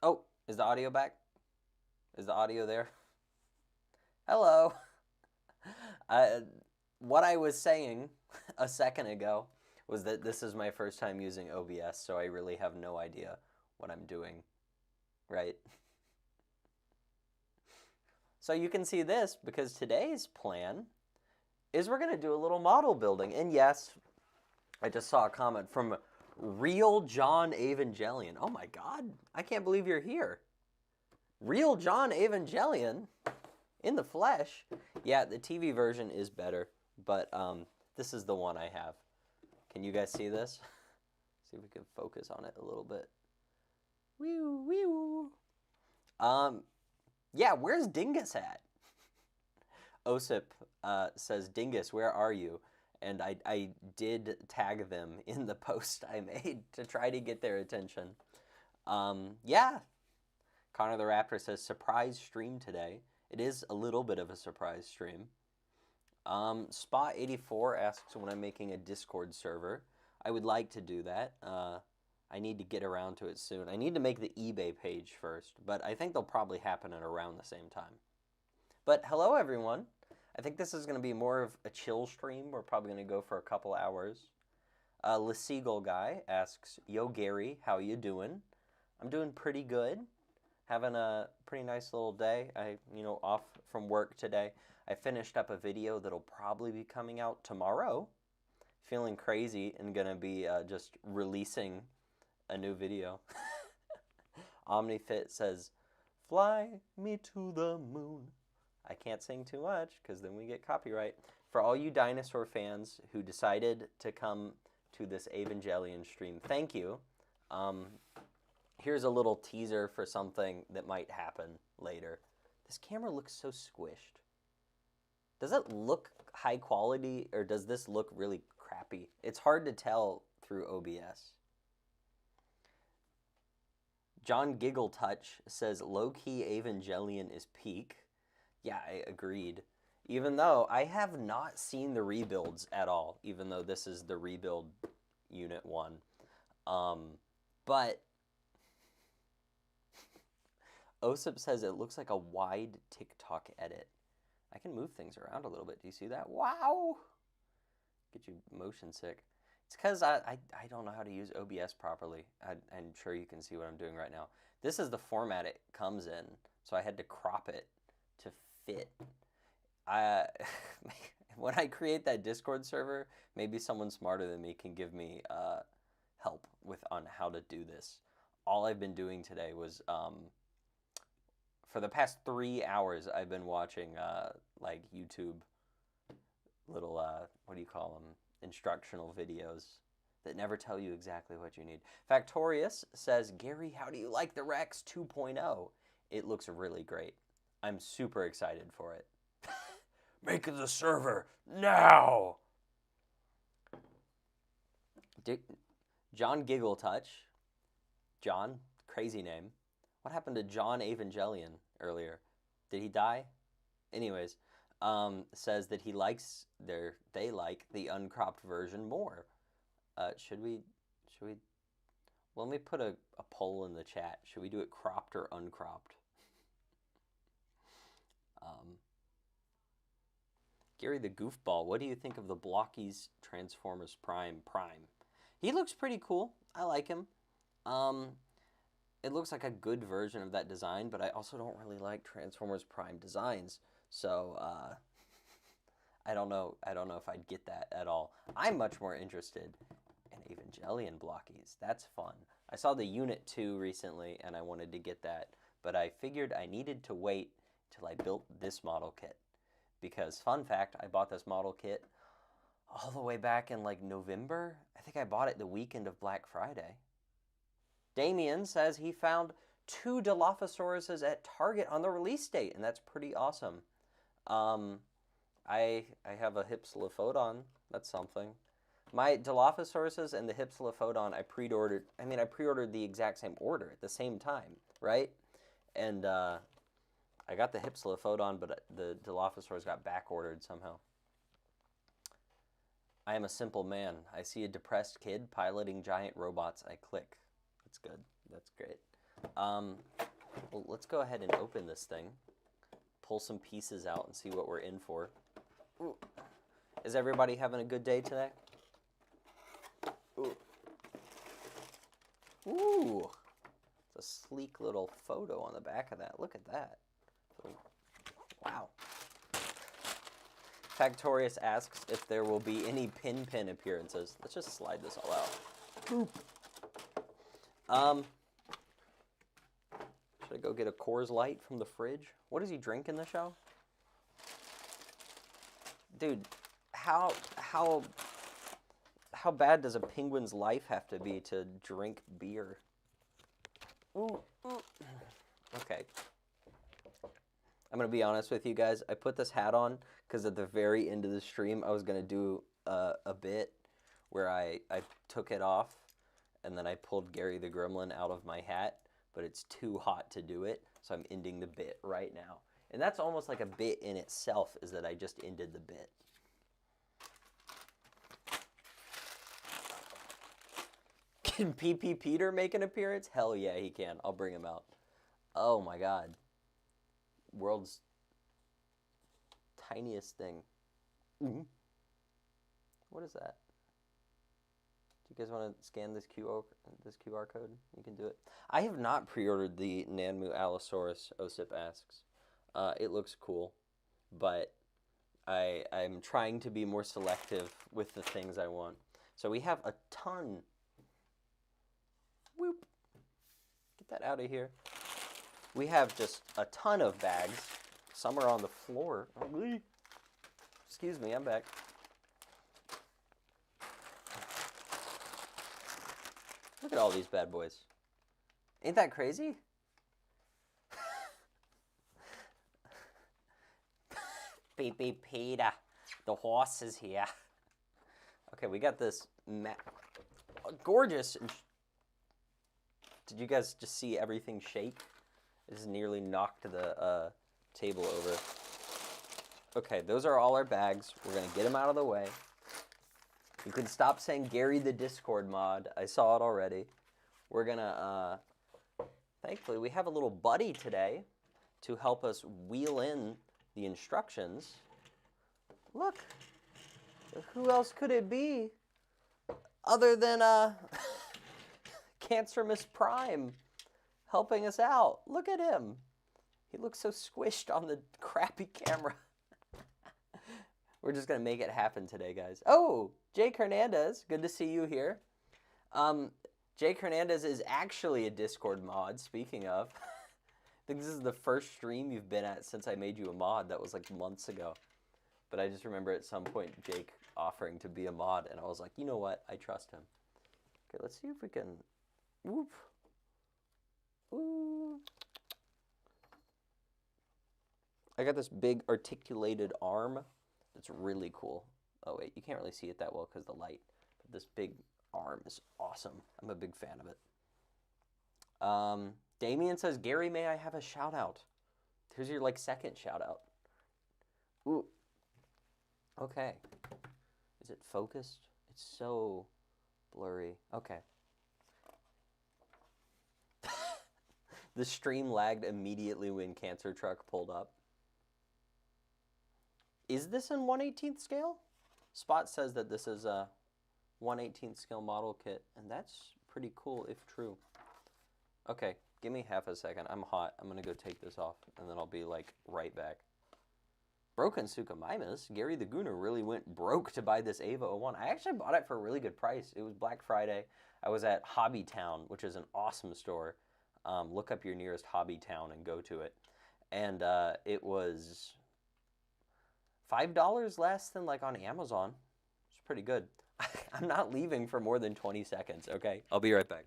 Oh, is the audio back? Is the audio there? Hello. Uh, what I was saying a second ago was that this is my first time using OBS, so I really have no idea what I'm doing, right? So you can see this because today's plan is we're going to do a little model building. And yes, I just saw a comment from Real John Evangelion. Oh my God, I can't believe you're here. Real John Evangelion in the flesh. Yeah, the TV version is better, but this is the one I have. Can you guys see this? See if we can focus on it a little bit. Wee wee. Yeah, where's Dingus at? Osip says, Dingus, where are you? And I did tag them in the post I made to try to get their attention. Yeah. Connor the Raptor says, surprise stream today. It is a little bit of a surprise stream. Spot84 asks when I'm making a Discord server. I would like to do that. I need to get around to it soon. I need to make the eBay page first, but I think they'll probably happen at around the same time. But hello, everyone. I think this is going to be more of a chill stream. We're probably going to go for a couple hours. Le Seagull Guy asks, Yo, Gary, how you doing? I'm doing pretty good. Having a pretty nice little day. Off from work today. I finished up a video that'll probably be coming out tomorrow. Feeling crazy and gonna be just releasing a new video. OmniFit says, fly me to the moon. I can't sing too much because then we get copyright. For all you dinosaur fans who decided to come to this Evangelion stream, thank you. Here's a little teaser for something that might happen later. This camera looks so squished. Does it look high quality or does this look really crappy? It's hard to tell through OBS. John Giggle Touch says low-key Evangelion is peak. Yeah, I agreed. Even though I have not seen the rebuilds at all, even though this is the rebuild unit 1. But Osip says it looks like a wide TikTok edit. I can move things around a little bit. Do you see that? Wow! Get you motion sick. It's because I don't know how to use OBS properly. I'm sure you can see what I'm doing right now. This is the format it comes in, so I had to crop it to fit. When I create that Discord server, maybe someone smarter than me can give me help on how to do this. All I've been doing today was for the past 3 hours, I've been watching like YouTube little what do you call them? Instructional videos that never tell you exactly what you need. Factorius says, Gary, how do you like the Rex 2.0? It looks really great. I'm super excited for it. Make the server now! John Giggle Touch. John, crazy name. What happened to John Evangelion earlier? Did he die? Anyways, says that they like the uncropped version more. Should we? Well, let me put a poll in the chat. Should we do it cropped or uncropped? Gary the Goofball, what do you think of the Blokees Transformers Prime? He looks pretty cool. I like him. It looks like a good version of that design, but I also don't really like Transformers Prime designs. So I don't know if I'd get that at all. I'm much more interested in Evangelion Blokees. That's fun. I saw the Unit 2 recently, and I wanted to get that, but I figured I needed to wait till I built this model kit. Because, fun fact, I bought this model kit all the way back in like November. I think I bought it the weekend of Black Friday. Damien says he found 2 Dilophosauruses at Target on the release date, and that's pretty awesome. I have a Hypsilophodon. That's something. My Dilophosauruses and the Hypsilophodon I pre-ordered. I pre-ordered the exact same order at the same time, right? And I got the Hypsilophodon, but the Dilophosaurus got back-ordered somehow. I am a simple man. I see a depressed kid piloting giant robots. I click. That's good. That's great. Well, let's go ahead and open this thing. Pull some pieces out and see what we're in for. Ooh. Is everybody having a good day today? Ooh. Ooh. It's a sleek little photo on the back of that. Look at that. Wow. Factorius asks if there will be any Pin appearances. Let's just slide this all out. Boop. Should I go get a Coors Light from the fridge? What does he drink in the show? Dude, how bad does a penguin's life have to be to drink beer? Ooh, ooh. Okay. I'm going to be honest with you guys. I put this hat on because at the very end of the stream, I was going to do a bit where I took it off and then I pulled Gary the Gremlin out of my hat, but it's too hot to do it, so I'm ending the bit right now. And that's almost like a bit in itself, is that I just ended the bit. Can PP Peter make an appearance? Hell yeah, he can. I'll bring him out. Oh my god. World's tiniest thing. Mm-hmm. What is that? Do you guys want to scan this QR code? You can do it. I have not pre-ordered the Nanmu Allosaurus, Osip asks. It looks cool, but I'm trying to be more selective with the things I want. So we have a ton. Whoop. Get that out of here. We have just a ton of bags. Some are on the floor. Excuse me, I'm back. Look at all these bad boys. Ain't that crazy? Beep, beep, Peter. The horse is here. Okay, we got this gorgeous. Did you guys just see everything shake? This nearly knocked the table over. Okay, those are all our bags. We're going to get them out of the way. You can stop saying Gary the Discord mod. I saw it already. We're going to, thankfully, we have a little buddy today to help us wheel in the instructions. Look, who else could it be other than Cancerous Prime helping us out? Look at him. He looks so squished on the crappy camera. We're just going to make it happen today, guys. Oh, Jake Hernandez. Good to see you here. Jake Hernandez is actually a Discord mod, speaking of. I think this is the first stream you've been at since I made you a mod. That was like months ago. But I just remember at some point Jake offering to be a mod, and I was like, you know what? I trust him. Okay, let's see if we can... Whoop. Ooh. I got this big articulated arm. It's really cool. Oh wait, you can't really see it that well because of the light. But this big arm is awesome. I'm a big fan of it. Damien says, Gary, may I have a shout out? Here's your second shout out. Ooh. Okay. Is it focused? It's so blurry. Okay. The stream lagged immediately when Cancer Truck pulled up. Is this in 1/18th scale? Spot says that this is a 1/18th scale model kit, and that's pretty cool if true. Okay, give me half a second. I'm hot. I'm going to go take this off, and then I'll be right back. Broken Suchomimus. Gary the Gooner really went broke to buy this Ava 01. I actually bought it for a really good price. It was Black Friday. I was at Hobby Town, which is an awesome store. Look up your nearest Hobby Town and go to it. And it was $5 less than on Amazon. It's pretty good. I'm not leaving for more than 20 seconds, okay? I'll be right back.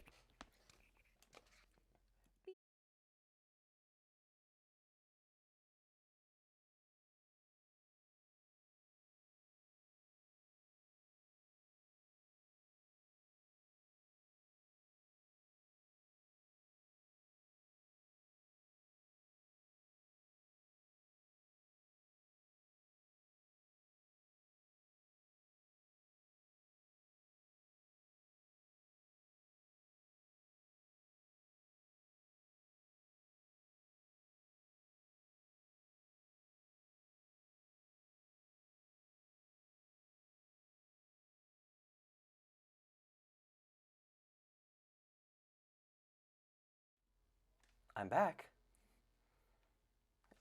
I'm back.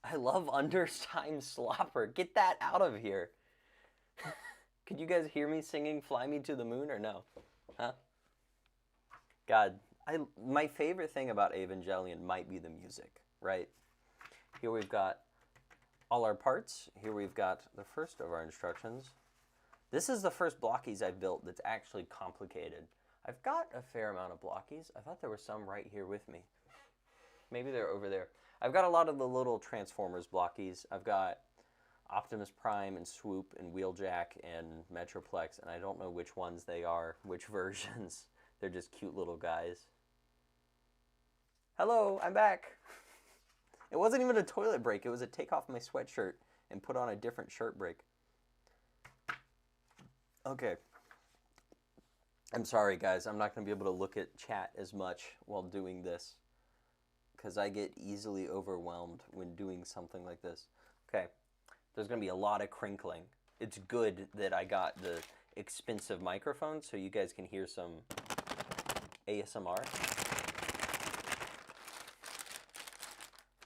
I love Undertime Slopper. Get that out of here. Could you guys hear me singing Fly Me to the Moon or no? Huh? God, my favorite thing about Evangelion might be the music, right? Here we've got all our parts. Here we've got the first of our instructions. This is the first Blokees I've built that's actually complicated. I've got a fair amount of Blokees. I thought there were some right here with me. Maybe they're over there. I've got a lot of the little Transformers Blokees. I've got Optimus Prime and Swoop and Wheeljack and Metroplex, and I don't know which ones they are, which versions. They're just cute little guys. Hello, I'm back. It wasn't even a toilet break. It was a take off my sweatshirt and put on a different shirt break. Okay. I'm sorry, guys. I'm not going to be able to look at chat as much while doing this, because I get easily overwhelmed when doing something like this. Okay, there's going to be a lot of crinkling. It's good that I got the expensive microphone so you guys can hear some ASMR.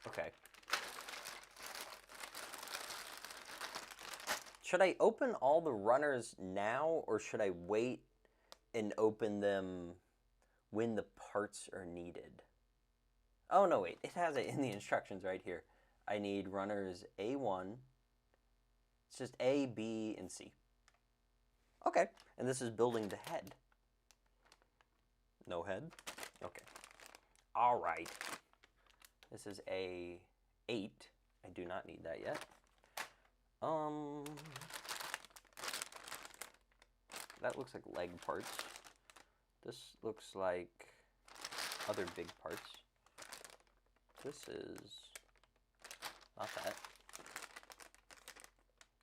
Okay. Should I open all the runners now, or should I wait and open them when the parts are needed? Oh, no, wait. It has it in the instructions right here. I need runners A1. It's just A, B, and C. Okay. And this is building the head. No head? Okay. All right. This is A8. I do not need that yet. That looks like leg parts. This looks like other big parts. This is not that.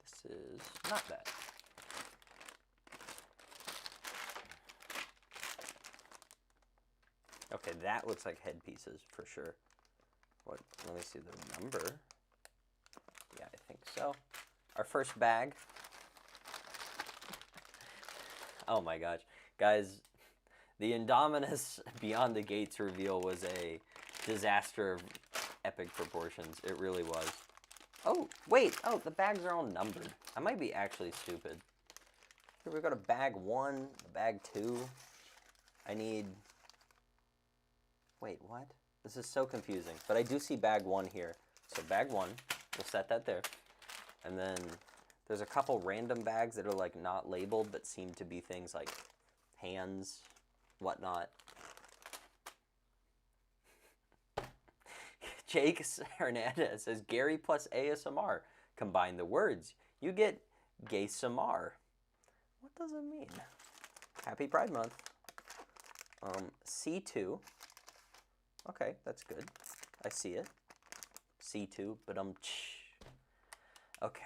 This is not that. Okay, that looks like head pieces for sure. What? Let me see the number. Yeah, I think so. Our first bag. Oh my gosh. Guys, the Indominus Beyond the Gates reveal was a disaster of epic proportions. It really was. Oh, wait. Oh, the bags are all numbered. I might be actually stupid. Here we go to bag 1, bag 2. I need... Wait, what? This is so confusing. But I do see bag 1 here. So bag 1, we'll set that there. And then there's a couple random bags that are like not labeled but seem to be things like hands, whatnot. Jake Hernandez says, Gary plus ASMR. Combine the words. You get Gay Samar. What does it mean? Happy Pride Month. C2. Okay, that's good. I see it. C2, but okay.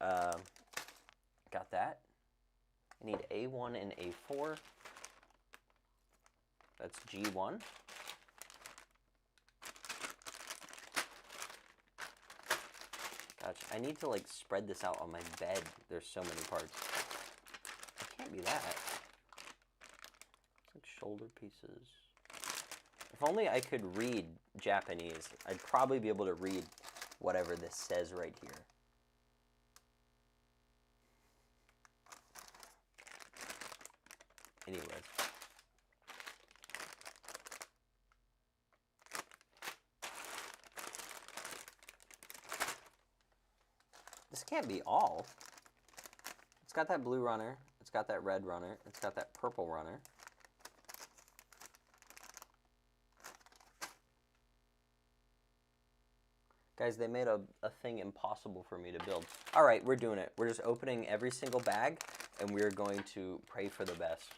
Got that. I need A1 and A4. That's G1. Gosh, I need to like spread this out on my bed. There's so many parts. It can't be that. It's like shoulder pieces. If only I could read Japanese, I'd probably be able to read whatever this says right here. Anyways. This can't be all. It's got that blue runner. It's got that red runner. It's got that purple runner. Guys, they made a thing impossible for me to build. All right, we're doing it. We're just opening every single bag, and we're going to pray for the best.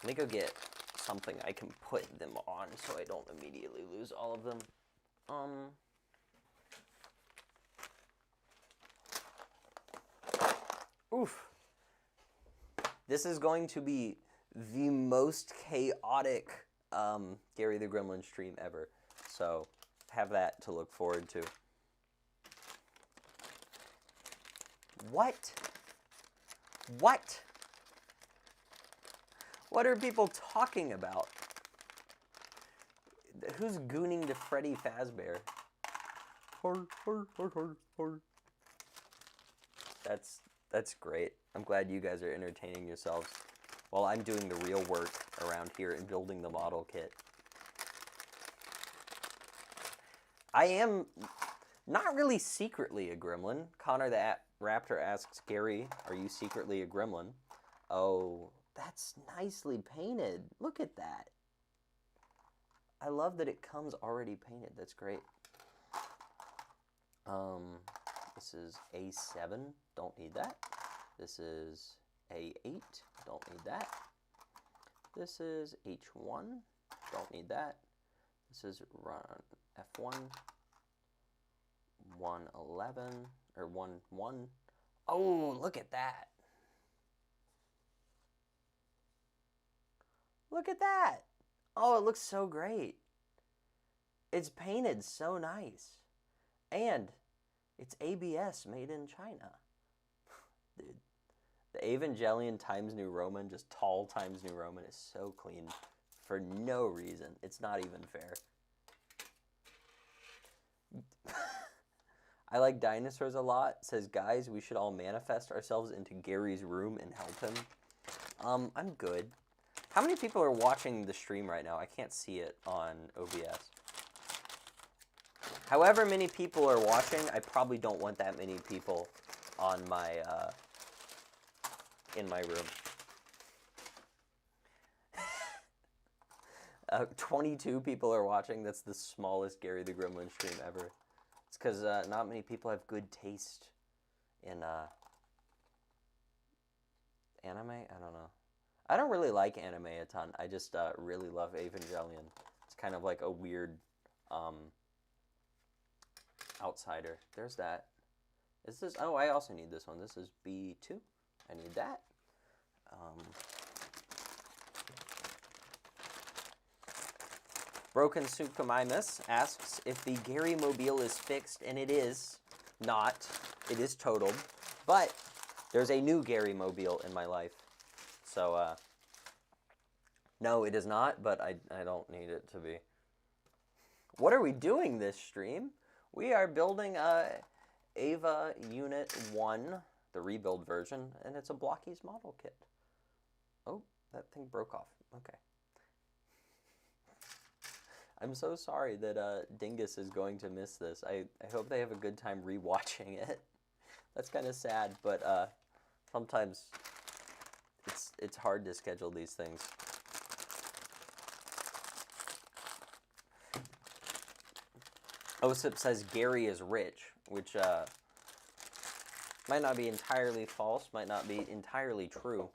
Let me go get something I can put them on so I don't immediately lose all of them. Oof. This is going to be the most chaotic Gary the Gremlin stream ever. So have that to look forward to. What? What? What are people talking about? Who's gooning to Freddy Fazbear? That's great. I'm glad you guys are entertaining yourselves while I'm doing the real work around here and building the model kit. I am not really secretly a gremlin. Connor the Raptor asks, Gary, are you secretly a gremlin? Oh, that's nicely painted. Look at that. I love that it comes already painted. That's great. This is A7. Don't need that. This is A8. Don't need that. This is H1. Don't need that. This is run F1. 111 or 1. Oh, look at that. Look at that. Oh, it looks so great. It's painted so nice. And it's ABS made in China. Dude, the Evangelion Times New Roman, just tall Times New Roman, is so clean for no reason. It's not even fair. I like dinosaurs a lot. Says, guys, we should all manifest ourselves into Gary's room and help him. I'm good. How many people are watching the stream right now? I can't see it on OBS. However many people are watching, I probably don't want that many people on my, in my room. 22 people are watching. That's the smallest Gary the Gremlin stream ever. It's because not many people have good taste in anime. I don't know. I don't really like anime a ton. I just really love Evangelion. It's kind of like a weird outsider. There's that. Is this? Oh, I also need this one. This is B2. I need that. Broken Sukamimus asks if the Gary Mobile is fixed, and it is not. It is totaled, but there's a new Gary Mobile in my life. So, no, it is not, but I don't need it to be. What are we doing this stream? We are building Ava Unit 1, the rebuild version, and it's a Blokees model kit. Oh, that thing broke off. Okay. I'm so sorry that Dingus is going to miss this. I hope they have a good time rewatching it. That's kind of sad, but sometimes it's hard to schedule these things. Osip says Gary is rich, which might not be entirely false, might not be entirely true.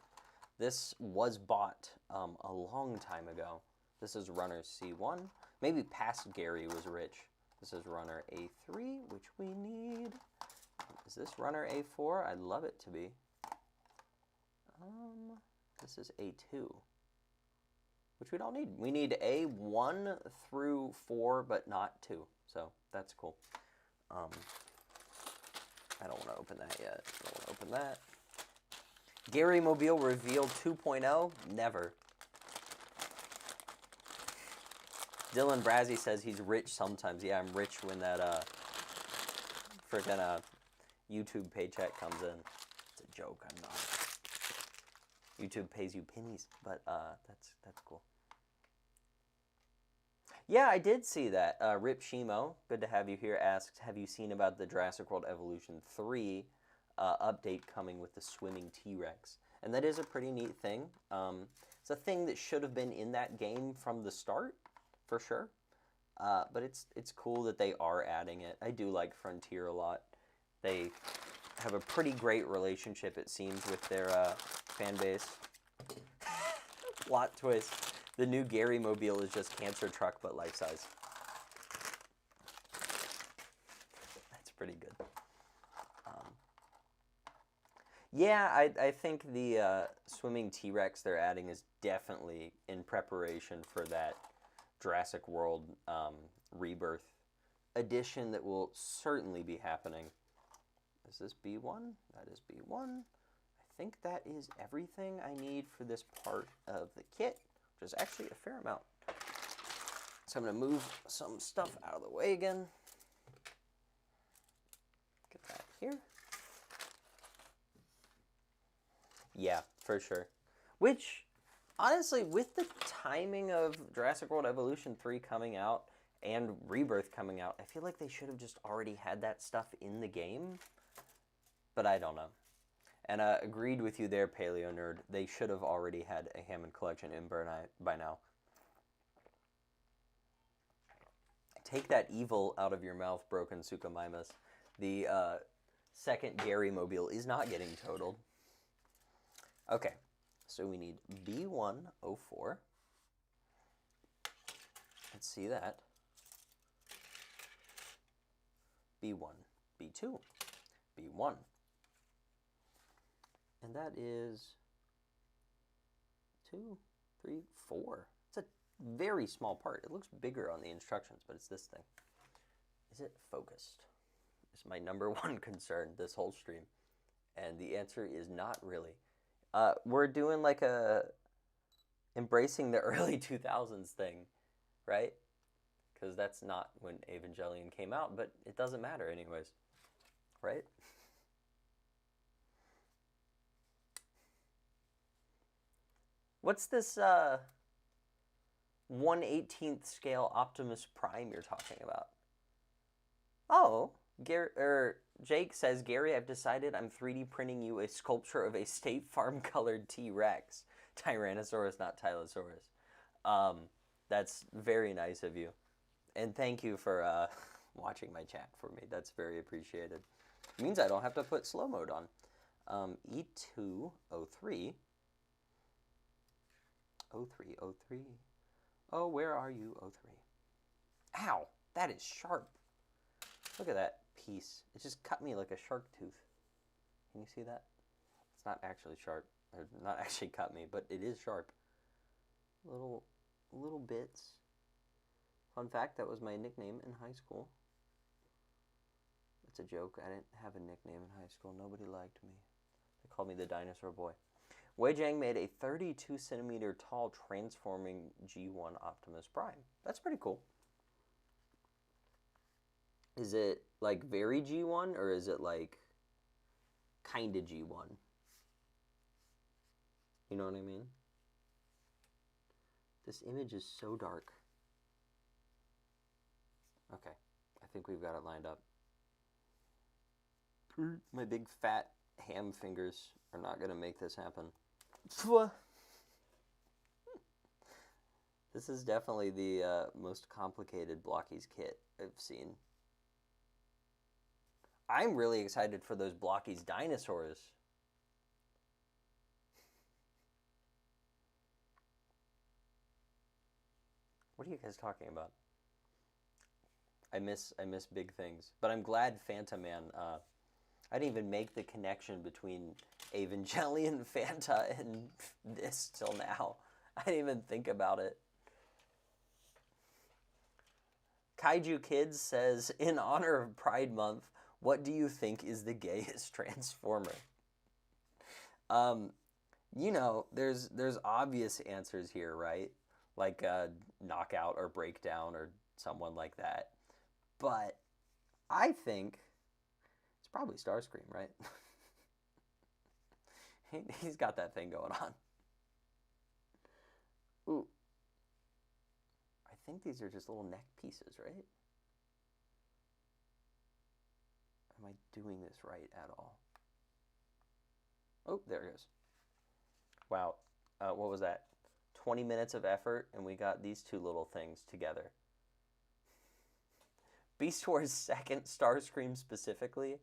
This was bought a long time ago. This is runner C1. Maybe past Gary was rich. This is runner A3, which we need. Is this runner A4? I'd love it to be. This is A2, which we don't need. We need A1 through 4, but not 2. So that's cool. I don't want to open that yet. I don't want to open that. Gary Mobile revealed 2.0? Never. Dylan Brazzy says he's rich sometimes. Yeah, I'm rich when that freaking YouTube paycheck comes in. It's a joke. I'm not. YouTube pays you pennies, but that's cool. Yeah, I did see that. Rip Shimo, good to have you here, asks, have you seen about the Jurassic World Evolution 3 update coming with the swimming T-Rex? And that is a pretty neat thing. It's a thing that should have been in that game from the start, for sure. But it's cool that they are adding it. I do like Frontier a lot. They have a pretty great relationship, it seems, with their fan base. Plot twist. The new Gary Mobile is just Cancer Truck, but life-size. That's pretty good. Yeah, I think the swimming T-Rex they're adding is definitely in preparation for that Jurassic World Rebirth edition that will certainly be happening. Is this B1? That is B1. I think that is everything I need for this part of the kit, which is actually a fair amount. So I'm going to move some stuff out of the way again. Get that here. Yeah, for sure. Which, honestly, with the timing of Jurassic World Evolution 3 coming out and Rebirth coming out, I feel like they should have just already had that stuff in the game. But I don't know. And agreed with you there, Paleo Nerd. They should have already had a Hammond collection in by now. Take that evil out of your mouth, Broken Suchomimus. The second Gary mobile is not getting totaled. Okay, so we need B104. Let's see that. B1, B2, B1. And that is 2, 3, 4. It's a very small part. It looks bigger on the instructions, but it's this thing. Is it focused? It's my number one concern this whole stream. And the answer is not really. We're doing like a embracing the early 2000s thing, right? Because that's not when Evangelion came out, but it doesn't matter anyways, right? What's this 1/18th scale Optimus Prime you're talking about? Oh, Jake says, Gary, I've decided I'm 3D printing you a sculpture of a State Farm colored T-Rex. Tyrannosaurus, not Tylosaurus. That's very nice of you. And thank you for watching my chat for me. That's very appreciated. It means I don't have to put slow mode on. E203. 03. Oh, where are you, 03? Ow, that is sharp. Look at that piece. It just cut me like a shark tooth. Can you see that? It's not actually sharp. Or not actually cut me, but it is sharp. Little bits. Fun fact, that was my nickname in high school. It's a joke. I didn't have a nickname in high school. Nobody liked me. They called me the dinosaur boy. Wei Jiang made a 32 centimeter tall transforming G1 Optimus Prime. That's pretty cool. Is it like very G1 or is it like kinda G1? You know what I mean? This image is so dark. Okay, I think we've got it lined up. My big fat ham fingers are not going to make this happen. This is definitely the most complicated Blokees kit I've seen. I'm really excited for those Blokees dinosaurs. What are you guys talking about? I miss big things, but I'm glad Fanta Man. I didn't even make the connection between Evangelion, Fanta, and this till now. I didn't even think about it. Kaiju Kids says, in honor of Pride Month, what do you think is the gayest Transformer? You know, there's obvious answers here, right? Like Knockout or Breakdown or someone like that. But I think it's probably Starscream, right? He's got that thing going on. Ooh. I think these are just little neck pieces, right? Am I doing this right at all? Oh, there it goes. Wow. What was that? 20 minutes of effort, and we got these two little things together. Beast Wars second, Starscream specifically.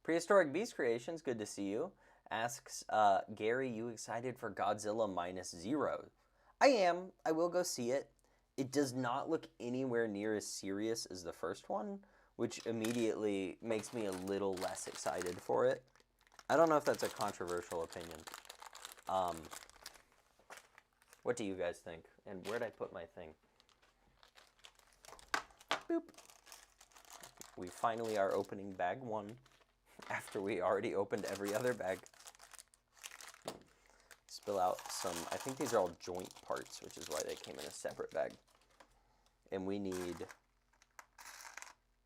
Prehistoric Beast Creations, good to see you. Asks, Gary, you excited for Godzilla -0? I am. I will go see it. It does not look anywhere near as serious as the first one, which immediately makes me a little less excited for it. I don't know if that's a controversial opinion. What do you guys think? And where'd I put my thing? Boop. We finally are opening bag 1 after we already opened every other bag. This spill out some, I think these are all joint parts, which is why they came in a separate bag. And we need,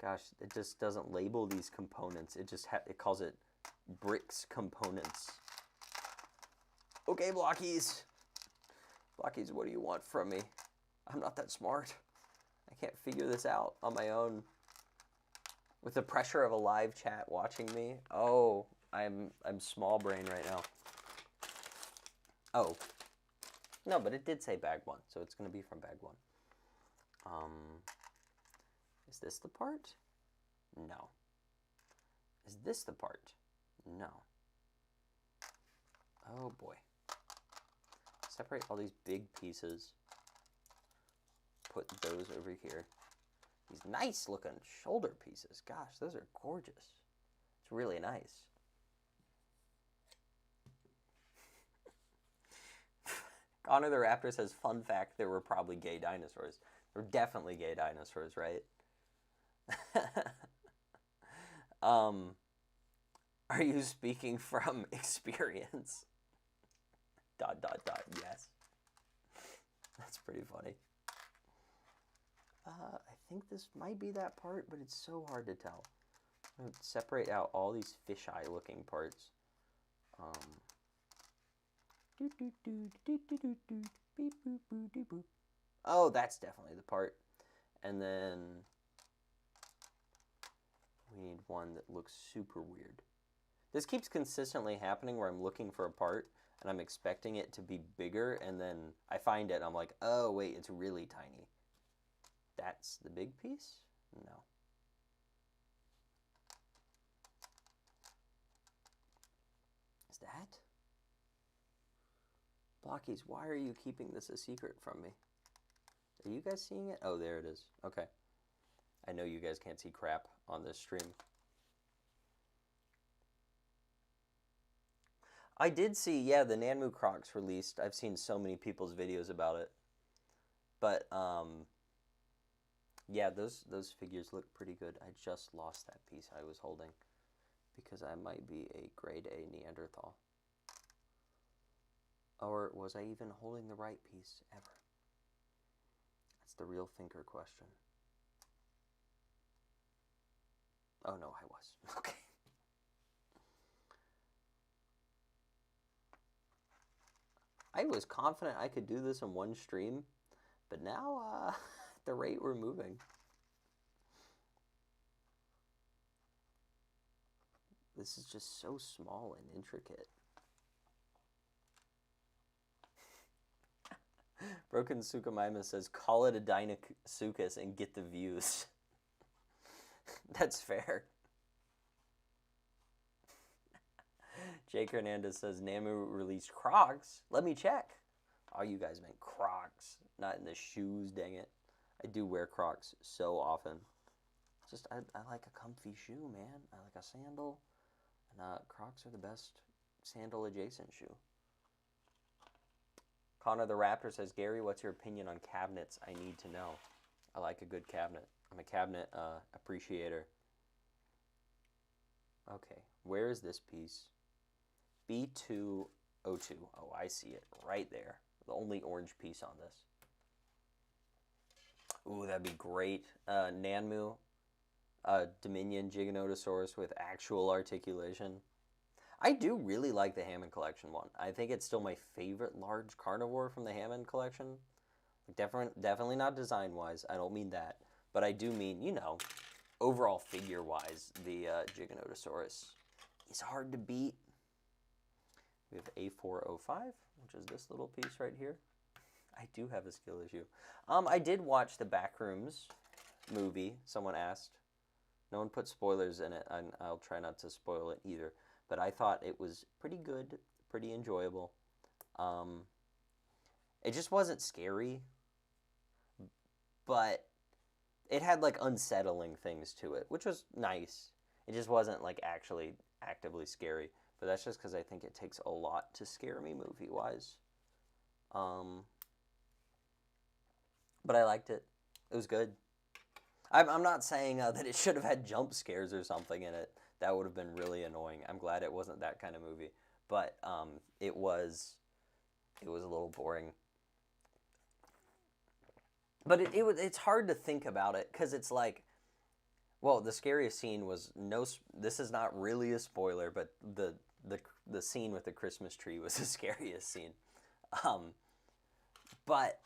gosh, it just doesn't label these components. It just, it calls it bricks components. Okay, Blokees. Blokees, what do you want from me? I'm not that smart. I can't figure this out on my own. With the pressure of a live chat watching me. Oh, I'm small brain right now. Oh. No, but it did say bag 1, so it's going to be from bag 1. Is this the part? No. Is this the part? No. Oh boy. Separate all these big pieces. Put those over here. These nice looking shoulder pieces. Gosh, those are gorgeous. It's really nice. Connor the Raptor says, fun fact, there were probably gay dinosaurs. There were definitely gay dinosaurs, right? Are you speaking from experience? ... Yes. That's pretty funny. I think this might be that part, but it's so hard to tell. I'm going to separate out all these fisheye looking parts. Oh, that's definitely the part. And then we need one that looks super weird. This keeps consistently happening where I'm looking for a part and I'm expecting it to be bigger, and then I find it and I'm like, oh wait, it's really tiny. That's the big piece? No. Is that? Blokees, why are you keeping this a secret from me? Are you guys seeing it? Oh, there it is. Okay. I know you guys can't see crap on this stream. I did see, yeah, the Nanmu Crocs released. I've seen so many people's videos about it. But, yeah, those figures look pretty good. I just lost that piece I was holding because I might be a grade A Neanderthal. Or was I even holding the right piece ever? That's the real thinker question. Oh, no, I was. Okay. I was confident I could do this in one stream, but now, at the rate we're moving. This is just so small and intricate. Broken Sukumaima says, call it a Dinosuchus and get the views. That's fair. Jake Hernandez says, Namu released Crocs. Let me check. Oh, you guys meant Crocs, not in the shoes, dang it. I do wear Crocs so often. Just, I like a comfy shoe, man. I like a sandal. And Crocs are the best sandal adjacent shoe. Connor the Raptor says, Gary, what's your opinion on cabinets? I need to know. I like a good cabinet. I'm a cabinet appreciator. Okay, where is this piece? B202. Oh, I see it right there. The only orange piece on this. Ooh, that'd be great. Nanmu, Dominion Giganotosaurus with actual articulation. I do really like the Hammond Collection one. I think it's still my favorite large carnivore from the Hammond Collection. Definitely not design-wise. I don't mean that. But I do mean, you know, overall figure-wise, the Giganotosaurus is hard to beat. We have A405, which is this little piece right here. I do have a skill issue. I did watch the Backrooms movie, someone asked. No one put spoilers in it, and I'll try not to spoil it either. But I thought it was pretty good, pretty enjoyable. It just wasn't scary, but it had like unsettling things to it, which was nice. It just wasn't like actually actively scary. But that's just because I think it takes a lot to scare me movie-wise. But I liked it. It was good. I'm not saying that it should have had jump scares or something in it. That would have been really annoying. I'm glad it wasn't that kind of movie. But it was It was a little boring. But it's hard to think about it because it's like, well, the scariest scene was no. This is not really a spoiler, but the scene with the Christmas tree was the scariest scene. Um, but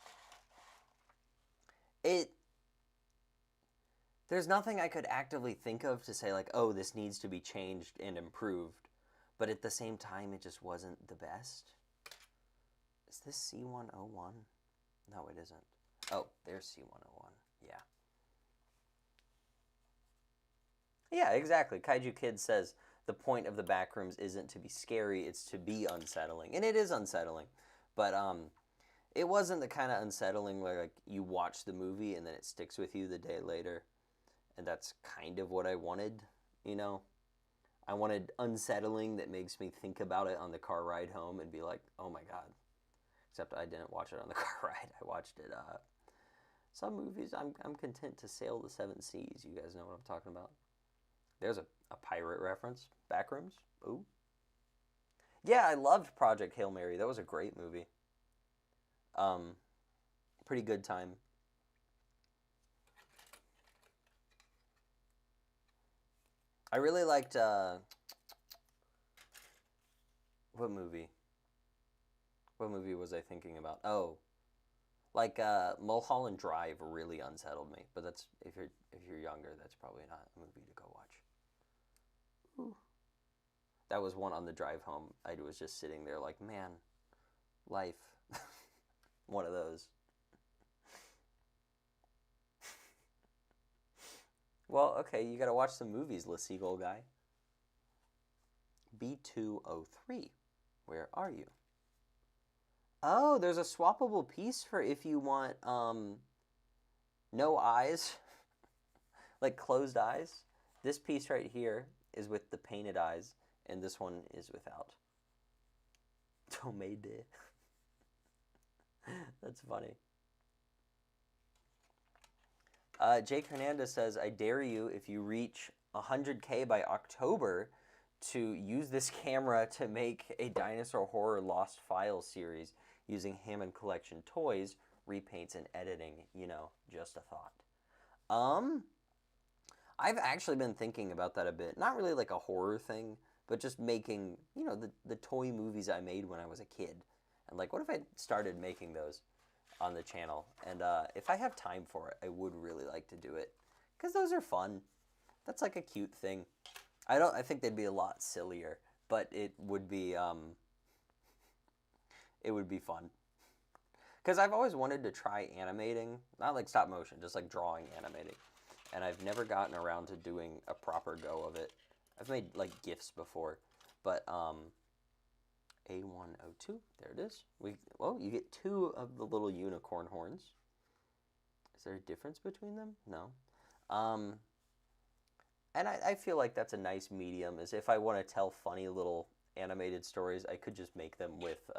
there's nothing I could actively think of to say like, oh, this needs to be changed and improved. But at the same time, it just wasn't the best. Is this C101? No, it isn't. Oh, there's C101. Yeah. Yeah, exactly. Kaiju Kid says the point of the backrooms isn't to be scary, it's to be unsettling. And it is unsettling. But it wasn't the kind of unsettling where like you watch the movie and then it sticks with you the day later. And that's kind of what I wanted, you know? I wanted unsettling that makes me think about it on the car ride home and be like, oh my God. Except I didn't watch it on the car ride. I watched it. Some movies, I'm content to sail the seven seas. You guys know what I'm talking about. There's a pirate reference. Backrooms. Ooh. Yeah, I loved Project Hail Mary. That was a great movie. Pretty good time. I really liked, what movie? What movie was I thinking about? Oh, like Mulholland Drive really unsettled me. But that's if you're younger, that's probably not a movie to go watch. Ooh. That was one on the drive home. I was just sitting there like, man, life. One of those. Well, okay, you gotta watch some movies, Le Seagull guy. B203. Where are you? Oh, there's a swappable piece for if you want no eyes, like closed eyes. This piece right here is with the painted eyes, and this one is without. Tomade. That's funny. Jake Hernandez says, I dare you, if you reach 100K by October, to use this camera to make a dinosaur horror lost files series using Hammond Collection toys, repaints, and editing. You know, just a thought. I've actually been thinking about that a bit. Not really like a horror thing, but just making, you know, the toy movies I made when I was a kid. And like, what if I started making those on the channel? And if I have time for it, I would really like to do it. Because those are fun. That's like a cute thing. I think they'd be a lot sillier, but it would be fun. Because I've always wanted to try animating, not like stop motion, just like drawing animating. And I've never gotten around to doing a proper go of it. I've made like GIFs before, but A102, there it is. Well, you get 2 of the little unicorn horns. Is there a difference between them? No. And I feel like that's a nice medium, is if I want to tell funny little animated stories, I could just make them with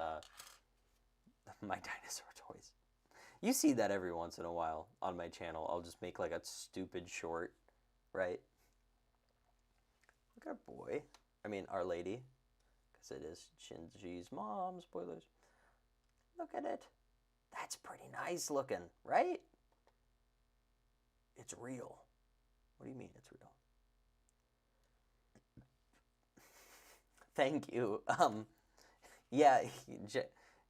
my dinosaur toys. You see that every once in a while on my channel. I'll just make like a stupid short, right? Look at our boy. I mean, our lady. Because it is Shinji's mom, spoilers. Look at it. That's pretty nice looking, right? It's real. What do you mean it's real? Thank you. Yeah,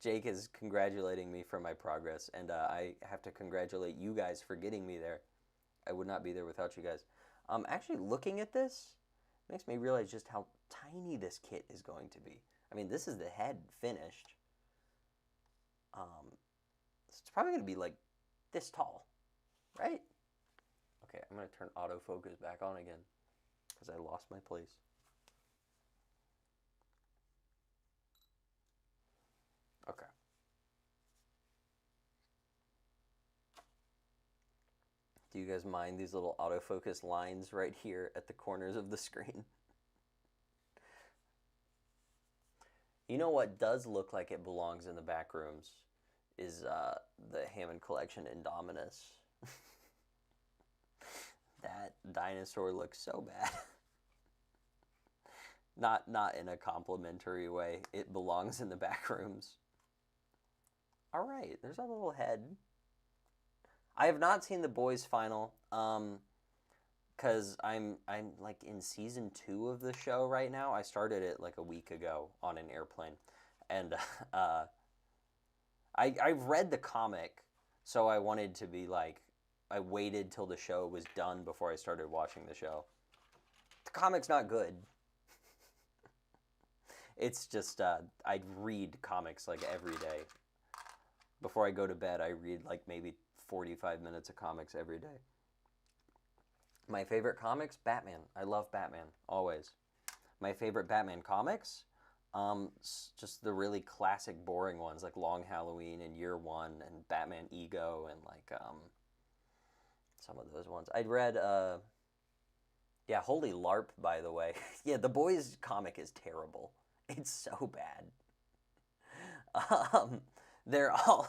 Jake is congratulating me for my progress, and I have to congratulate you guys for getting me there. I would not be there without you guys. Actually, looking at this makes me realize just how tiny this kit is going to be. I mean, this is the head finished. It's probably going to be like this tall, right? Okay, I'm going to turn autofocus back on again because I lost my place. Okay. Do you guys mind these little autofocus lines right here at the corners of the screen? You know what does look like it belongs in the back rooms is the Hammond Collection Indominus. That dinosaur looks so bad. Not in a complimentary way. It belongs in the back rooms. All right, there's a little head. I have not seen The Boys final, because I'm like in season 2 of the show right now. I started it like a week ago on an airplane, and uh, I've read the comic, so I wanted to be like, I waited till the show was done before I started watching the show. The comic's not good. It's just I read comics like every day. Before I go to bed, I read like maybe 45 minutes of comics every day. My favorite comics, Batman. I love Batman, always. My favorite Batman comics, just the really classic, boring ones like Long Halloween and Year One and Batman Ego and like some of those ones. I'd read, yeah, Holy LARP, by the way. Yeah, The Boys comic is terrible. It's so bad. They're all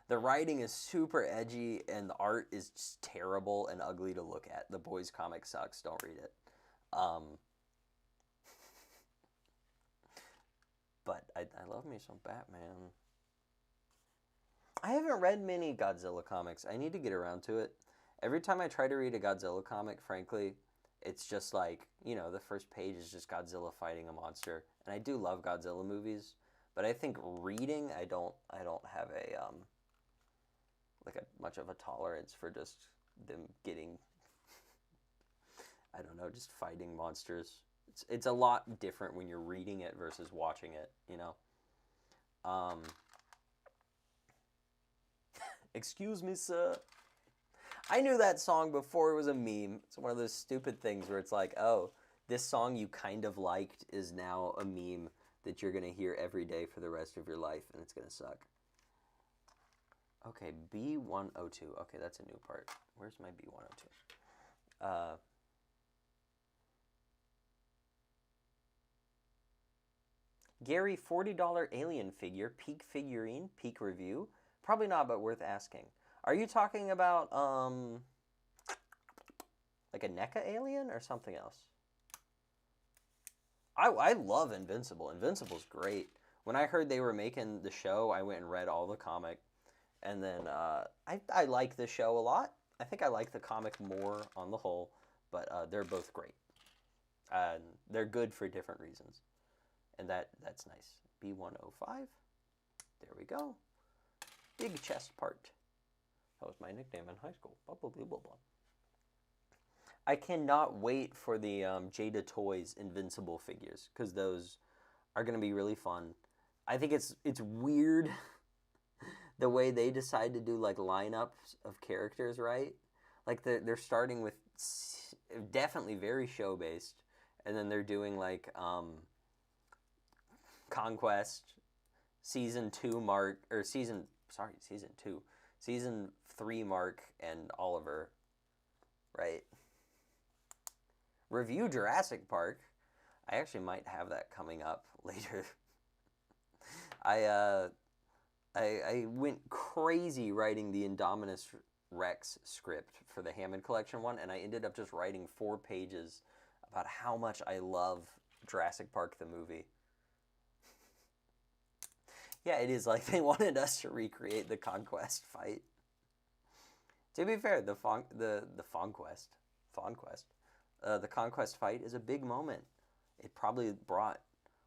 the writing is super edgy and the art is just terrible and ugly to look at. The Boys comic sucks. Don't read it. But I love me some Batman. I haven't read many Godzilla comics. I need to get around to it. Every time I try to read a Godzilla comic, frankly, it's just like, you know, the first page is just Godzilla fighting a monster. And I do love Godzilla movies, but I think reading, I don't have a like a much of a tolerance for just them getting, I don't know, just fighting monsters. It's a lot different when you're reading it versus watching it, you know. Excuse me, sir. I knew that song before it was a meme. It's one of those stupid things where it's like, oh, this song you kind of liked is now a meme that you're going to hear every day for the rest of your life, and it's going to suck. Okay, B102. Okay, that's a new part. Where's my B102? Gary, $40 alien figure, peak figurine, peak review. Probably not, but worth asking. Are you talking about, like a NECA alien or something else? I love Invincible. Invincible's great. When I heard they were making the show, I went and read all the comic. And then I like the show a lot. I think I like the comic more on the whole, but they're both great. They're good for different reasons. And that's nice. B105. There we go. Big chest part. That was my nickname in high school. Blah, blah, blah, blah, blah. I cannot wait for the Jada Toys Invincible figures, because those are going to be really fun. I think it's weird the way they decide to do like lineups of characters, right? Like they're starting with definitely very show based, and then they're doing like Conquest, season 2 Mark, or season 3 Mark and Oliver, right? Review Jurassic Park. I actually might have that coming up later. I went crazy writing the Indominus Rex script for the Hammond Collection one, and I ended up just writing 4 pages about how much I love Jurassic Park the movie. Yeah, it is like they wanted us to recreate the Conquest fight. To be fair, the Conquest fight is a big moment. It probably brought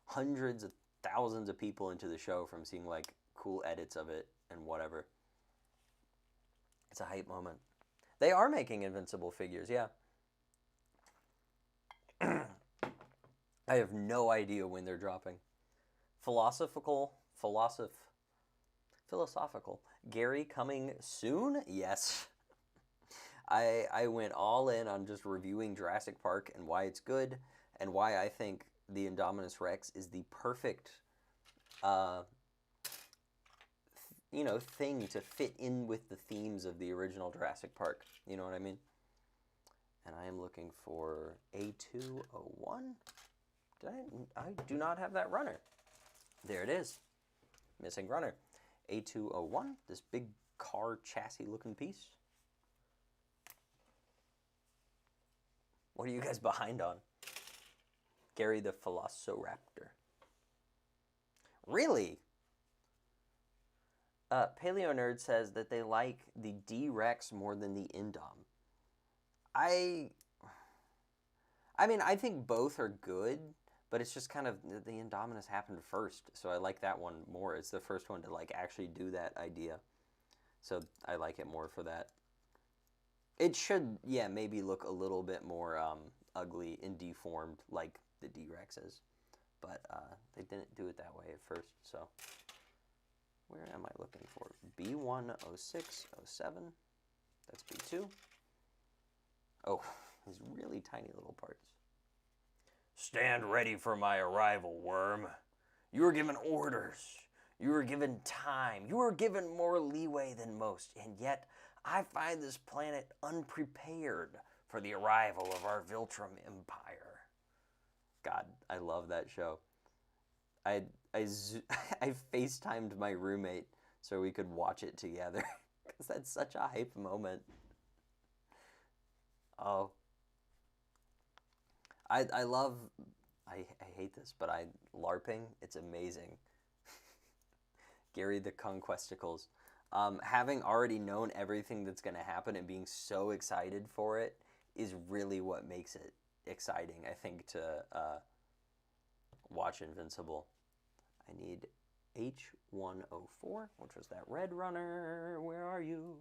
hundreds of thousands of people into the show from seeing like cool edits of it and whatever. It's a hype moment. They are making Invincible figures, yeah. I have no idea when they're dropping. Philosophical. Gary coming soon? Yes. I went all in on just reviewing Jurassic Park and why it's good and why I think the Indominus Rex is the perfect thing to fit in with the themes of the original Jurassic Park. You know what I mean? And I am looking for A201. I do not have that runner. There it is. Missing runner. A201, this big car chassis looking piece. What are you guys behind on? Gary the Velociraptor. Really? Paleo Nerd says that they like the D-Rex more than the Indom. I mean, I think both are good, but it's just kind of the Indominus happened first, so I like that one more. It's the first one to like actually do that idea, so I like it more for that. It should, yeah, maybe look a little bit more ugly and deformed like the D-Rexes, but they didn't do it that way at first. So where am I looking for? B10607. That's B2. Oh, these really tiny little parts. Stand ready for my arrival, worm. You were given orders. You were given time. You were given more leeway than most, and yet I find this planet unprepared for the arrival of our Viltrum Empire. God, I love that show. I FaceTimed my roommate so we could watch it together because that's such a hype moment. Oh, I hate this, but LARPing, it's amazing. Gary the Conquesticles. Having already known everything that's going to happen and being so excited for it is really what makes it exciting, I think, to watch Invincible. I need H104, which was that red runner. Where are you?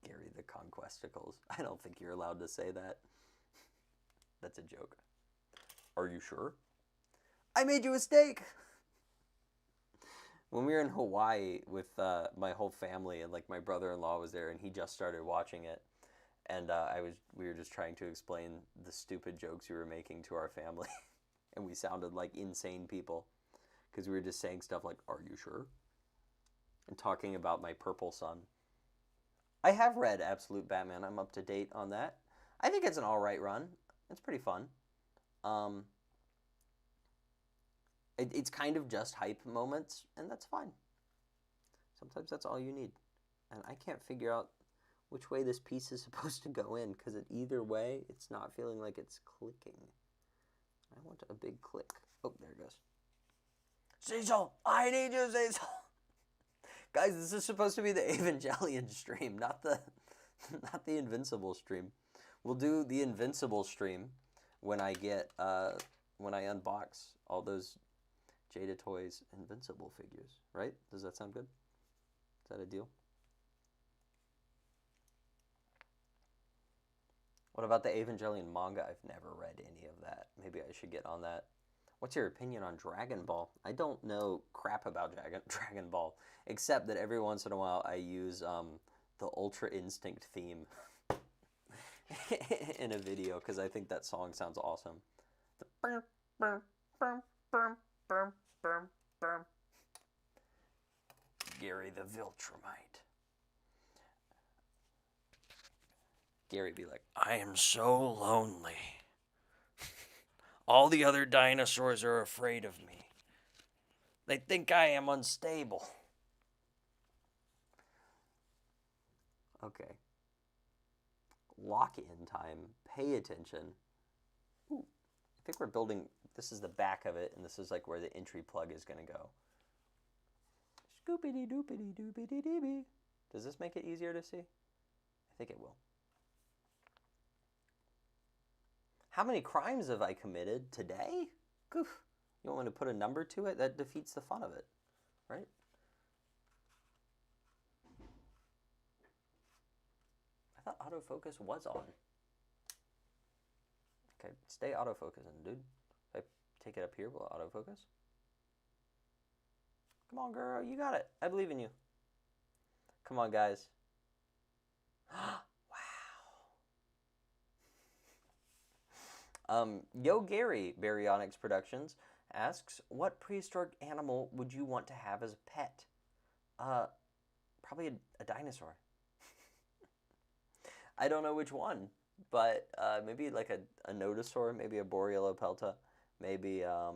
Gary the Conquesticles. I don't think you're allowed to say that. That's a joke. Are you sure? I made you a steak! When we were in Hawaii with my whole family, and like my brother-in-law was there, and he just started watching it, and we were just trying to explain the stupid jokes we were making to our family, and we sounded like insane people, because we were just saying stuff like, "Are you sure?" and talking about my purple son. I have read Absolute Batman. I'm up to date on that. I think it's an all right run. It's pretty fun. It's kind of just hype moments, and that's fine. Sometimes that's all you need. And I can't figure out which way this piece is supposed to go in, because either way, it's not feeling like it's clicking. I want a big click. Oh, there it goes. Cecil, I need you, Cecil. Guys, this is supposed to be the Evangelion stream, not the Invincible stream. We'll do the Invincible stream when I unbox all those Jada Toys Invincible figures, right? Does that sound good? Is that a deal? What about the Evangelion manga? I've never read any of that. Maybe I should get on that. What's your opinion on Dragon Ball? I don't know crap about Dragon Ball, except that every once in a while I use the Ultra Instinct theme in a video because I think that song sounds awesome. Gary the Viltrumite. Gary be like, I am so lonely. All the other dinosaurs are afraid of me. They think I am unstable. Okay. Lock-in time. Pay attention. Ooh, I think we're building... This is the back of it, and this is like where the entry plug is going to go. Scoopity-doopity-doopity-dee-bee. Does this make it easier to see? I think it will. How many crimes have I committed today? Goof. You want me to put a number to it? That defeats the fun of it, right? I thought autofocus was on. Okay, stay autofocusing, dude. If I take it up here, will it autofocus? Come on, girl. You got it. I believe in you. Come on, guys. Yo Gary, Baryonyx Productions, asks, what prehistoric animal would you want to have as a pet? Probably a dinosaur. I don't know which one, but maybe like a nodosaur, maybe a Borealopelta, maybe, I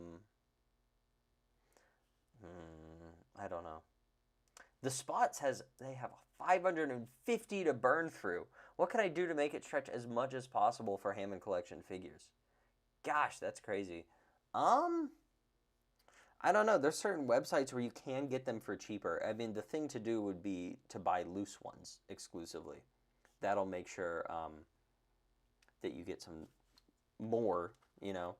don't know. The Spots they have 550 to burn through. What can I do to make it stretch as much as possible for Hammond Collection figures? Gosh, that's crazy. I don't know. There's certain websites where you can get them for cheaper. I mean, the thing to do would be to buy loose ones exclusively. That'll make sure that you get some more, you know.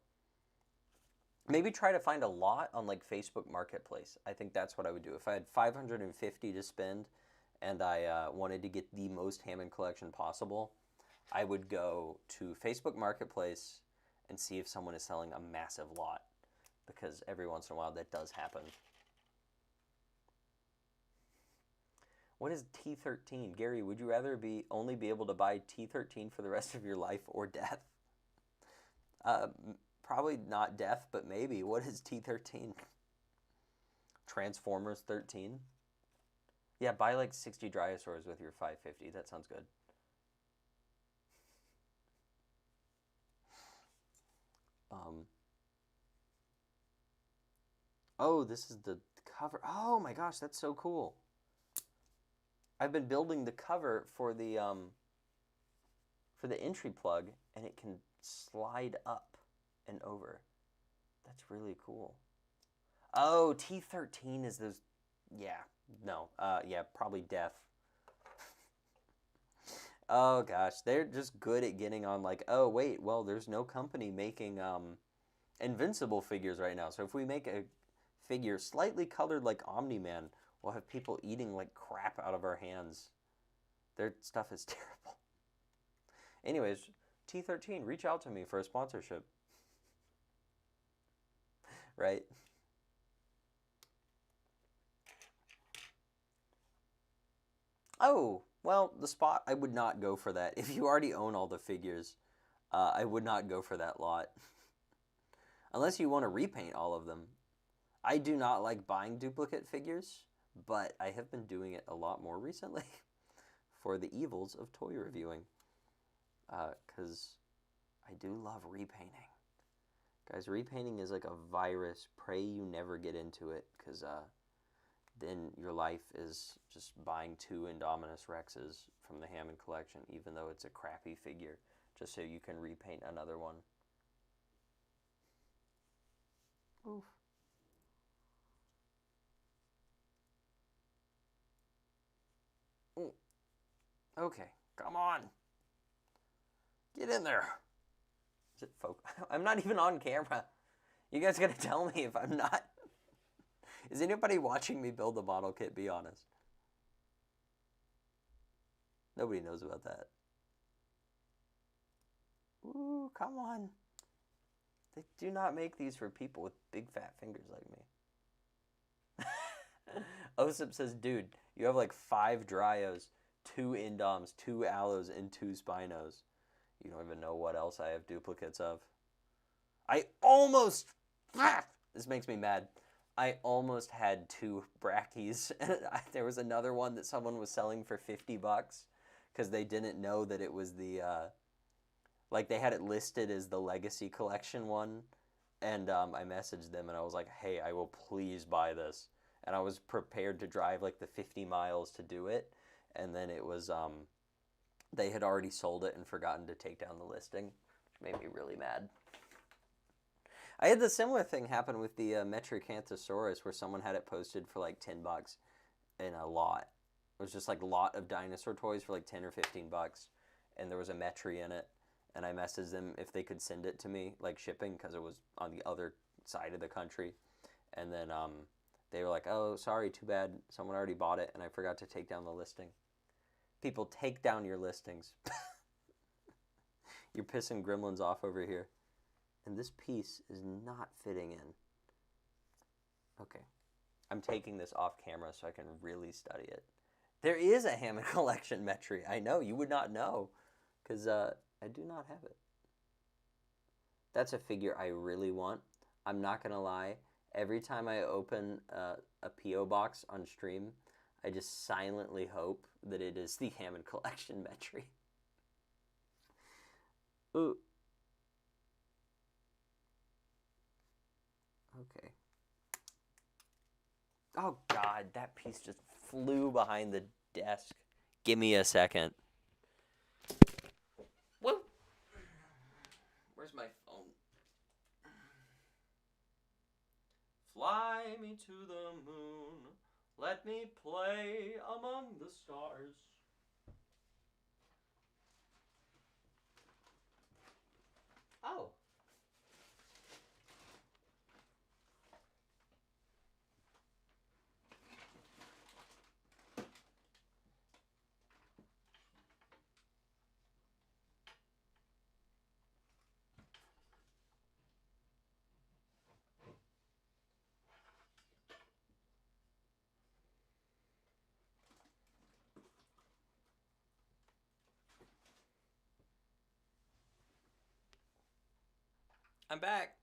Maybe try to find a lot on like Facebook Marketplace. I think that's what I would do. If I had 550 to spend and I wanted to get the most Hammond collection possible, I would go to Facebook Marketplace and see if someone is selling a massive lot, because every once in a while that does happen. What is T13? Gary, would you rather only be able to buy T13 for the rest of your life or death? Probably not death, but maybe. What is T13? Transformers 13? Yeah, buy like 60 Dryosaurs with your 550. That sounds good. Oh, this is the cover. Oh my gosh, that's so cool. I've been building the cover for the entry plug, and it can slide up and over. That's really cool. Oh, T13 is those. Yeah, no. Yeah, probably death. Oh gosh, they're just good at getting on like, oh wait, well there's no company making Invincible figures right now. So if we make a figure slightly colored like Omni-Man, we'll have people eating like crap out of our hands. Their stuff is terrible. Anyways, T13, reach out to me for a sponsorship. Right? Oh, well, the spot, I would not go for that. If you already own all the figures, I would not go for that lot. Unless you want to repaint all of them. I do not like buying duplicate figures, but I have been doing it a lot more recently for the evils of toy reviewing. Because I do love repainting. Guys, repainting is like a virus. Pray you never get into it, because then your life is just buying 2 Indominus Rexes from the Hammond collection, even though it's a crappy figure, just so you can repaint another one. Oof. Ooh. Okay, come on. Get in there. Is it focus? I'm not even on camera. You guys gotta tell me if I'm not. Is anybody watching me build the model kit? Be honest. Nobody knows about that. Ooh, come on. They do not make these for people with big fat fingers like me. Osip says, dude, you have like 5 Dryos, 2 Indoms, 2 Allos, and 2 Spinos. You don't even know what else I have duplicates of. I almost... This makes me mad. I almost had 2 Brackies. There was another one that someone was selling for $50 because they didn't know that it was the... like, they had it listed as the Legacy Collection one. And I messaged them and I was like, hey, I will please buy this. And I was prepared to drive like the 50 miles to do it. And then it was... they had already sold it and forgotten to take down the listing, which made me really mad. I had the similar thing happen with the Metricanthosaurus, where someone had it posted for like $10 in a lot. It was just like a lot of dinosaur toys for like 10 or $15, and there was a Metri in it. And I messaged them if they could send it to me, like shipping, because it was on the other side of the country. And then they were like, oh, sorry, too bad. Someone already bought it, and I forgot to take down the listing. People, take down your listings. You're pissing gremlins off over here. And this piece is not fitting in. Okay. I'm taking this off camera so I can really study it. There is a Hammond Collection Metri. I know. You would not know. Because I do not have it. That's a figure I really want. I'm not going to lie. Every time I open a P.O. box on stream, I just silently hope that it is the Hammond Collection Metri. Ooh. Okay. Oh, God, that piece just flew behind the desk. Give me a second. Whoa. Where's my phone? Fly to the moon. Let me play among the stars. Oh. I'm back.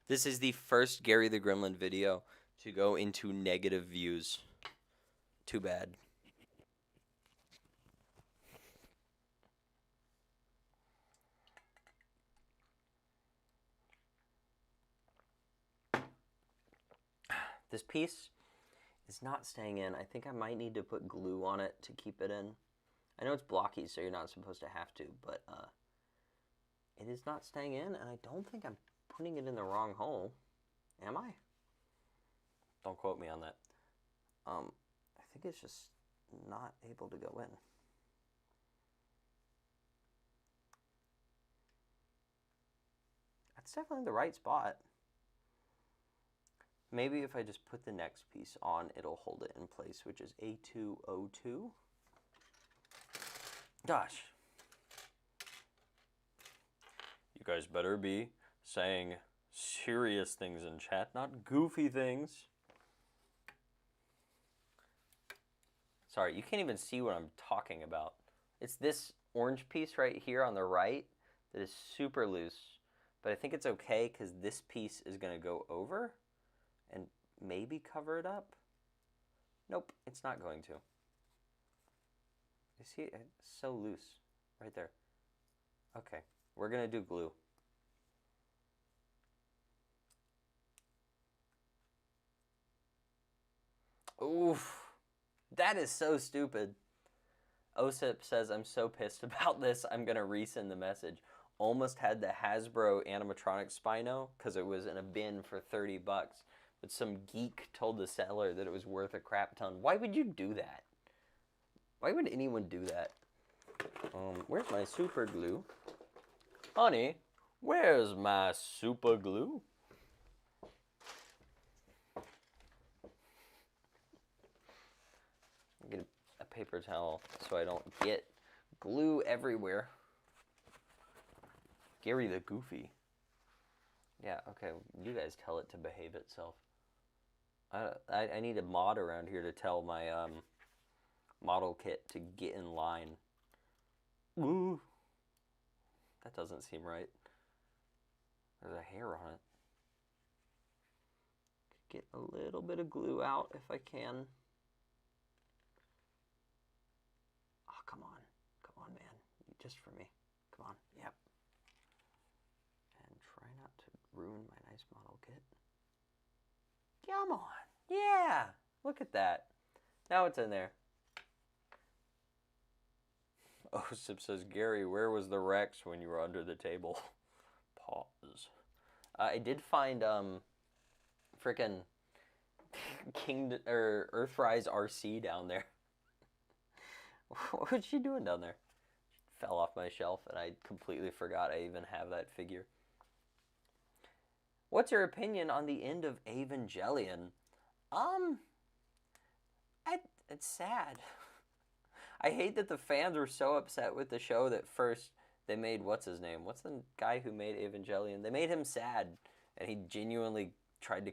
This is the first Gary the Gremlin video to go into negative views. Too bad. This piece is not staying in. I think I might need to put glue on it to keep it in. I know it's blocky, so you're not supposed to have to, but it is not staying in, and I don't think I'm putting it in the wrong hole. Am I? Don't quote me on that. I think it's just not able to go in. That's definitely the right spot. Maybe if I just put the next piece on, it'll hold it in place, which is A2O2. Gosh. You guys better be saying serious things in chat, not goofy things. Sorry, you can't even see what I'm talking about. It's this orange piece right here on the right that is super loose. But I think it's okay because this piece is going to go over and maybe cover it up. Nope, it's not going to. You see, it's so loose right there. Okay, we're going to do glue. Oof, that is so stupid. OSIP says, I'm so pissed about this, I'm going to resend the message. Almost had the Hasbro animatronic Spino because it was in a bin for 30 bucks. But some geek told the seller that it was worth a crap ton. Why would you do that? Why would anyone do that? Where's my super glue? Honey, where's my super glue? Get a paper towel so I don't get glue everywhere. Gary the Goofy. Yeah, okay, you guys tell it to behave itself. I need a mod around here to tell my model kit to get in line. Ooh. That doesn't seem right. There's a hair on it. Get a little bit of glue out if I can. Oh, come on. Come on, man. Just for me. Come on. Yep. And try not to ruin my nice model kit. Come on. Yeah. Look at that. Now it's in there. Osip says, Gary, where was the Rex when you were under the table? Pause. I did find frickin' Earthrise RC down there. What was she doing down there? She fell off my shelf and I completely forgot I even have that figure. What's your opinion on the end of Evangelion? It's sad. I hate that the fans were so upset with the show that first they made, what's his name? What's the guy who made Evangelion? They made him sad, and he genuinely tried to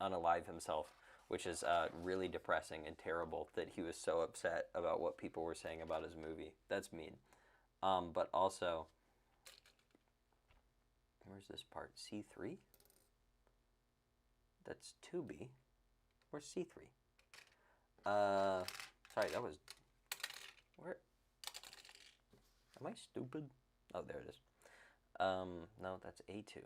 unalive himself, which is really depressing and terrible that he was so upset about what people were saying about his movie. That's mean. But also, where's this part? C3? That's 2B. Where's C3? Sorry, that was... Where? Am I stupid? Oh, there it is. No, that's A2.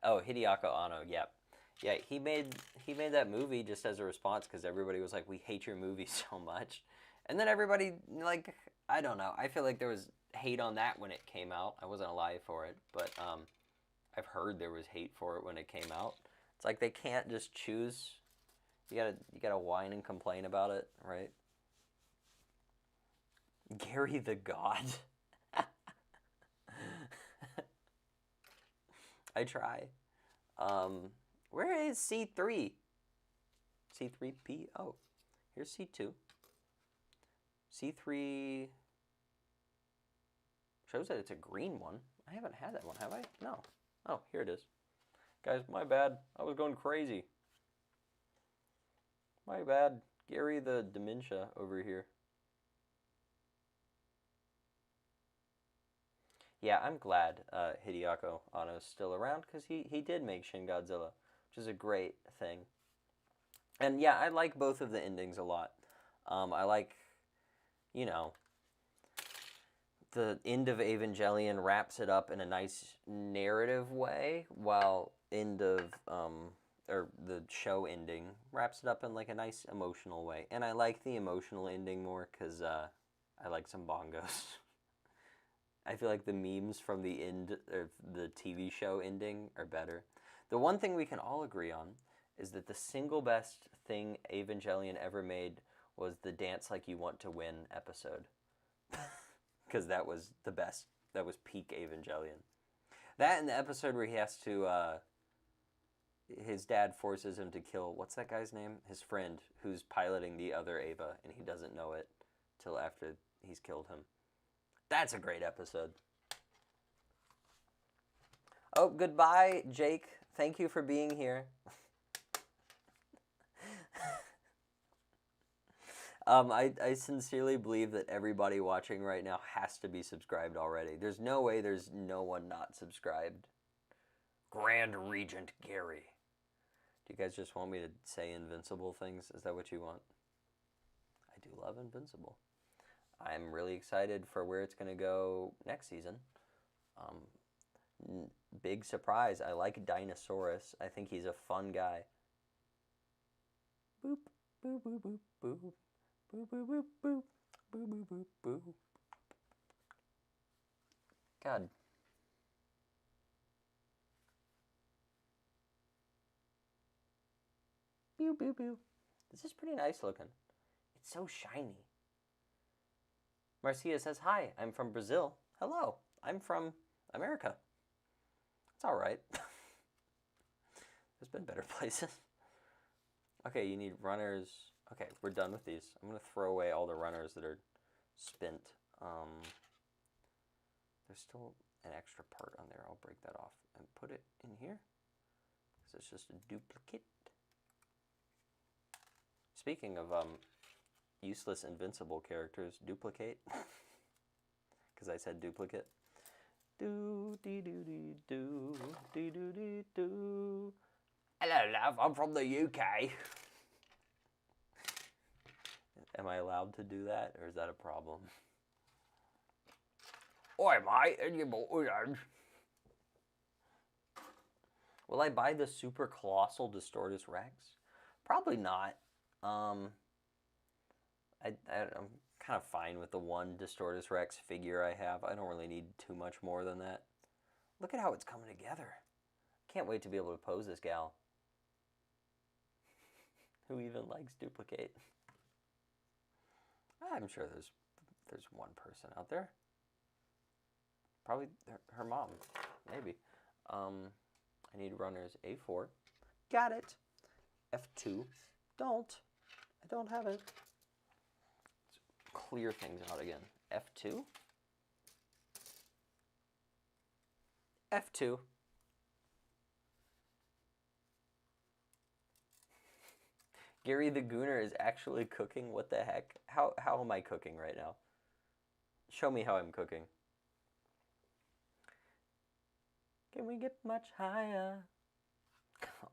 Oh, Hideaki Anno, yep. Yeah, he made that movie just as a response because everybody was like, "We hate your movie so much," and then everybody like, I don't know. I feel like there was hate on that when it came out. I wasn't alive for it, but I've heard there was hate for it when it came out. It's like they can't just choose. You gotta whine and complain about it, right? Gary the God. I try. Where is C3? C3PO. Here's C2. C3 shows that it's a green one. I haven't had that one, have I? No. Oh, here it is. Guys, my bad. I was going crazy. My bad. Gary the Dementia over here. Yeah, I'm glad Hideaki Anno's still around because he did make Shin Godzilla, which is a great thing. And yeah, I like both of the endings a lot. I like, you know, the end of Evangelion wraps it up in a nice narrative way, while or the show ending wraps it up in like a nice emotional way. And I like the emotional ending more because I like some bongos. I feel like the memes from the end of the TV show ending are better. The one thing we can all agree on is that the single best thing Evangelion ever made was the Dance Like You Want to Win episode. Because that was the best. That was peak Evangelion. That and the episode where he has to, his dad forces him to kill, what's that guy's name? His friend, who's piloting the other Eva, and he doesn't know it till after he's killed him. That's a great episode. Oh, goodbye, Jake. Thank you for being here. I sincerely believe that everybody watching right now has to be subscribed already. There's no way there's no one not subscribed. Grand Regent Gary. Do you guys just want me to say Invincible things? Is that what you want? I do love Invincible. I'm really excited for where it's going to go next season. Big surprise. I like Dinosaurus. I think he's a fun guy. Boop, boop, boop, boop, boop. Boop, boop, boop, boop. Boop, boop, boop, boop. God. Boop, boop, boop. This is pretty nice looking. It's so shiny. Marcia says, hi, I'm from Brazil. Hello, I'm from America. It's all right. There's been better places. Okay, you need runners. Okay, we're done with these. I'm going to throw away all the runners that are spent. There's still an extra part on there. I'll break that off and put it in here because it's just a duplicate. Speaking of useless invincible characters, duplicate, because I said duplicate. Do dee doo dee doo dee doo dee doo. Hello, love. I'm from the UK. Am I allowed to do that, or is that a problem? Oi, mate, and you Will I buy the Super Colossal Distortus Rex? Probably not. I'm kind of fine with the one Distortus Rex figure I have. I don't really need too much more than that. Look at how it's coming together. Can't wait to be able to pose this gal. Who even likes duplicate? I'm sure there's one person out there. Probably her mom, maybe. I need runners A4. Got it. F2. I don't have it. Let's clear things out again. F2. F2. Gary the Gooner is actually cooking? What the heck? How am I cooking right now? Show me how I'm cooking. Can we get much higher?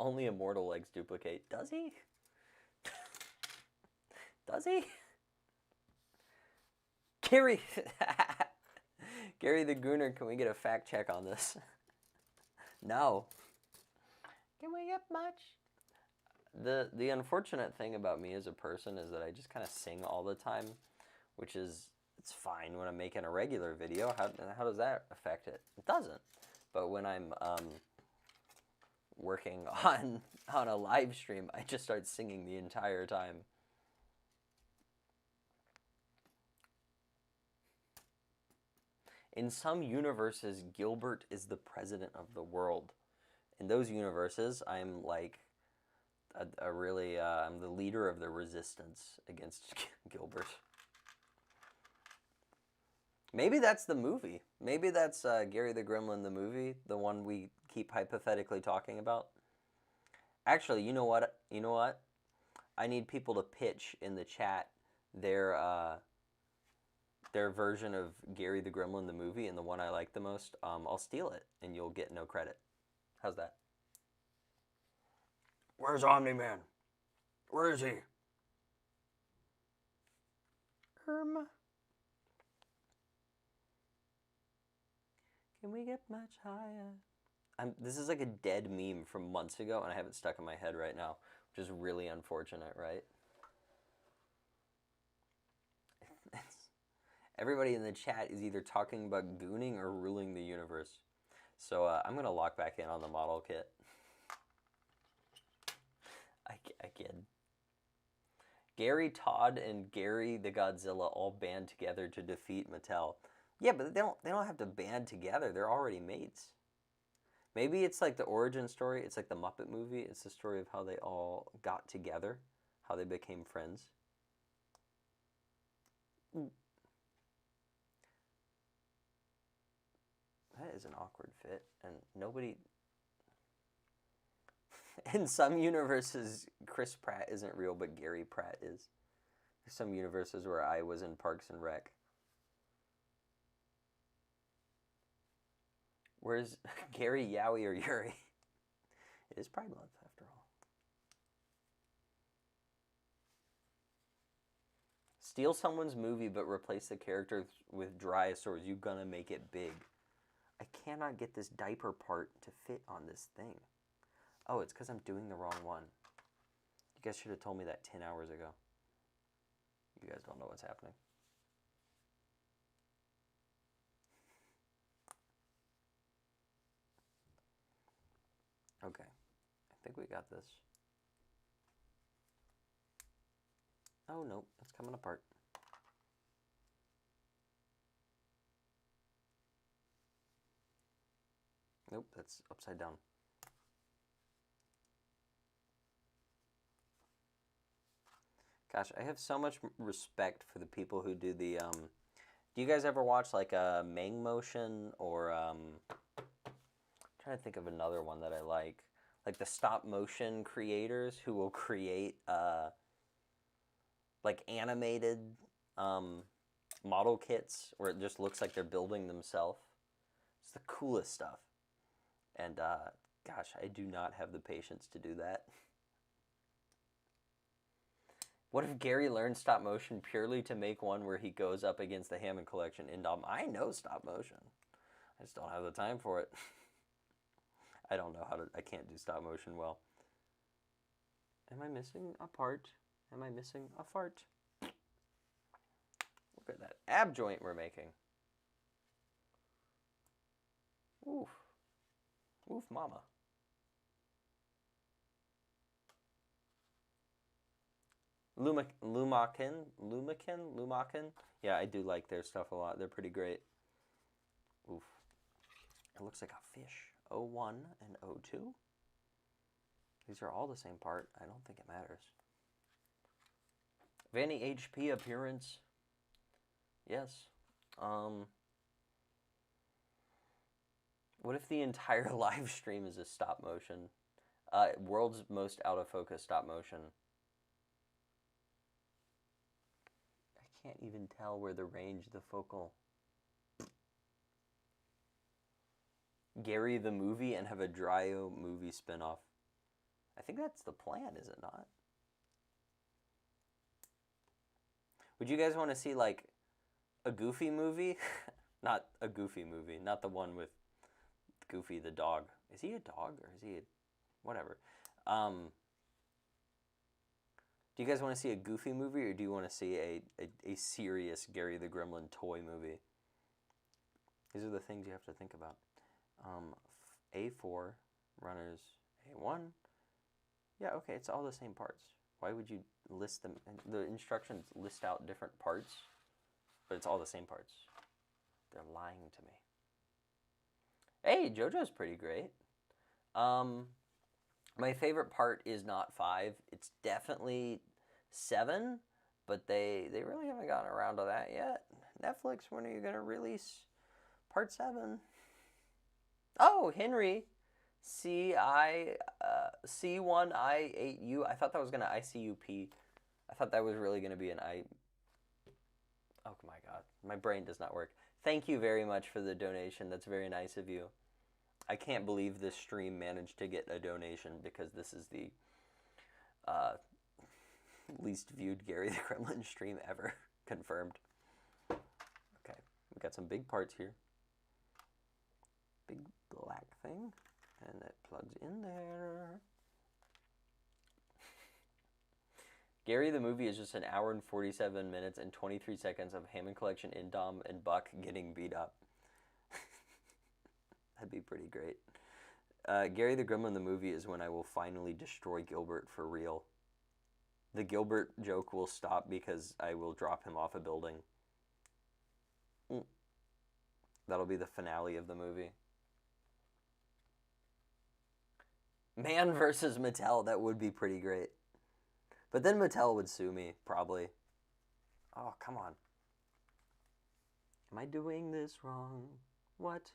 Only Immortal likes duplicate. Does he? Does he? Gary! Gary the Gooner, can we get a fact check on this? No. Can we get much? The unfortunate thing about me as a person is that I just kind of sing all the time, which is, it's fine when I'm making a regular video. How does that affect it? It doesn't. But when I'm working on a live stream, I just start singing the entire time. In some universes, Gilbert is the president of the world. In those universes, I'm like I'm the leader of the resistance against Gilbert. Maybe that's the movie. Maybe that's Gary the Gremlin, the movie, the one we keep hypothetically talking about. Actually, you know what? You know what? I need people to pitch in the chat their version of Gary the Gremlin, the movie, and the one I like the most. I'll steal it, and you'll get no credit. How's that? Where's Omni-Man? Where is he? Can we get much higher? This is like a dead meme from months ago, and I have it stuck in my head right now, which is really unfortunate, right? Everybody in the chat is either talking about gooning or ruling the universe. So I'm going to lock back in on the model kit. I kid. Gary, Todd, and Gary the Godzilla all band together to defeat Mattel. Yeah, but they don't have to band together. They're already mates. Maybe it's like the origin story. It's like the Muppet movie. It's the story of how they all got together, how they became friends. Ooh. That is an awkward fit, and nobody... In some universes, Chris Pratt isn't real, but Gary Pratt is. There's some universes where I was in Parks and Rec. Where's Gary, Yowie, or Yuri? It is Pride Month, after all. Steal someone's movie, but replace the character with Dryosaurs. You gonna make it big. I cannot get this diaper part to fit on this thing. Oh, it's because I'm doing the wrong one. You guys should have told me that 10 hours ago. You guys don't know what's happening. Okay, I think we got this. Oh, no, it's coming apart. Nope, that's upside down. Gosh, I have so much respect for the people who do the, do you guys ever watch like a Mang Motion or, I'm trying to think of another one that I like the stop motion creators who will create, like animated, model kits where it just looks like they're building themselves. It's the coolest stuff. And, gosh, I do not have the patience to do that. What if Gary learned stop motion purely to make one where he goes up against the Hammond Collection Indom? I know stop motion. I just don't have the time for it. I don't know how to, I can't do stop motion well. Am I missing a part? Am I missing a fart? Look at that ab joint we're making. Oof. Oof, mama. Lumakin? Yeah, I do like their stuff a lot. They're pretty great. Oof. It looks like a fish. 01 and 02. These are all the same part. I don't think it matters. Vanny HP appearance. Yes. What if the entire live stream is a stop motion? World's most out of focus stop motion. I can't even tell where the range, the focal. Gary the movie and have a Dryo movie spinoff. I think that's the plan, is it not? Would you guys want to see like a Goofy movie? Not a Goofy movie, not the one with Goofy the dog. Is he a dog or is he a... whatever. Do you guys want to see a goofy movie, or do you want to see a serious Gary the Gremlin toy movie? These are the things you have to think about. A4, runners, A1. Yeah, okay, it's all the same parts. Why would you list them? The instructions list out different parts, but it's all the same parts. They're lying to me. Hey, JoJo's pretty great. My favorite part is not 5. It's definitely 7, but they really haven't gotten around to that yet. Netflix, when are you going to release part 7? Oh, Henry, C1I8U. I thought that was going to ICUP. I thought that was really going to be an I. Oh my God, my brain does not work. Thank you very much for the donation. That's very nice of you. I can't believe this stream managed to get a donation, because this is the least viewed Gary the Gremlin stream ever. Confirmed. Okay, we got some big parts here. Big black thing, and that plugs in there. Gary the movie is just an hour and 47 minutes and 23 seconds of Hammond Collection Indom and Buck getting beat up. That'd be pretty great. Gary the Gremlin the movie is when I will finally destroy Gilbert for real. The Gilbert joke will stop because I will drop him off a building. That'll be the finale of the movie. Man versus Mattel, that would be pretty great. But then Mattel would sue me, probably. Oh, come on. Am I doing this wrong? What?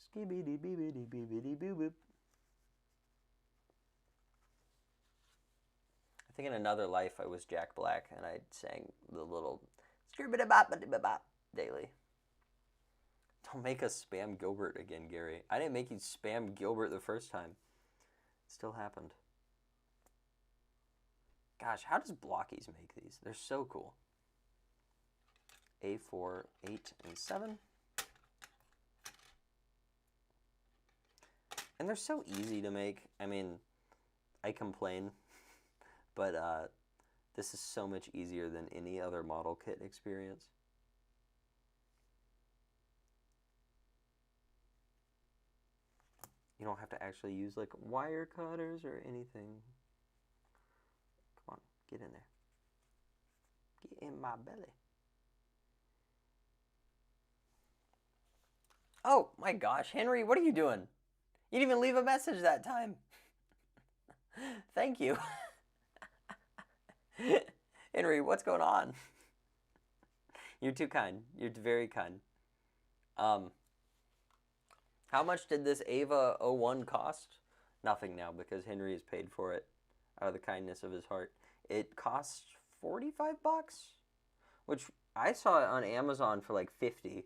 Skibidi bibidi bibidi boo boop. I think in another life I was Jack Black and I sang the little skibidi bop bop daily. Don't make us spam Gilbert again, Gary. I didn't make you spam Gilbert the first time. It still happened. Gosh, how does Blokees make these? They're so cool. A4, 8, and 7. And they're so easy to make. I mean, I complain, but this is so much easier than any other model kit experience. You don't have to actually use like wire cutters or anything. Come on, get in there. Get in my belly. Oh my gosh, Henry, what are you doing? You didn't even leave a message that time. Thank you. Henry, what's going on? You're too kind. You're very kind. How much did this Ava 01 cost? Nothing now, because Henry has paid for it out of the kindness of his heart. It costs $45, which I saw it on Amazon for like 50.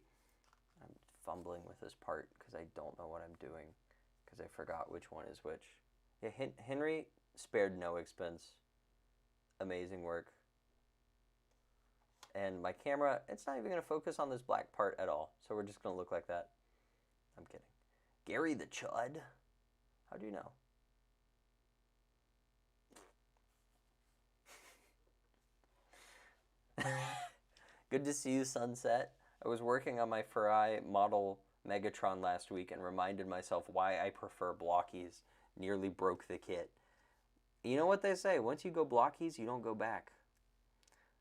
I'm fumbling with this part because I don't know what I'm doing, because I forgot which one is which. Yeah, Henry spared no expense. Amazing work. And my camera, it's not even going to focus on this black part at all, so we're just going to look like that. I'm kidding. Gary the Chud? How do you know? Good to see you, Sunset. I was working on my Farai model Megatron last week and reminded myself why I prefer Blokees. Nearly broke the kit. You know what they say, once you go Blokees, you don't go back.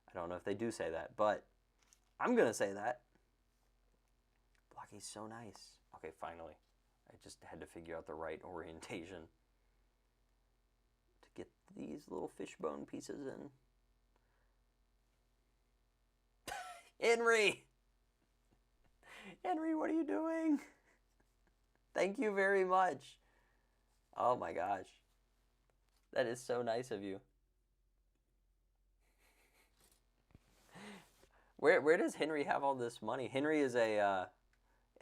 I don't know if they do say that, but I'm going to say that. Blokees so nice. Okay, finally. I just had to figure out the right orientation to get these little fishbone pieces in. Henry! Henry, what are you doing? Thank you very much. Oh my gosh. That is so nice of you. Where does Henry have all this money? Henry is a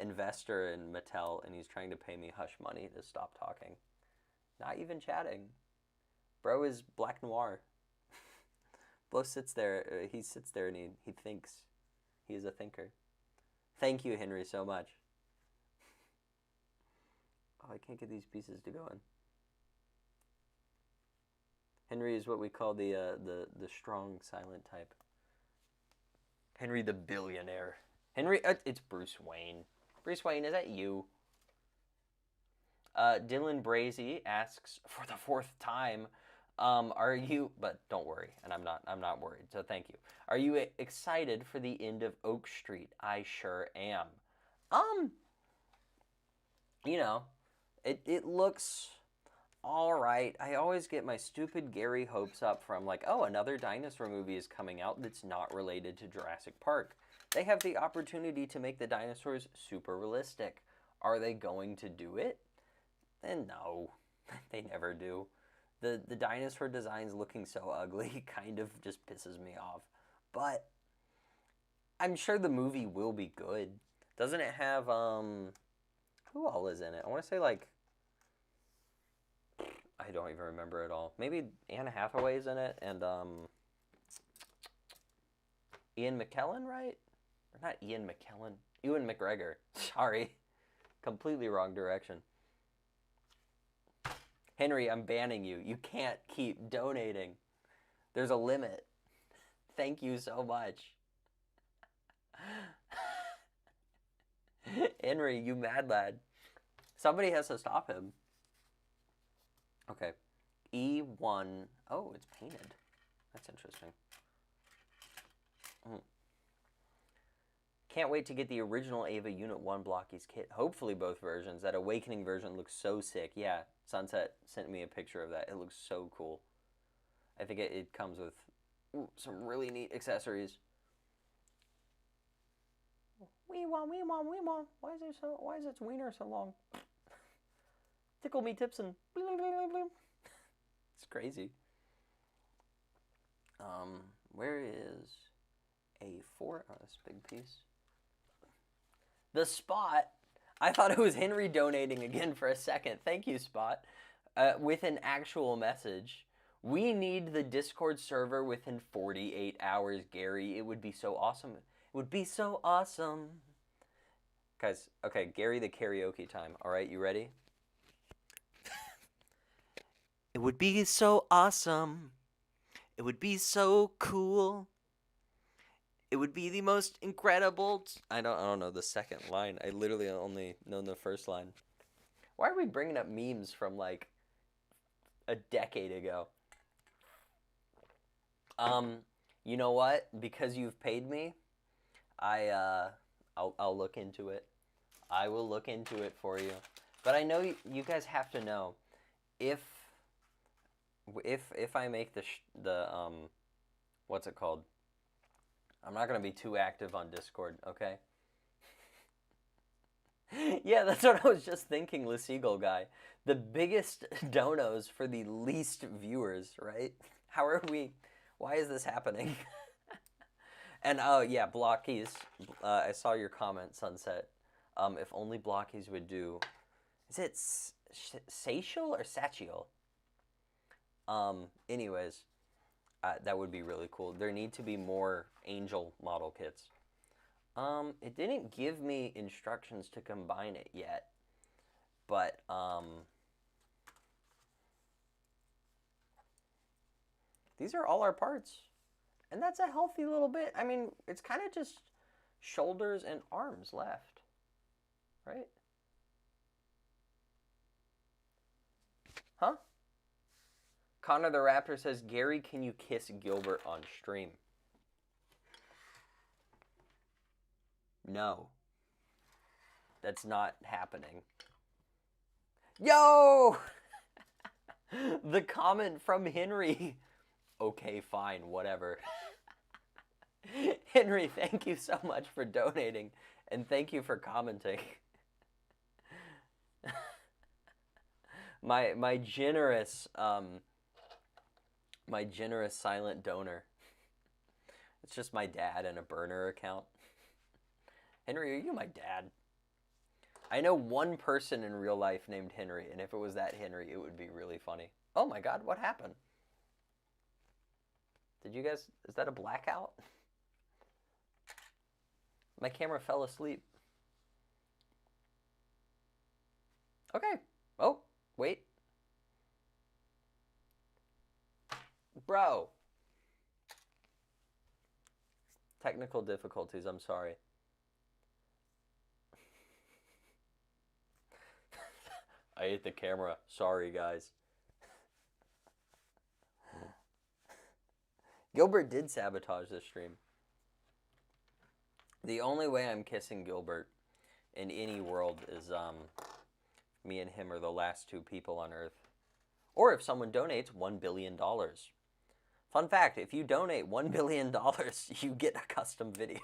investor in Mattel, and he's trying to pay me hush money to stop talking. Not even chatting. Bro is black noir. Bro sits there, he sits there and he thinks. He is a thinker. Thank you, Henry, so much. Oh, I can't get these pieces to go in. Henry is what we call the strong silent type. Henry the billionaire. Henry, it's Bruce Wayne. Bruce Wayne, is that you? Dylan Brazy asks for the 4th time, are you, but don't worry, and I'm not worried, so thank you. Are you excited for the end of Oak Street? I sure am. You know, it looks all right. I always get my stupid Gary hopes up from like, oh, another dinosaur movie is coming out that's not related to Jurassic Park. They have the opportunity to make the dinosaurs super realistic. Are they going to do it? And no, they never do. The dinosaur designs looking so ugly kind of just pisses me off. But I'm sure the movie will be good. Doesn't it have, who all is in it? I want to say, like, I don't even remember at all. Maybe Anne Hathaway's in it, and, Ian McKellen, right? Or not Ian McKellen. Ewan McGregor. Sorry. Completely wrong direction. Henry, I'm banning you. You can't keep donating. There's a limit. Thank you so much. Henry, you mad lad. Somebody has to stop him. Okay. E1. Oh, it's painted. That's interesting. Can't wait to get the original Ava Unit 1 Blokees kit. Hopefully both versions. That Awakening version looks so sick. Yeah, Sunset sent me a picture of that. It looks so cool. I think it comes with some really neat accessories. Wee wah, wee wah, wee wah. Why is its wiener so long? Tickle me tipsin'. It's crazy. Where is A4? Oh, this big piece. The Spot. I thought it was Henry donating again for a second. Thank you, Spot. With an actual message. We need the Discord server within 48 hours, Gary. It would be so awesome. It would be so awesome. Guys, okay, Gary the karaoke time. All right, you ready? It would be so awesome. It would be so cool. It would be the most incredible. I don't know the second line. I literally only know the first line. Why are we bringing up memes from like a decade ago? You know what? Because you've paid me, I'll look into it. I will look into it for you. But I know you guys have to know if I make the what's it called? I'm not going to be too active on Discord, okay? Yeah, that's what I was just thinking, Le Seagull guy. The biggest donos for the least viewers, right? How are we... Why is this happening? And, oh, yeah, Blokees. I saw your comment, Sunset. If only Blokees would do... Is it Satial or Satchel? Anyways... that would be really cool. There need to be more Angel model kits. It didn't give me instructions to combine it yet. But, these are all our parts. And that's a healthy little bit. I mean, it's kind of just shoulders and arms left. Right? Huh? Connor the Raptor says, Gary, can you kiss Gilbert on stream? No. That's not happening. Yo! The comment from Henry. Okay, fine, whatever. Henry, thank you so much for donating. And thank you for commenting. My generous... my generous silent donor. It's just my dad and a burner account. Henry, are you my dad? I know one person in real life named Henry, and if it was that Henry, it would be really funny. Oh my god, what happened? Did you guys... Is that a blackout? My camera fell asleep. Okay, Wait. Bro. Technical difficulties, I'm sorry. I ate the camera. Sorry, guys. Gilbert did sabotage this stream. The only way I'm kissing Gilbert in any world is me and him are the last two people on Earth. Or if someone donates $1 billion. Fun fact, if you donate $1 billion, you get a custom video.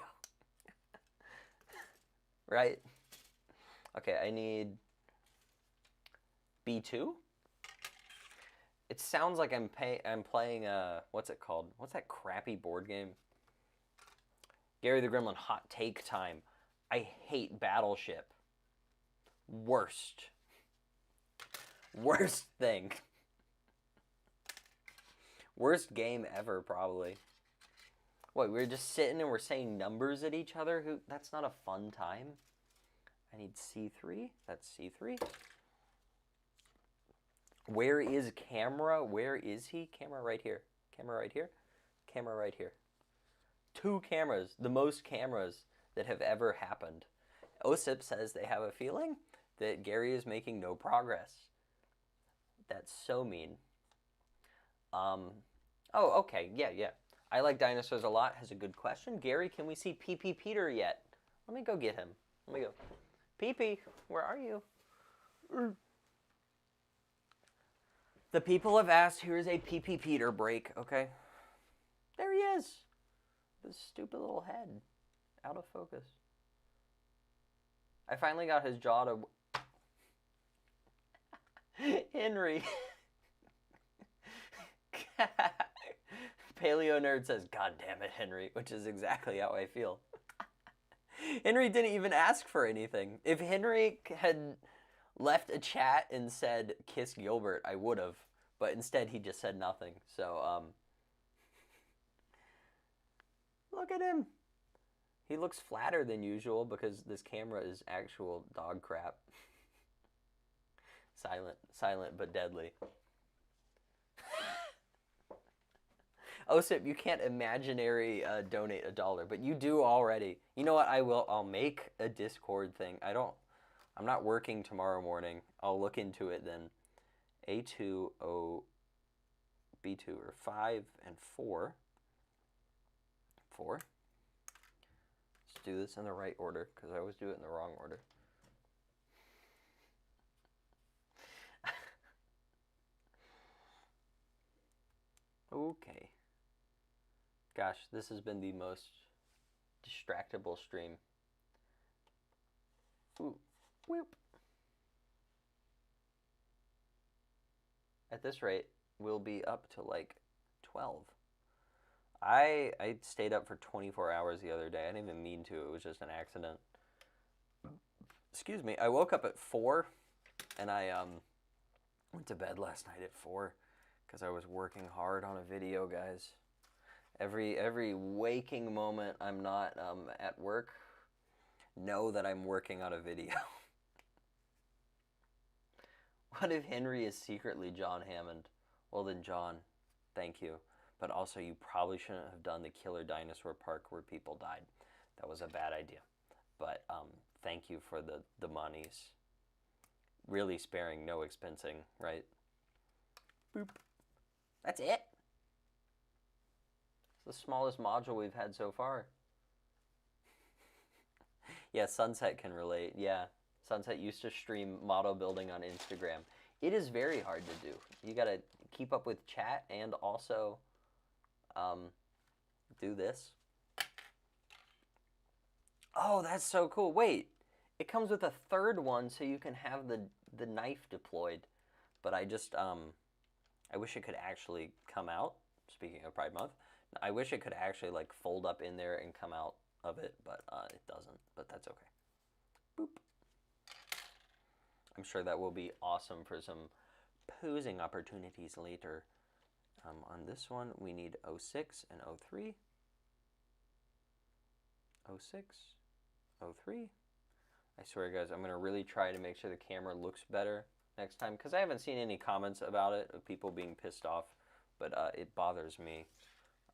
Right? Okay, I need B2? It sounds like I'm playing what's it called? What's that crappy board game? Gary the Gremlin hot take time. I hate Battleship. Worst. Worst thing. Worst game ever, probably. What, we're just sitting and we're saying numbers at each other? That's not a fun time. I need C3. That's C3. Where is camera? Where is he? Camera right here. Camera right here. Camera right here. 2 cameras. The most cameras that have ever happened. OSIP says they have a feeling that Gary is making no progress. That's so mean. Oh, okay. Yeah. I like dinosaurs a lot. Has a good question. Gary, can we see PP Peter yet? Let me go get him. Let me go. PP, where are you? The people have asked, here's a PP Peter break, okay? There he is. This stupid little head. Out of focus. I finally got his jaw to... Henry. Paleo Nerd says, God damn it, Henry, which is exactly how I feel. Henry didn't even ask for anything. If Henry had left a chat and said, kiss Gilbert, I would have. But instead, he just said nothing. So, look at him. He looks flatter than usual because this camera is actual dog crap. Silent but deadly. OSIP, you can't imaginary donate $1, but you do already. You know what? I'll make a Discord thing. I'm not working tomorrow morning. I'll look into it then. A2, O, B2 or 5 and 4. 4. Let's do this in the right order because I always do it in the wrong order. Okay. Gosh, this has been the most distractible stream. Ooh, whoop. At this rate, we'll be up to like 12. I stayed up for 24 hours the other day. I didn't even mean to. It was just an accident. Excuse me. I woke up at 4, and I went to bed last night at 4 because I was working hard on a video, guys. Every waking moment I'm not at work, know that I'm working on a video. What if Henry is secretly John Hammond? Well then, John, thank you. But also, you probably shouldn't have done the Killer Dinosaur Park where people died. That was a bad idea. But thank you for the monies. Really sparing, no expensing, right? Boop. That's it. It's the smallest module we've had so far. Yeah, Sunset can relate. Yeah, Sunset used to stream model building on Instagram. It is very hard to do. You gotta keep up with chat and also do this. Oh, that's so cool. Wait, it comes with a third one so you can have the knife deployed. But I just, I wish it could actually come out. Speaking of Pride Month, I wish it could actually like fold up in there and come out of it, but it doesn't. But that's okay. Boop. I'm sure that will be awesome for some posing opportunities later. On this one, we need 06 and 03. 06, 03. I swear, guys, I'm going to really try to make sure the camera looks better next time, because I haven't seen any comments about it of people being pissed off, but it bothers me.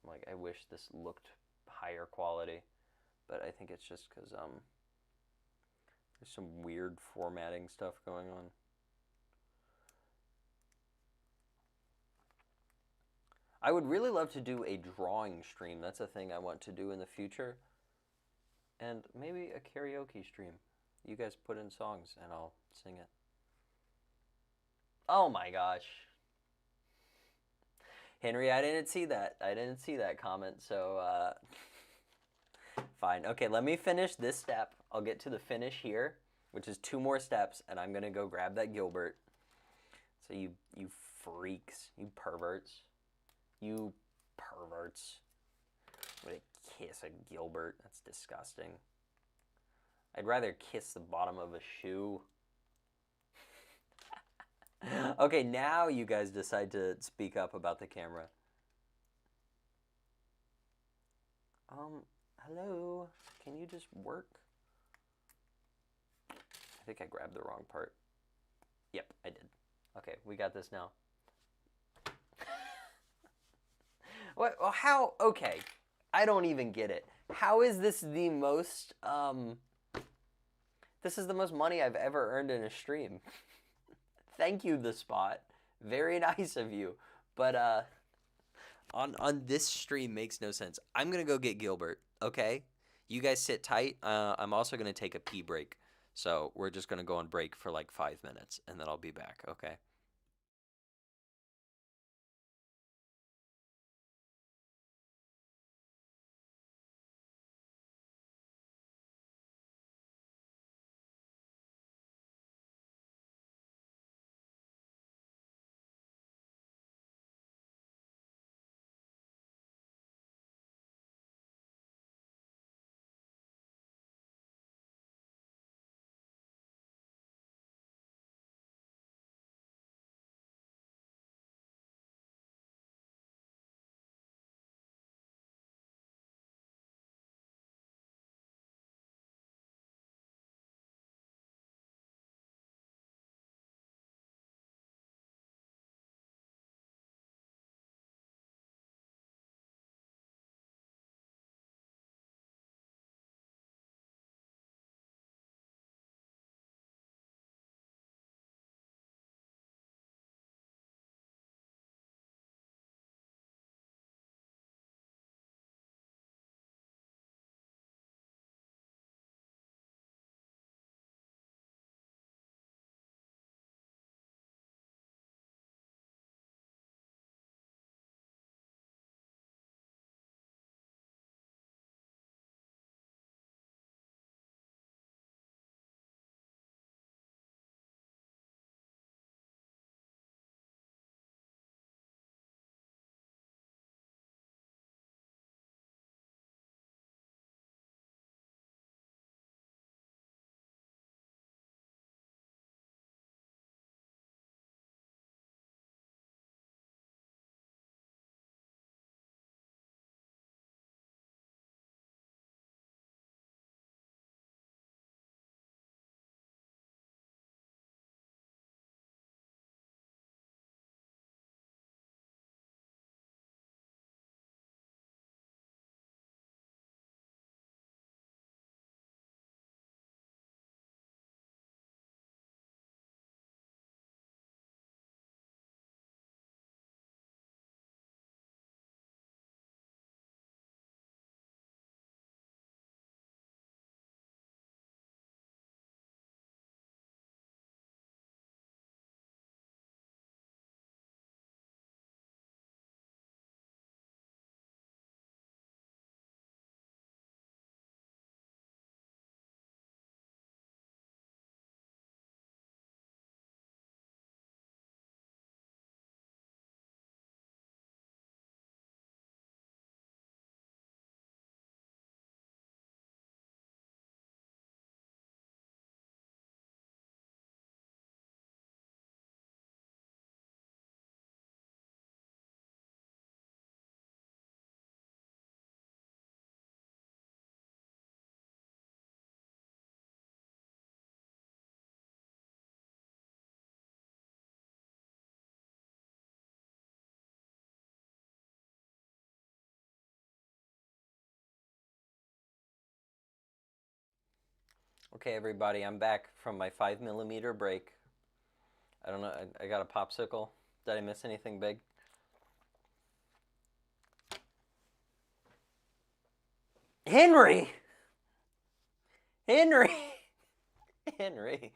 I'm like, I wish this looked higher quality, but I think it's just because there's some weird formatting stuff going on. I would really love to do a drawing stream. That's a thing I want to do in the future. And maybe a karaoke stream. You guys put in songs and I'll sing it. Oh my gosh. Henry, I didn't see that. I didn't see that comment, so fine. Okay, let me finish this step. I'll get to the finish here, which is 2 more steps, and I'm gonna go grab that Gilbert. So you freaks, you perverts. You perverts. I'm gonna kiss a Gilbert. That's disgusting. I'd rather kiss the bottom of a shoe. Okay, now you guys decide to speak up about the camera. Hello? Can you just work? I think I grabbed the wrong part. Yep, I did. Okay, we got this now. What? Well, how? Okay, I don't even get it. How is this the most, this is the most money I've ever earned in a stream. Thank you, The Spot. Very nice of you. But, on this stream makes no sense. I'm gonna go get Gilbert, okay? You guys sit tight. I'm also gonna take a pee break. So we're just gonna go on break for like 5 minutes, and then I'll be back, okay? Okay, everybody, I'm back from my 5 millimeter break. I don't know, I got a popsicle. Did I miss anything big? Henry! Henry! Henry.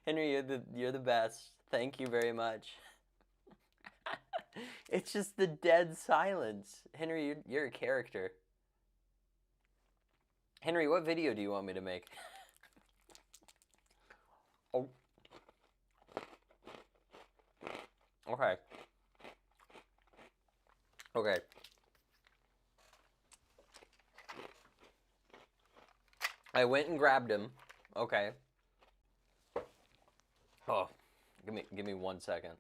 Henry, you're the best. Thank you very much. It's just the dead silence. Henry, you're a character. Henry, what video do you want me to make? Oh. Okay. Okay. I went and grabbed him. Okay. Oh, give me 1 second.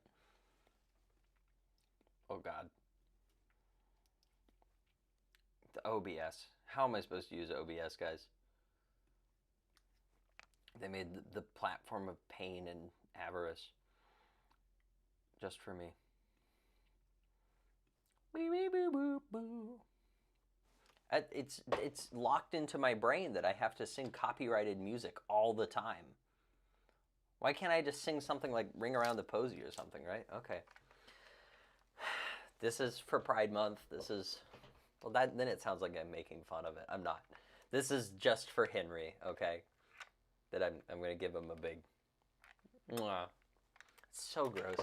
Oh God. The OBS. How am I supposed to use OBS, guys? They made the platform of pain and avarice just for me. Wee wee boo boo boo. It's locked into my brain that I have to sing copyrighted music all the time. Why can't I just sing something like Ring Around the Posy or something, right? Okay. This is for Pride Month. This is, well, then it sounds like I'm making fun of it. I'm not. This is just for Henry, okay? That I'm going to give him a big, mwah. It's so gross.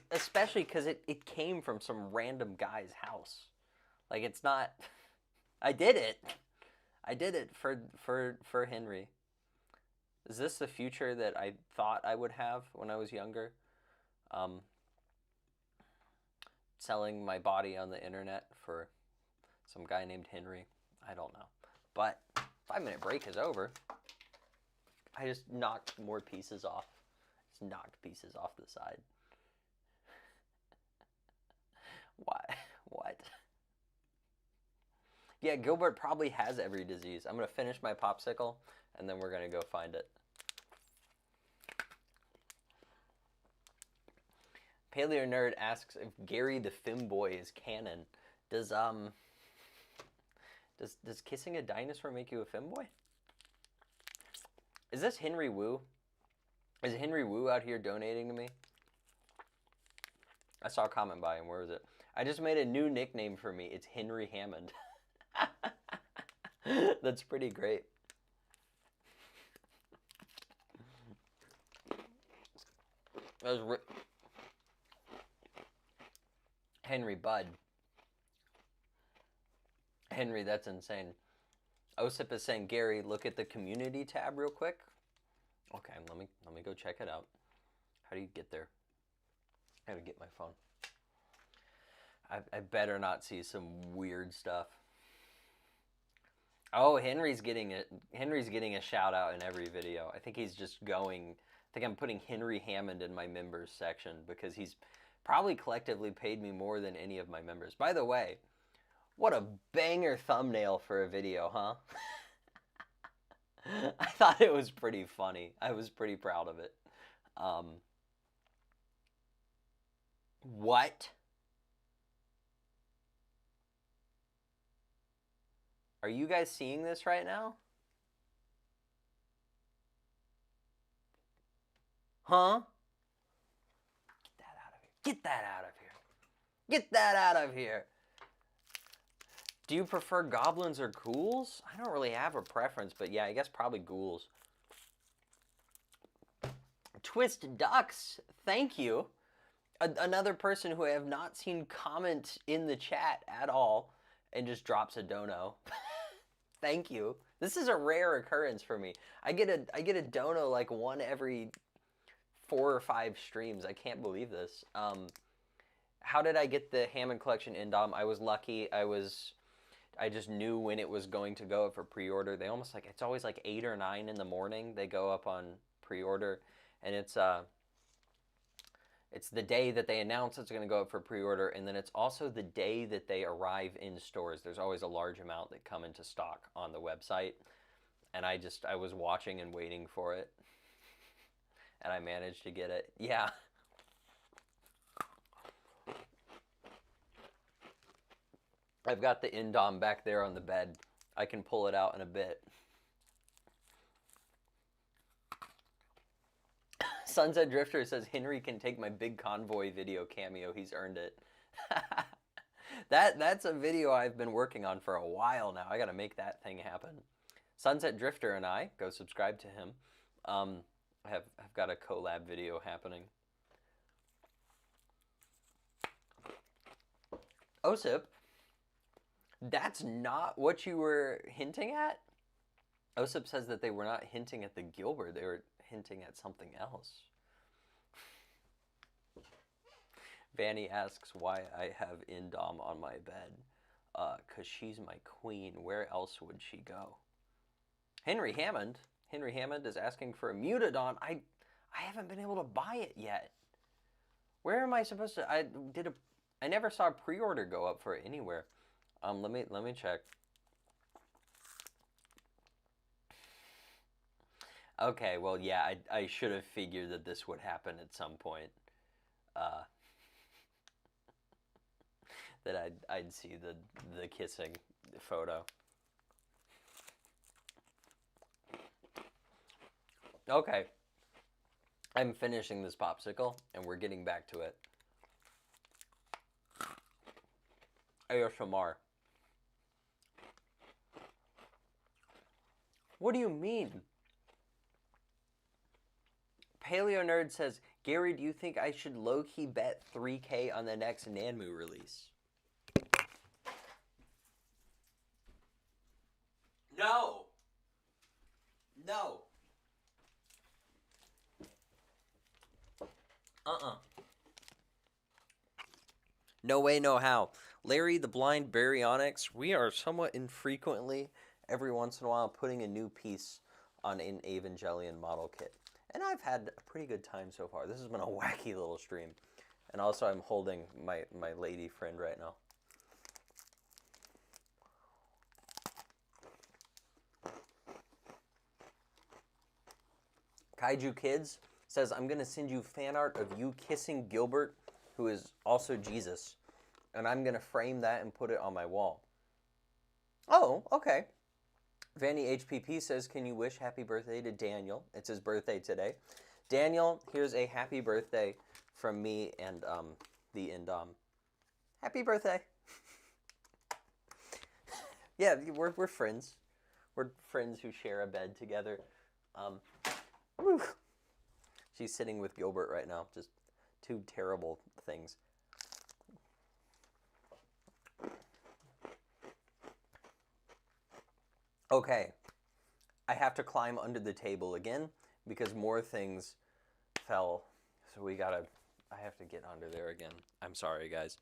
Especially because it came from some random guy's house. Like, it's not, I did it. I did it for Henry. Is this the future that I thought I would have when I was younger? Selling my body on the internet for some guy named Henry. I don't know. But 5-minute break is over. I just knocked more pieces off. Just knocked pieces off the side. Why? What? Yeah, Gilbert probably has every disease. I'm going to finish my popsicle, and then we're going to go find it. Paleo Nerd asks if Gary the Femboy is canon. Does kissing a dinosaur make you a femboy? Is this Henry Wu? Is Henry Wu out here donating to me? I saw a comment by him. Where was it? I just made a new nickname for me. It's Henry Hammond. That's pretty great. That was Henry Bud. Henry, that's insane. Osip is saying, Gary, look at the community tab real quick. Okay, let me go check it out. How do you get there? I gotta get my phone. I better not see some weird stuff. Oh, Henry's getting a shout out in every video. I think he's just going. I think I'm putting Henry Hammond in my members section because he's probably collectively paid me more than any of my members. By the way, what a banger thumbnail for a video, huh? I thought it was pretty funny. I was pretty proud of it. What? Are you guys seeing this right now? Huh? Get that out of here. Get that out of here. Get that out of here. Do you prefer goblins or ghouls? I don't really have a preference, but yeah, I guess probably ghouls. Twist Ducks, thank you. Another person who I have not seen comment in the chat at all and just drops a dono. Thank you. This is a rare occurrence for me. I get a dono like one every 4 or 5 streams. I can't believe this. How did I get the Hammond Collection Indom? I was lucky. I just knew when it was going to go up for pre-order. They almost like, it's always like 8 or 9 in the morning. They go up on pre-order, and it's the day that they announce it's going to go up for pre-order, and then it's also the day that they arrive in stores. There's always a large amount that come into stock on the website, and I was watching and waiting for it, and I managed to get it. Yeah. I've got the Indom back there on the bed. I can pull it out in a bit. Sunset Drifter says Henry can take my big convoy video cameo. He's earned it. That's a video I've been working on for a while now. I got to make that thing happen. Sunset Drifter and I, go subscribe to him, have got a collab video happening. Osip, that's not what you were hinting at? Osip says that they were not hinting at the Gilbert, they were hinting at something else. Vanny asks why I have Indom on my bed. 'Cause she's my queen. Where else would she go? Henry Hammond is asking for a Mutadon. I haven't been able to buy it yet. Where am I supposed to? I never saw a pre-order go up for it anywhere. Let me check. Okay, well, yeah, I should have figured that this would happen at some point. That I'd see the kissing photo. Okay. I'm finishing this popsicle, and we're getting back to it. ASMR. What do you mean? Paleo Nerd says, Gary, do you think I should low-key bet 3K on the next Nanmu release? No! No! No way, no how. Larry the Blind Baryonyx, we are somewhat infrequently, every once in a while, putting a new piece on an Evangelion model kit. And I've had a pretty good time so far. This has been a wacky little stream. And also I'm holding my lady friend right now. Kaiju Kids says, I'm going to send you fan art of you kissing Gilbert, who is also Jesus. And I'm going to frame that and put it on my wall. Oh, okay. Vanny HPP says, can you wish happy birthday to Daniel? It's his birthday today. Daniel, here's a happy birthday from me and the Indom. Happy birthday. Yeah, we're friends. We're friends who share a bed together. She's sitting with Gilbert right now. Just two terrible things. Okay, I have to climb under the table again because more things fell. So I have to get under there again. I'm sorry, guys.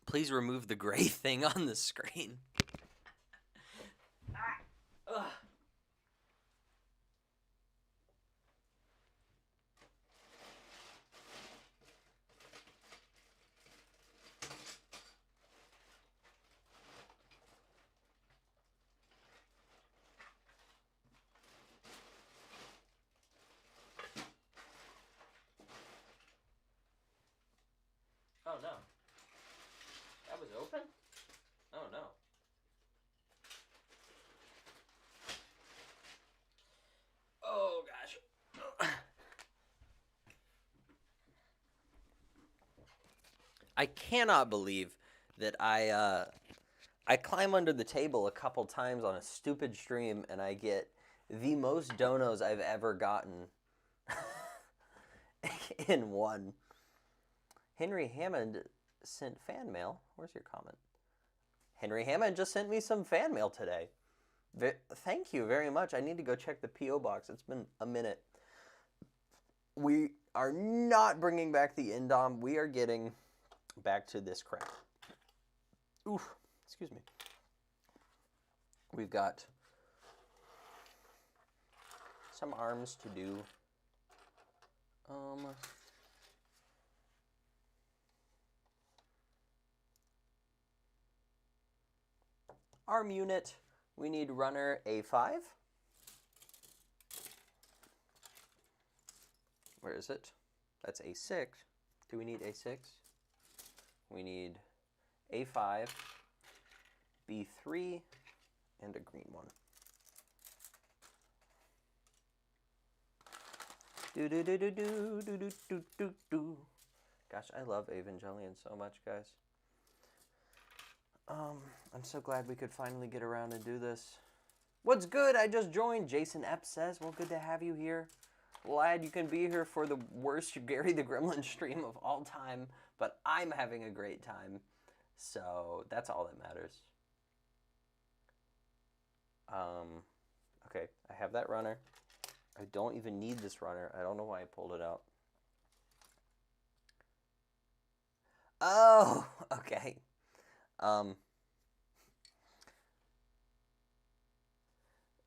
Please remove the gray thing on the screen. Ugh. Oh no. That was open? Oh no. Oh gosh. I cannot believe that I climb under the table a couple times on a stupid stream and I get the most donos I've ever gotten in one. Henry Hammond sent fan mail. Where's your comment? Henry Hammond just sent me some fan mail today. Thank you very much. I need to go check the P.O. box. It's been a minute. We are not bringing back the Indom. We are getting back to this crap. Oof. Excuse me. We've got some arms to do. Arm unit, we need runner A5. Where is it? That's A6. Do we need A6? We need A5, B3, and a green one. Do do do do do do do do do do. Gosh, I love Evangelion so much, guys. I'm so glad we could finally get around and do this. What's good? I just joined. Jason Epps says, well, good to have you here. Glad you can be here for the worst Gary the Gremlin stream of all time, but I'm having a great time, so that's all that matters. Okay, I have that runner. I don't even need this runner. I don't know why I pulled it out. Oh, okay.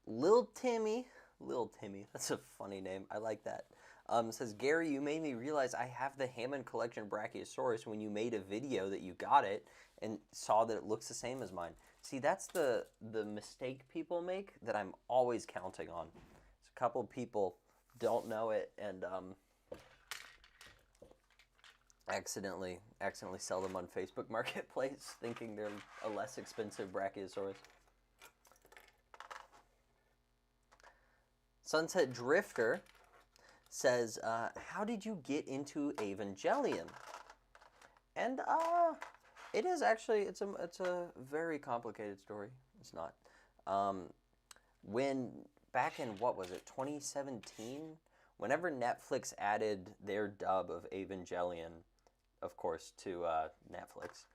Lil Timmy, that's a funny name. I like that. Says, Gary, you made me realize I have the Hammond Collection Brachiosaurus when you made a video that you got it and saw that it looks the same as mine. See, that's the mistake people make that I'm always counting on. A couple people don't know it and accidentally sell them on Facebook Marketplace thinking they're a less expensive Brachiosaurus. Sunset Drifter says, how did you get into Evangelion? And it is actually, it's a very complicated story. It's not. Back in, what was it, 2017? Whenever Netflix added their dub of Evangelion, of course, to Netflix,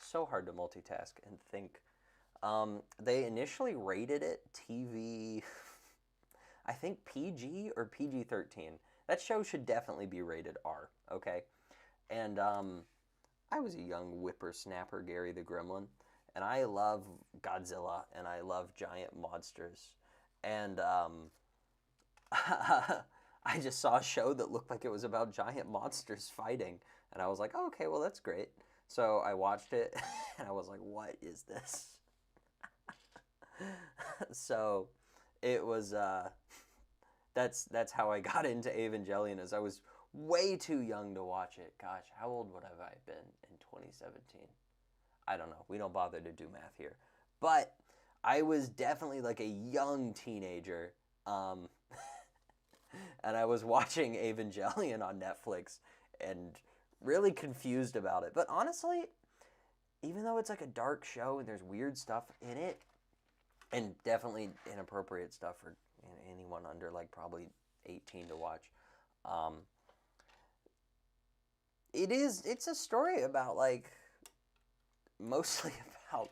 so hard to multitask and think. They initially rated it TV, I think PG or PG-13. That show should definitely be rated R, okay? And I was a young whippersnapper, Gary the Gremlin, and I love Godzilla, and I love giant monsters. And I just saw a show that looked like it was about giant monsters fighting, and I was like, oh, okay, well, that's great. So I watched it, and I was like, what is this? So it was, that's how I got into Evangelion, as I was way too young to watch it. Gosh, how old would have I been in 2017? I don't know. We don't bother to do math here. But I was definitely like a young teenager, and I was watching Evangelion on Netflix and really confused about it. But honestly, even though it's like a dark show and there's weird stuff in it, and definitely inappropriate stuff for anyone under like probably 18 to watch, it's a story about like, mostly about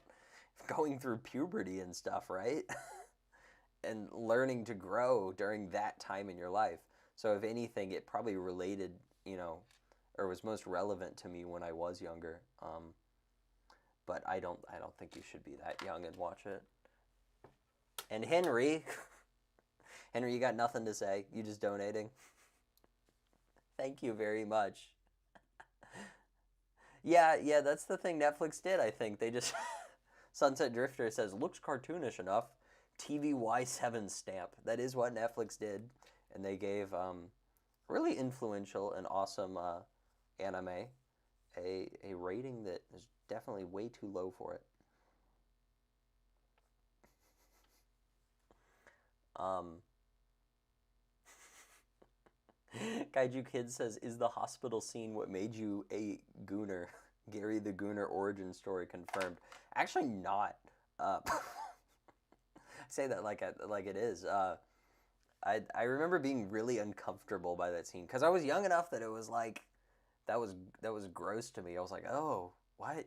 going through puberty and stuff, right? And learning to grow during that time in your life. So if anything, it probably related, or was most relevant to me when I was younger. But I don't think you should be that young and watch it. And Henry, you got nothing to say. You just donating. Thank you very much. Yeah, that's the thing Netflix did, I think. They just, Sunset Drifter says, looks cartoonish enough. TVY7 stamp. That is what Netflix did. And they gave really influential and awesome anime a rating that is definitely way too low for it. Kaiju Kid says, is the hospital scene what made you a gooner? Gary the Gooner origin story confirmed. Actually not. I say that like it is. I remember being really uncomfortable by that scene because I was young enough that it was like, that was gross to me. I was like, oh, what?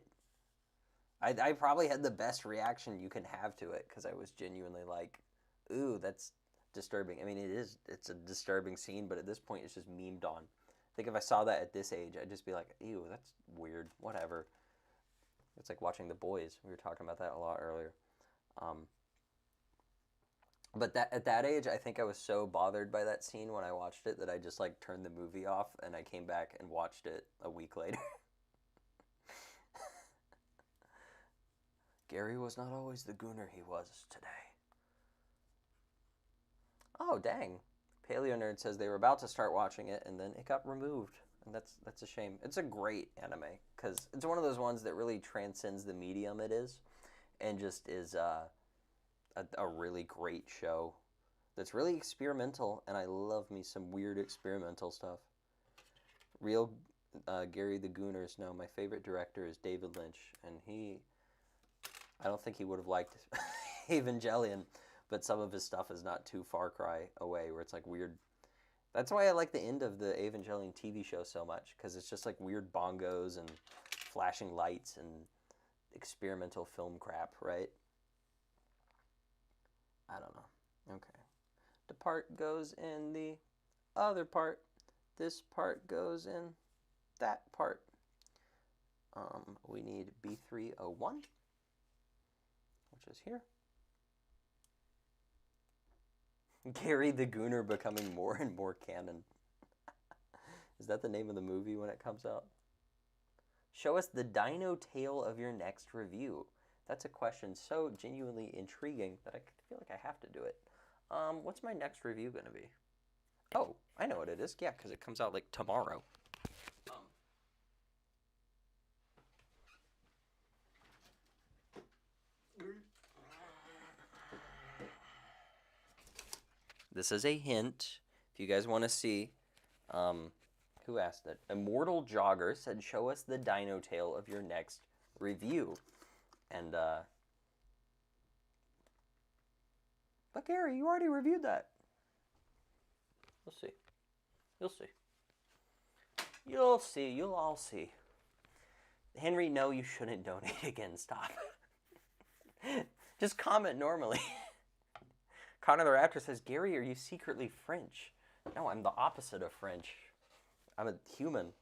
I probably had the best reaction you can have to it because I was genuinely like, ooh, that's disturbing. I mean, it's a disturbing scene, but at this point it's just memed on. I think if I saw that at this age, I'd just be like, ew, that's weird, whatever. It's like watching The Boys. We were talking about that a lot earlier. But at that age, I think I was so bothered by that scene when I watched it that I just like turned the movie off and I came back and watched it a week later. Gary was not always the gooner he was today. Oh, dang. Paleo Nerd says they were about to start watching it and then it got removed. And that's a shame. It's a great anime because it's one of those ones that really transcends the medium it is and just is a really great show. that's really experimental, and I love me some weird experimental stuff. Real Gary the Gooners know my favorite director is David Lynch, and I don't think he would have liked Evangelion, but some of his stuff is not too Far Cry away, where it's like weird. That's why I like the end of the Evangelion TV show so much, because it's just like weird bongos and flashing lights and experimental film crap, right? I don't know. Okay. The part goes in the other part. This part goes in that part. We need B301, which is here. Gary the Gooner becoming more and more canon. Is that the name of the movie when it comes out? Show us the dino tail of your next review. That's a question so genuinely intriguing that I feel like I have to do it. What's my next review going to be? Oh, I know what it is. Yeah, because it comes out like tomorrow. This is a hint. If you guys want to see, who asked it? Immortal Jogger said, show us the dino tail of your next review. And, but Gary, you already reviewed that. We'll see. You'll see. You'll see. You'll all see. Henry, no, you shouldn't donate again. Stop. Just comment normally. Connor the Raptor says, Gary, are you secretly French? No, I'm the opposite of French. I'm a human.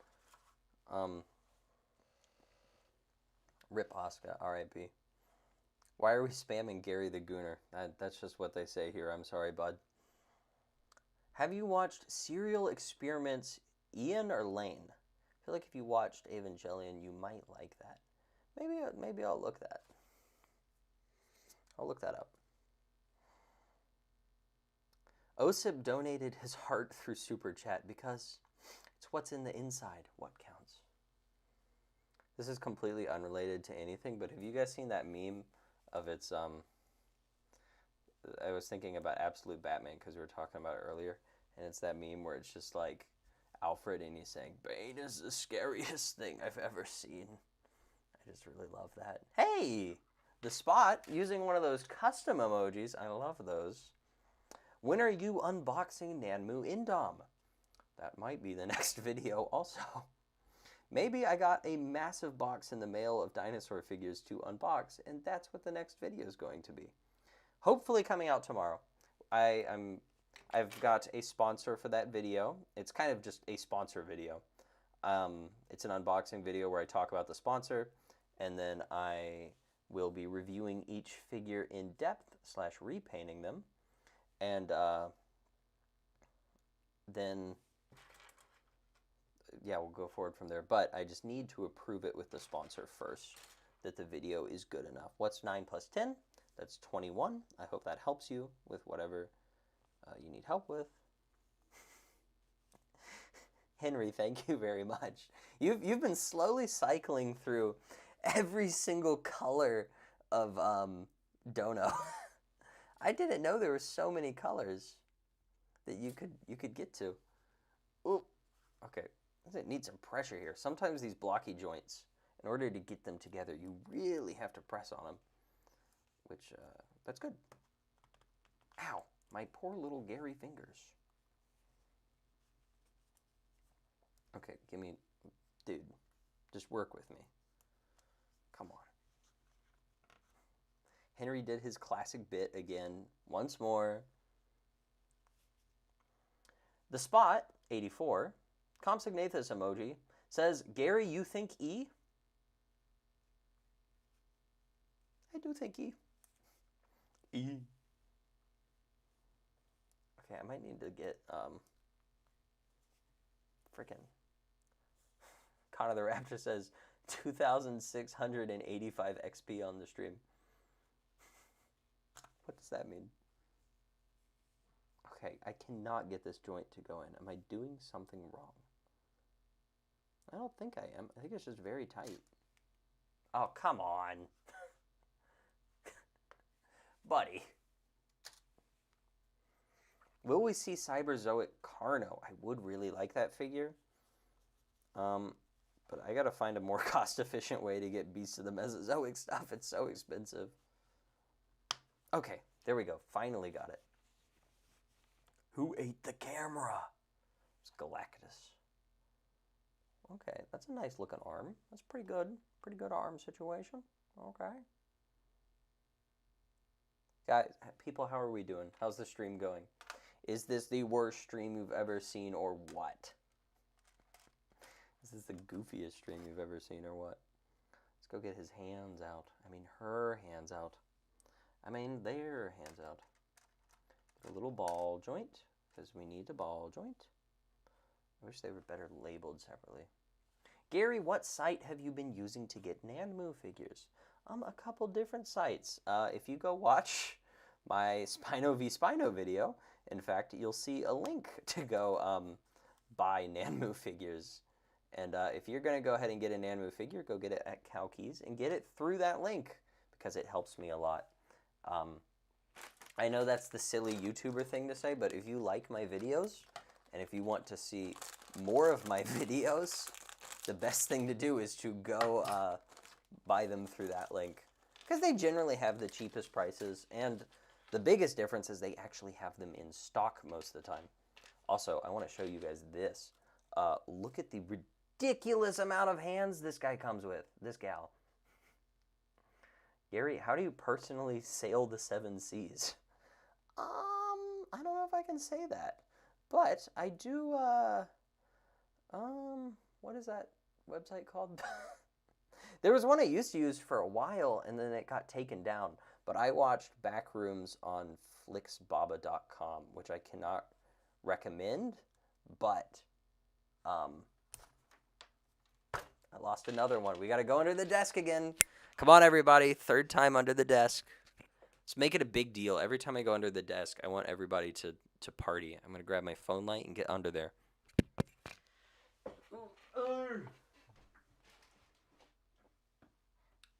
Rip Oscar, R.I.P. Why are we spamming Gary the Gooner? That's just what they say here. I'm sorry, bud. Have you watched Serial Experiments, Ian or Lane? I feel like if you watched Evangelion, you might like that. Maybe I'll look that. I'll look that up. Osip donated his heart through Super Chat because it's what's in the inside what counts. This is completely unrelated to anything, but have you guys seen that meme of its, I was thinking about Absolute Batman because we were talking about it earlier, and it's that meme where it's just like Alfred and he's saying, Bane is the scariest thing I've ever seen. I just really love that. Hey! The Spot, using one of those custom emojis. I love those. When are you unboxing Nanmu Indom? That might be the next video also. Maybe I got a massive box in the mail of dinosaur figures to unbox, and that's what the next video is going to be. Hopefully coming out tomorrow. I've got a sponsor for that video. It's kind of just a sponsor video. It's an unboxing video where I talk about the sponsor, and then I will be reviewing each figure in depth / repainting them. And then, yeah, we'll go forward from there. But I just need to approve it with the sponsor first, that the video is good enough. What's 9 plus 10? That's 21. I hope that helps you with whatever you need help with. Henry, thank you very much. You've been slowly cycling through every single color of Dono. I didn't know there were so many colors that you could get to. Ooh, okay. It needs some pressure here. Sometimes these blocky joints, in order to get them together, you really have to press on them, which that's good. Ow, my poor little Gary fingers. Okay, give me, dude, just work with me. Come on. Henry did his classic bit again, once more. The Spot, 84, Compsognathus emoji, says, Gary, you think E? I do think E. E. Okay, I might need to get, frickin'. Connor the Raptor says, 2,685 XP on the stream. What does that mean? Okay, I cannot get this joint to go in. Am I doing something wrong? I don't think I am. I think it's just very tight. Oh, come on. Buddy. Will we see Cyberzoic Carno? I would really like that figure. But I gotta find a more cost-efficient way to get Beasts of the Mesozoic stuff. It's so expensive. Okay, there we go. Finally got it. Who ate the camera? It's Galactus. Okay, that's a nice looking arm. That's pretty good. Pretty good arm situation. Okay. Guys, people, how are we doing? How's the stream going? Is this the worst stream you've ever seen or what? Is this the goofiest stream you've ever seen or what? Let's go get his hands out. I mean, her hands out. I mean, their hands out. Get a little ball joint, because we need a ball joint. I wish they were better labeled separately. Gary, what site have you been using to get Nanmu figures? A couple different sites. If you go watch my Spino v Spino video, in fact, you'll see a link to go buy Nanmu figures. And if you're going to go ahead and get a Nanmu figure, go get it at Cowkeys and get it through that link, because it helps me a lot. I know that's the silly YouTuber thing to say, but if you like my videos, and if you want to see more of my videos, the best thing to do is to go buy them through that link, because they generally have the cheapest prices, and the biggest difference is they actually have them in stock most of the time. Also, I want to show you guys this. Look at the ridiculous amount of hands this guy comes with, this gal. Gary, how do you personally sail the 7 seas? I don't know if I can say that, but I do, what is that website called? There was one I used to use for a while, and then it got taken down, but I watched Backrooms on flixbaba.com, which I cannot recommend, but, I lost another one. We got to go under the desk again. Come on, everybody. 3rd time under the desk. Let's make it a big deal. Every time I go under the desk, I want everybody to party. I'm going to grab my phone light and get under there.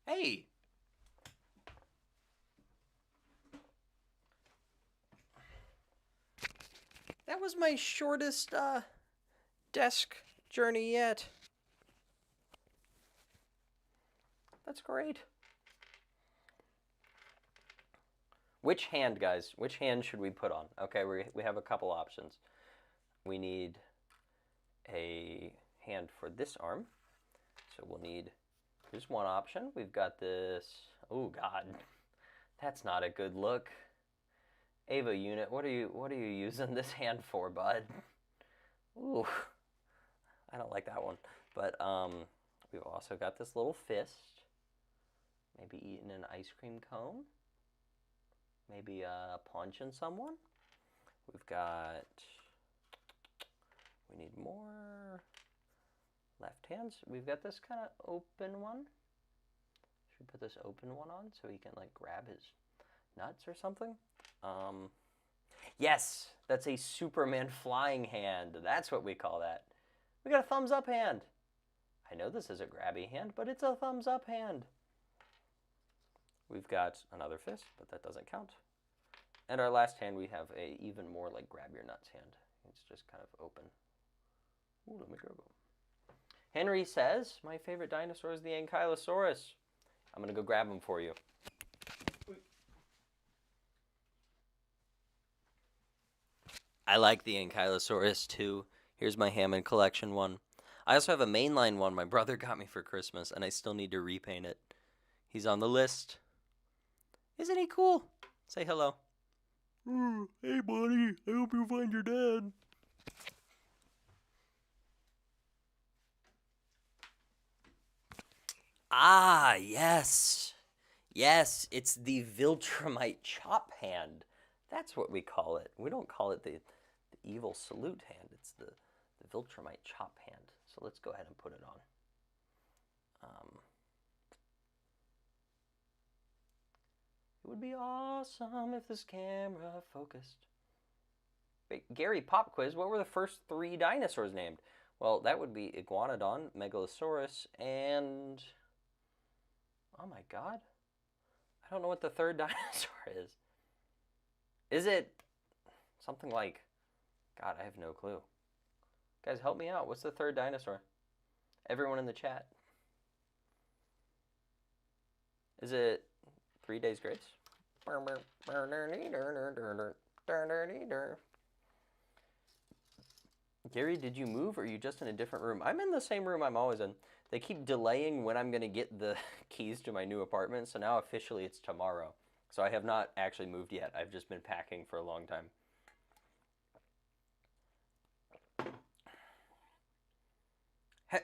Hey. That was my shortest desk journey yet. That's great. Which hand, guys? Which hand should we put on? Okay, we have a couple options. We need a hand for this arm. So we'll need, here's one option. We've got this, oh God, that's not a good look. Ava unit, what are you using this hand for, bud? Ooh, I don't like that one. But we've also got this little fist. Maybe eating an ice cream cone. Maybe punching someone. We've got, we need more left hands. We've got this kind of open one. Should we put this open one on so he can like grab his nuts or something? Yes, that's a Superman flying hand. That's what we call that. We got a thumbs up hand. I know this is a grabby hand, but it's a thumbs up hand. We've got another fist, but that doesn't count. And our last hand, we have a even more like grab your nuts hand. It's just kind of open. Ooh, let me go. Henry says, my favorite dinosaur is the Ankylosaurus. I'm going to go grab him for you. I like the Ankylosaurus too. Here's my Hammond collection one. I also have a mainline one my brother got me for Christmas, and I still need to repaint it. He's on the list. Isn't he cool? Say hello. Hey, buddy. I hope you find your dad. Ah, yes. Yes, it's the Viltrumite chop hand. That's what we call it. We don't call it the evil salute hand. It's the Viltrumite chop hand. So let's go ahead and put it on. It would be awesome if this camera focused. Wait, Gary, pop quiz, what were the first 3 dinosaurs named? Well, that would be Iguanodon, Megalosaurus, and... oh my God. I don't know what the 3rd dinosaur is. Is it Something like, God, I have no clue. Guys, help me out. What's the third dinosaur? Everyone in the chat. Is it 3 Days Grace? Gary, did you move or are you just in a different room? I'm in the same room I'm always in. They keep delaying when I'm going to get the keys to my new apartment, so now officially it's tomorrow. So I have not actually moved yet. I've just been packing for a long time.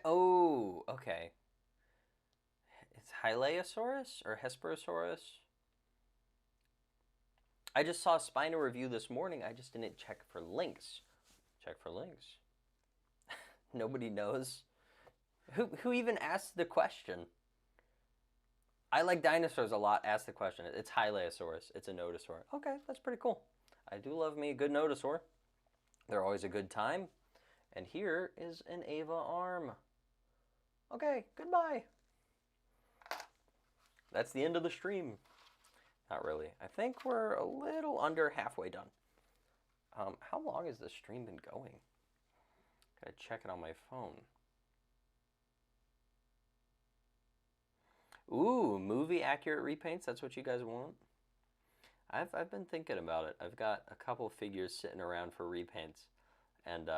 Oh, okay. It's Hylaeosaurus or Hesperosaurus? I just saw Spino review this morning. I just didn't check for links. Check for links. Nobody knows. Who even asked the question? I like dinosaurs a lot. Ask the question. It's Hylaeosaurus. It's a nodosaur. Okay, that's pretty cool. I do love me a good nodosaur. They're always a good time. And here is an Ava arm. Okay, goodbye. That's the end of the stream. Not really. I think we're a little under halfway done. How long has this stream been going? Gotta check it on my phone. Ooh, movie accurate repaints. That's what you guys want? I've been thinking about it. I've got a couple figures sitting around for repaints, and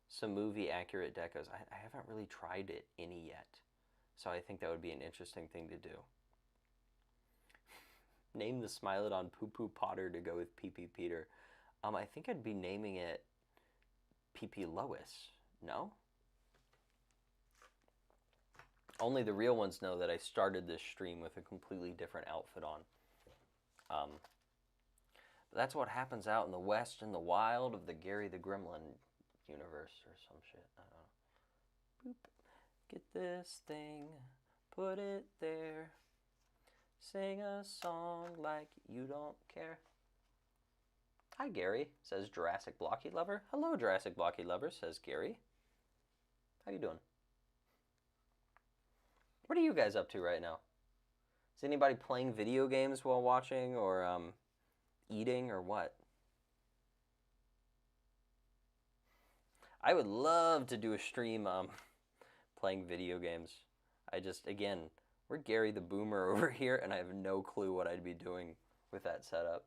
some movie accurate decos. I haven't really tried any yet, so I think that would be an interesting thing to do. Name the Smilodon Poo Poo Potter to go with Pee Pee Peter. I think I'd be naming it Pee Pee Lois. No? Only the real ones know that I started this stream with a completely different outfit on. But that's what happens out in the West in the wild of the Gary the Gremlin universe or some shit. I don't know. Boop. Get this thing, put it there. Sing a song like you don't care. Hi, Gary, says Jurassic Blocky Lover. Hello, Jurassic Blocky Lover, says Gary. How you doing? What are you guys up to right now? Is anybody playing video games while watching or eating or what? I would love to do a stream playing video games. Again, we're Gary the Boomer over here, and I have no clue what I'd be doing with that setup.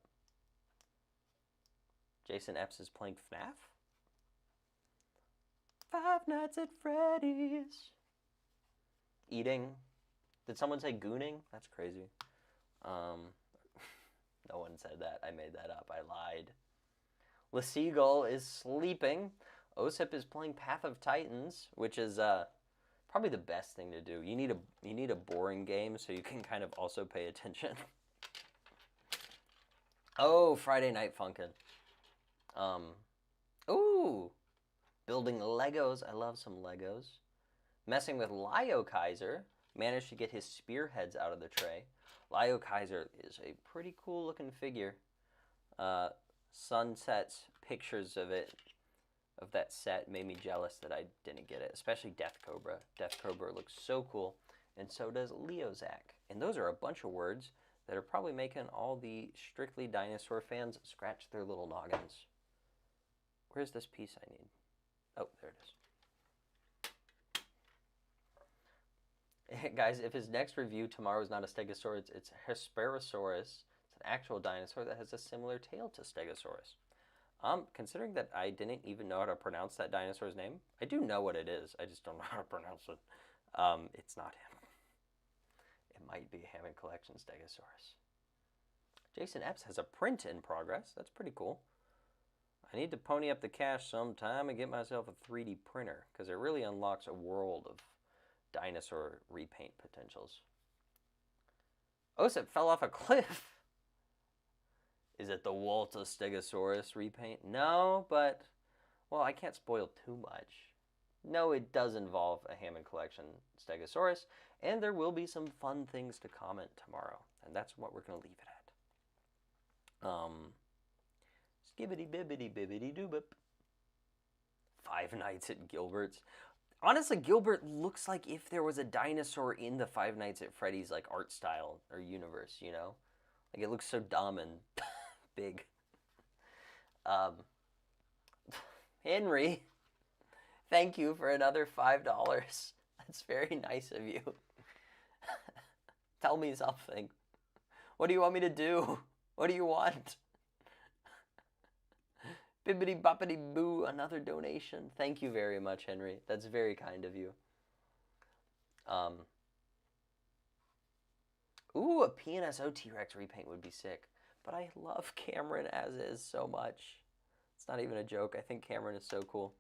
Jason Epps is playing FNAF? Five Nights at Freddy's. Eating. Did someone say gooning? That's crazy. No one said that. I made that up. I lied. LeSeagull is sleeping. Osip is playing Path of Titans, which is probably the best thing to do. You need a boring game so you can kind of also pay attention. Oh, Friday Night Funkin'. Ooh, building Legos. I love some Legos. Messing with Lio Kaiser. Managed to get his spearheads out of the tray. Lio Kaiser is a pretty cool looking figure. Sunset's pictures of that set made me jealous that I didn't get it, especially Death Cobra. Death Cobra looks so cool, and so does Leozak. And those are a bunch of words that are probably making all the Strictly Dinosaur fans scratch their little noggins. Where's this piece I need? Oh, there it is. Guys, if his next review tomorrow is not a Stegosaurus, it's Hesperosaurus. It's an actual dinosaur that has a similar tail to Stegosaurus. Considering that I didn't even know how to pronounce that dinosaur's name, I do know what it is. I just don't know how to pronounce it. It's not him. It might be Hammond Collection Stegosaurus. Jason Epps has a print in progress. That's pretty cool. I need to pony up the cash sometime and get myself a 3D printer because it really unlocks a world of dinosaur repaint potentials. Osip fell off a cliff. Is it the Walter Stegosaurus repaint? No, but, well, I can't spoil too much. No, it does involve a Hammond Collection Stegosaurus, and there will be some fun things to comment tomorrow, and that's what we're going to leave it at. Skibbity bibbity bibbity doobip. Five Nights at Gilbert's. Honestly, Gilbert looks like if there was a dinosaur in the Five Nights at Freddy's like art style or universe, you know? Like it looks so dumb and big. Um, Henry, thank you for another $5. That's very nice of you. Tell me something. What do you want me to do? What do you want? Bibbidi boppity boo, another donation. Thank you very much, Henry. That's very kind of you. Ooh, a PNSO T-Rex repaint would be sick. But I love Cameron as is so much. It's not even a joke. I think Cameron is so cool.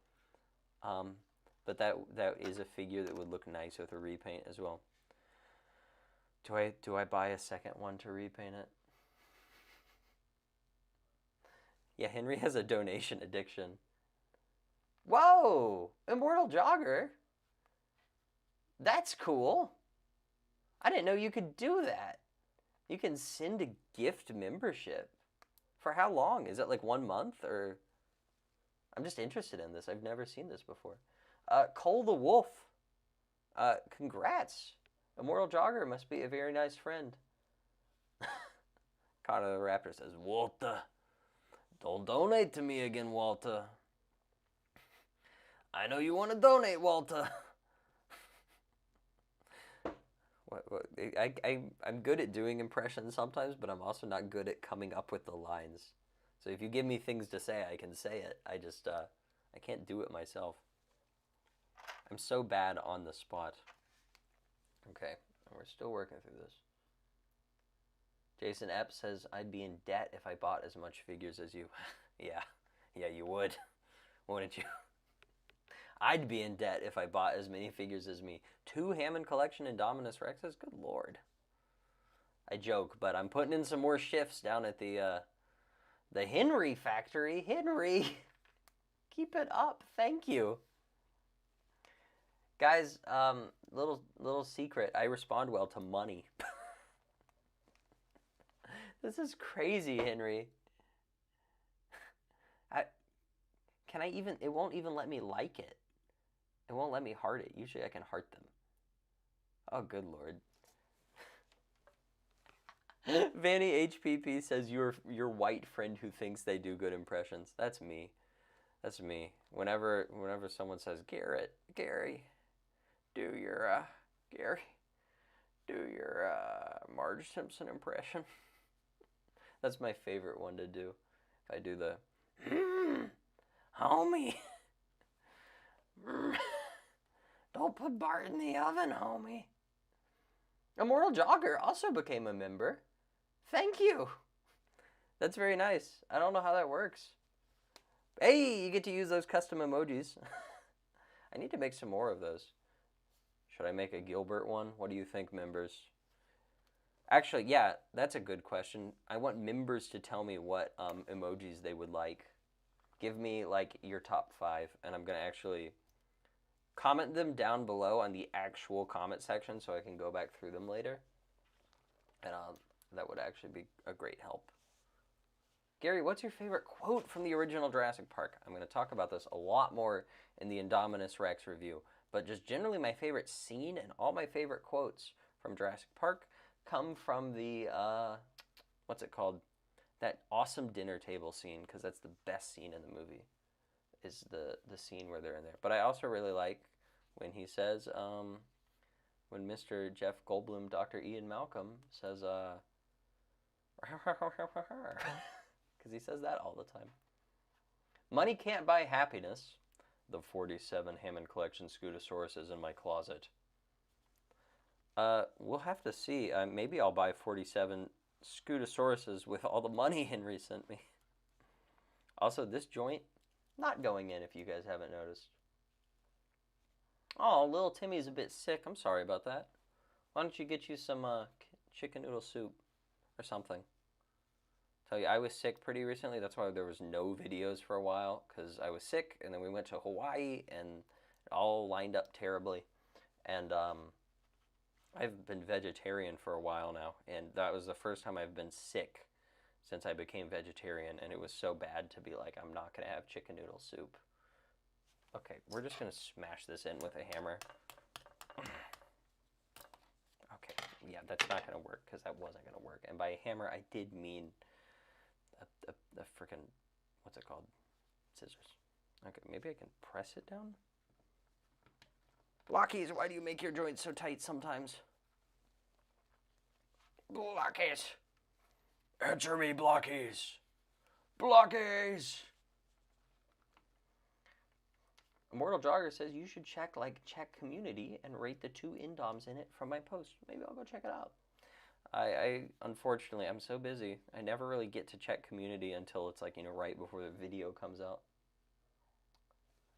But that is a figure that would look nice with a repaint as well. Do I buy a second one to repaint it? Yeah, Henry has a donation addiction. Whoa! Immortal Jogger? That's cool. I didn't know you could do that. You can send a gift membership. For how long? Is it like 1 month? Or I'm just interested in this. I've never seen this before. Cole the Wolf. Congrats. Immortal Jogger must be a very nice friend. Connor the Raptor says, Walter, don't donate to me again, Walter. I know you want to donate, Walter. I'm good at doing impressions sometimes, but I'm also not good at coming up with the lines. So if you give me things to say, I can say it. I just, I can't do it myself. I'm so bad on the spot. Okay, we're still working through this. Jason Epp says, I'd be in debt if I bought as much figures as you. Yeah, you would. Wouldn't you? I'd be in debt if I bought as many figures as me. 2 Hammond Collection Indominus Rexes? Good lord. I joke, but I'm putting in some more shifts down at the Henry factory. Henry! Keep it up. Thank you. Guys, little secret. I respond well to money. This is crazy, Henry. It won't even let me like it. It won't let me heart it. Usually I can heart them. Oh, good lord. Vanny HPP says your white friend who thinks they do good impressions. That's me. That's me. Whenever someone says, Gary, do your Marge Simpson impression. That's my favorite one to do. If I do the homie. Don't put Bart in the oven, homie. Immortal Jogger also became a member. Thank you. That's very nice. I don't know how that works. Hey, you get to use those custom emojis. I need to make some more of those. Should I make a Gilbert one? What do you think, members? Actually, yeah, that's a good question. I want members to tell me what emojis they would like. Give me, like, your top 5, and I'm going to actually comment them down below on the actual comment section so I can go back through them later. And that would actually be a great help. Gary, what's your favorite quote from the original Jurassic Park? I'm going to talk about this a lot more in the Indominus Rex review, but just generally my favorite scene and all my favorite quotes from Jurassic Park come from the, what's it called? That awesome dinner table scene, because that's the best scene in the movie, is the scene where they're in there. But I also really like when he says, when Mr. Jeff Goldblum, Dr. Ian Malcolm says, because he says that all the time. Money can't buy happiness. The 47 Hammond Collection Scutosauruses in my closet. We'll have to see. Maybe I'll buy 47 Scutosauruses with all the money Henry sent me. Also, this joint, not going in if you guys haven't noticed. Oh, little Timmy's a bit sick. I'm sorry about that. Why don't you get you some chicken noodle soup or something? Tell you, I was sick pretty recently. That's why there was no videos for a while, because I was sick, and then we went to Hawaii, and it all lined up terribly. And I've been vegetarian for a while now, and that was the first time I've been sick since I became vegetarian, and it was so bad to be like, I'm not going to have chicken noodle soup. Okay, we're just going to smash this in with a hammer. Okay, yeah, that's not going to work, because that wasn't going to work. And by a hammer, I did mean a freaking what's it called? Scissors. Okay, maybe I can press it down? Blokees, why do you make your joints so tight sometimes? Blokees. Answer me, Blokees. Blokees. Immortal Jogger says you should check community and rate the 2 indoms in it from my post. Maybe I'll go check it out. I unfortunately, I'm so busy. I never really get to check community until it's like, right before the video comes out.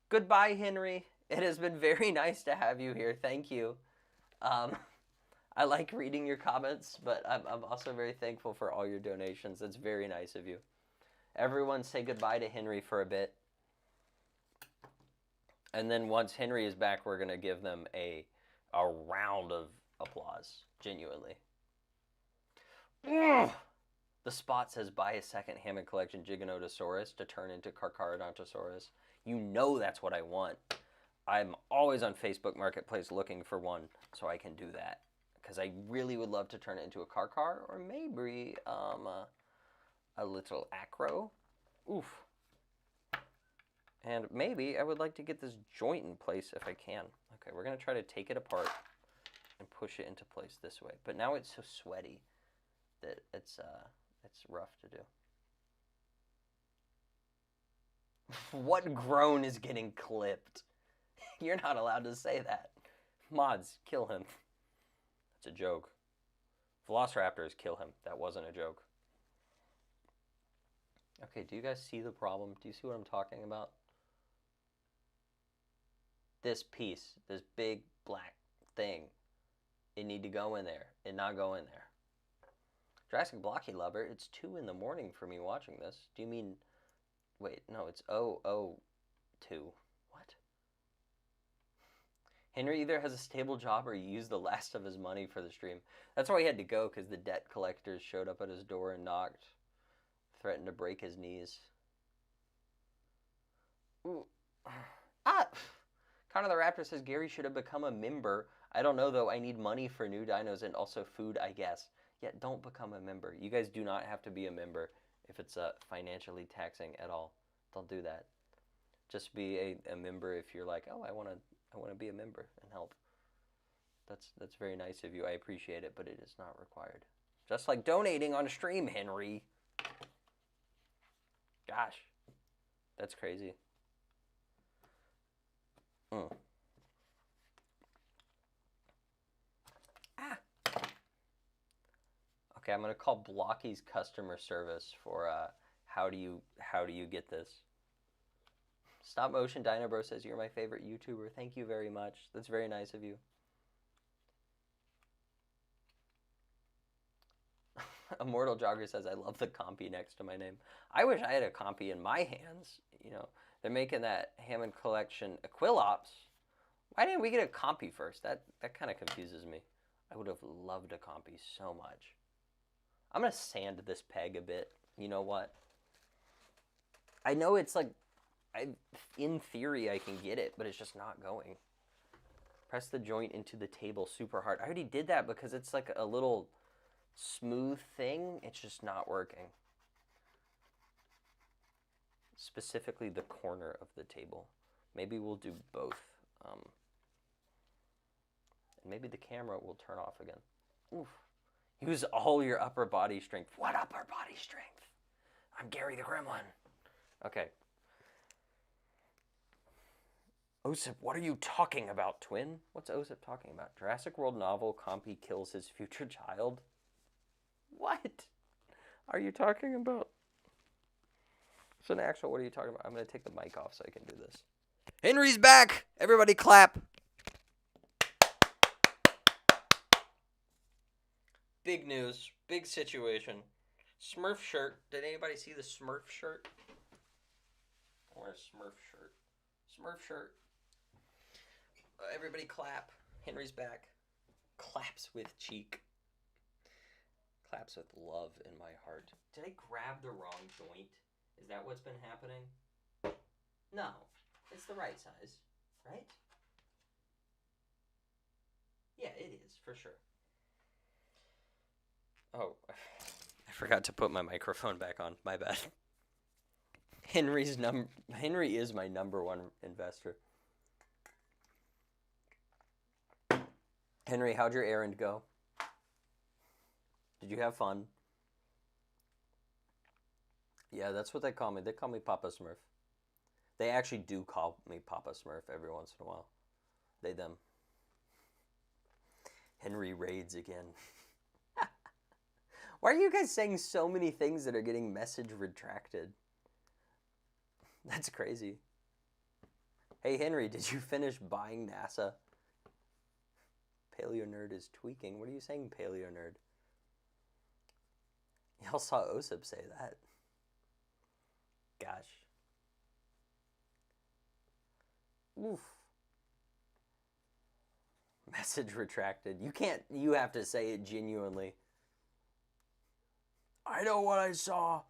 Goodbye, Henry. It has been very nice to have you here. Thank you. I like reading your comments, but I'm also very thankful for all your donations. That's very nice of you. Everyone say goodbye to Henry for a bit. And then once Henry is back, we're going to give them a round of applause. Genuinely. Ugh! The spot says, buy a second Hammond Collection Giganotosaurus to turn into Carcharodontosaurus. You know that's what I want. I'm always on Facebook Marketplace looking for one, so I can do that. Because I really would love to turn it into a Carchar, or maybe a little Acro. Oof. And maybe I would like to get this joint in place if I can. Okay, we're going to try to take it apart and push it into place this way. But now it's so sweaty that it's rough to do. What groan is getting clipped? You're not allowed to say that. Mods, kill him. That's a joke. Velociraptors, kill him. That wasn't a joke. Okay, do you guys see the problem? Do you see what I'm talking about? This piece, this big black thing, it need to go in there. It not go in there. Jurassic Blocky Lover, it's 2 in the morning for me watching this. Do you mean, wait, no, it's 002. What? Henry either has a stable job or he used the last of his money for the stream. That's why he had to go, because the debt collectors showed up at his door and knocked. Threatened to break his knees. Ooh. Ah! Connor the Raptor says Gary should have become a member. I don't know, though. I need money for new dinos and also food, I guess. Yeah, don't become a member. You guys do not have to be a member if it's financially taxing at all. Don't do that. Just be a member if you're like, oh, I want to be a member and help. That's very nice of you. I appreciate it, but it is not required. Just like donating on stream, Henry. Gosh, that's crazy. Ah. Okay, I'm gonna call Blokees customer service for how do you get this? Stop Motion Dino Bro says you're my favorite YouTuber. Thank you very much. That's very nice of you. Immortal Jogger says, I love the compy next to my name. I wish I had a compy in my hands. You know, they're making that Hammond Collection Aquilops. Why didn't we get a compy first? That kind of confuses me. I would have loved a compy so much. I'm going to sand this peg a bit. You know what? I know it's like, in theory I can get it, but it's just not going. Press the joint into the table super hard. I already did that because it's like a little smooth thing. It's just not working. Specifically the corner of the table. Maybe we'll do both. And maybe the camera will turn off again. Oof. Use all your upper body strength. What upper body strength? I'm Gary the Gremlin. Okay. Osip, what are you talking about, twin? What's Osip talking about? Jurassic World novel, Compy kills his future child? What are you talking about? So, actual, what are you talking about? I'm going to take the mic off so I can do this. Henry's back! Everybody clap. Big news. Big situation. Smurf shirt. Did anybody see the Smurf shirt? I want a Smurf shirt. Smurf shirt. Everybody clap. Henry's back. Claps with cheek. Claps with love in my heart. Did I grab the wrong joint? Is that what's been happening? No. It's the right size, right? Yeah, it is, for sure. Oh, I forgot to put my microphone back on. My bad. Henry is my #1 investor. Henry, how'd your errand go? Did you have fun? Yeah, that's what they call me. They call me Papa Smurf. They actually do call me Papa Smurf every once in a while. They, them. Henry raids again. Why are you guys saying so many things that are getting message retracted? That's crazy. Hey, Henry, did you finish buying NASA? Paleo Nerd is tweaking. What are you saying, Paleo Nerd? Y'all saw Osip say that. Gosh. Oof. Message retracted. You have to say it genuinely. I know what I saw.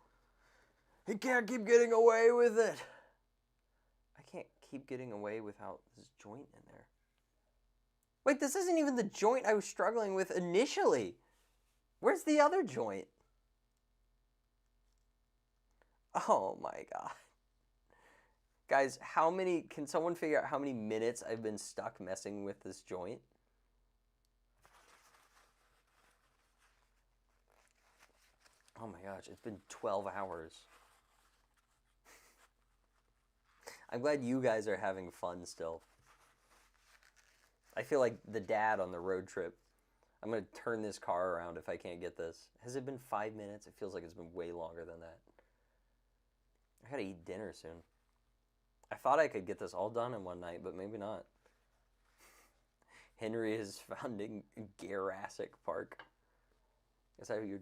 He can't keep getting away with it. I can't keep getting away without this joint in there. Wait, this isn't even the joint I was struggling with initially. Where's the other joint? Oh my god. Guys, can someone figure out how many minutes I've been stuck messing with this joint? Oh my gosh, it's been 12 hours. I'm glad you guys are having fun still. I feel like the dad on the road trip. I'm going to turn this car around if I can't get this. Has it been 5 minutes? It feels like it's been way longer than that. I gotta eat dinner soon. I thought I could get this all done in one night, but maybe not. Henry is founding Jurassic Park. Is that your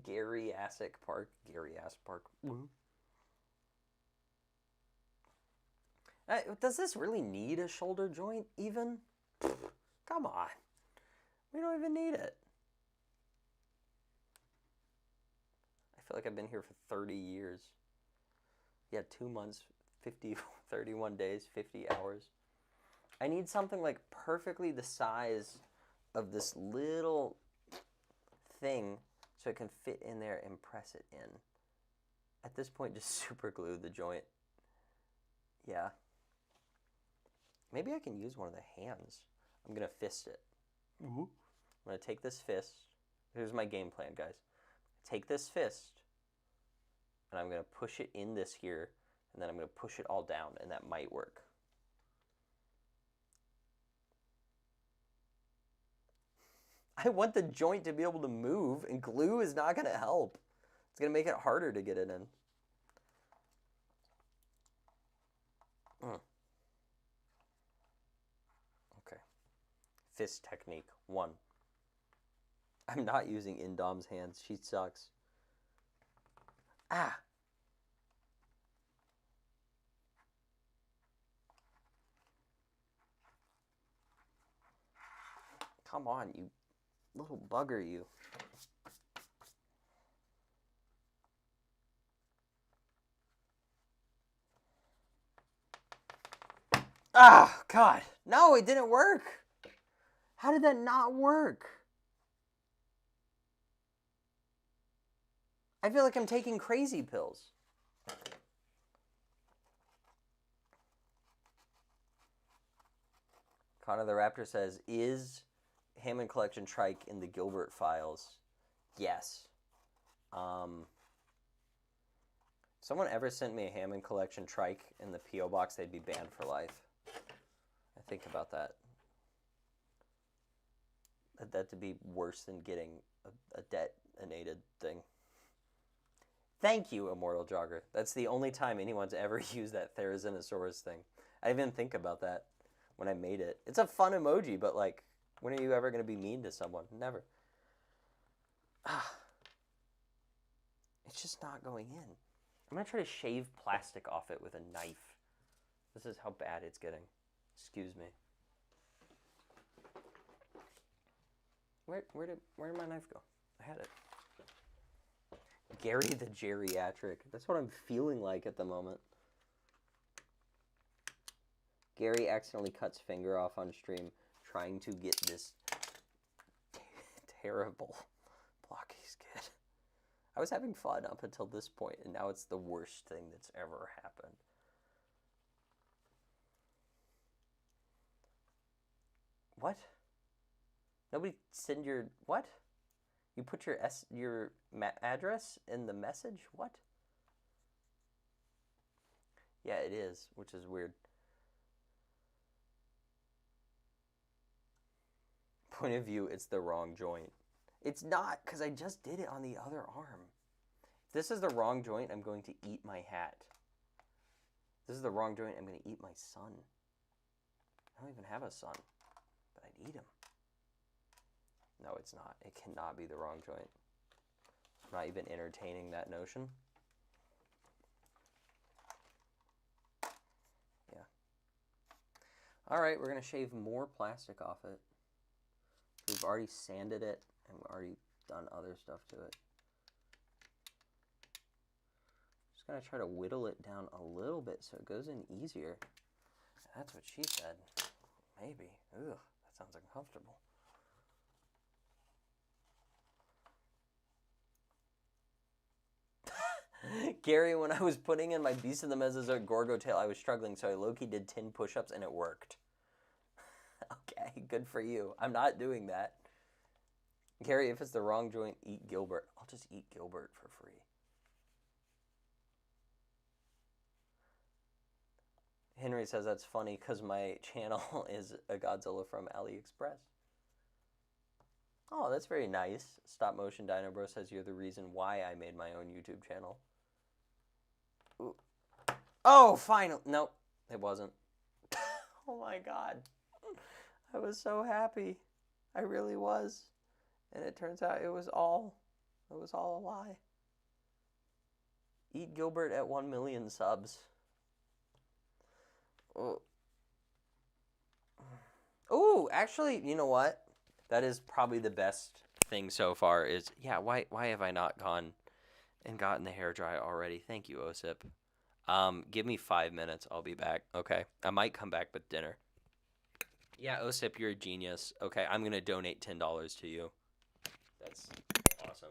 Jurassic Park? Jurassic Park. Does this really need a shoulder joint even? Come on. We don't even need it. I feel like I've been here for 30 years. Yeah, 2 months, 31 days, 50 hours. I need something like perfectly the size of this little thing so it can fit in there and press it in. At this point, just super glue the joint. Yeah. Maybe I can use one of the hands. I'm going to fist it. I'm going to take this fist. Here's my game plan, guys. Take this fist, and I'm going to push it in this here, and then I'm going to push it all down, and that might work. I want the joint to be able to move, and glue is not going to help. It's going to make it harder to get it in. Okay. Fist technique 1. I'm not using Indom's hands. She sucks. Ah! Come on, you little bugger, you. Ah, God. No, it didn't work. How did that not work? I feel like I'm taking crazy pills. Connor the Raptor says, is Hammond Collection Trike in the Gilbert files? Yes. If someone ever sent me a Hammond Collection Trike in the P.O. box, they'd be banned for life. I think about that. That'd be worse than getting a detonated thing. Thank you, Immortal Jogger. That's the only time anyone's ever used that Therizinosaurus thing. I didn't even think about that when I made it. It's a fun emoji, but like, when are you ever going to be mean to someone? Never. It's just not going in. I'm going to try to shave plastic off it with a knife. This is how bad it's getting. Excuse me. Where did my knife go? I had it. Gary the Geriatric. That's what I'm feeling like at the moment. Gary accidentally cuts finger off on stream trying to get this terrible Blokees kid. I was having fun up until this point, and now it's the worst thing that's ever happened. What? Nobody send your... What? You put your address in the message? What? Yeah, it is, which is weird. Point of view, it's the wrong joint. It's not, because I just did it on the other arm. If this is the wrong joint, I'm going to eat my hat. If this is the wrong joint, I'm going to eat my son. I don't even have a son, but I'd eat him. No, it's not. It cannot be the wrong joint. I'm not even entertaining that notion. Yeah. All right, we're going to shave more plastic off it. We've already sanded it, and we've already done other stuff to it. Just going to try to whittle it down a little bit so it goes in easier. That's what she said. Maybe. Ugh, that sounds uncomfortable. Gary, when I was putting in my Beast of the Mesozoic Gorgo tail, I was struggling, so I low-key did 10 push-ups, and it worked. Okay, good for you. I'm not doing that. Gary, if it's the wrong joint, eat Gilbert. I'll just eat Gilbert for free. Henry says that's funny because my channel is a Godzilla from AliExpress. Oh, that's very nice. Stop Motion Dino Bro says you're the reason why I made my own YouTube channel. Ooh. Oh, final. Nope, it wasn't. Oh my God. I was so happy. I really was. And it turns out it was all a lie. Eat Gilbert at 1 million subs. Oh. Ooh, actually, you know what? That is probably the best thing so far is, yeah, why have I not gone and gotten the hairdryer already? Thank you, Osip. Give me 5 minutes. I'll be back. Okay. I might come back with dinner. Yeah, Osip, you're a genius. Okay, I'm going to donate $10 to you. That's awesome.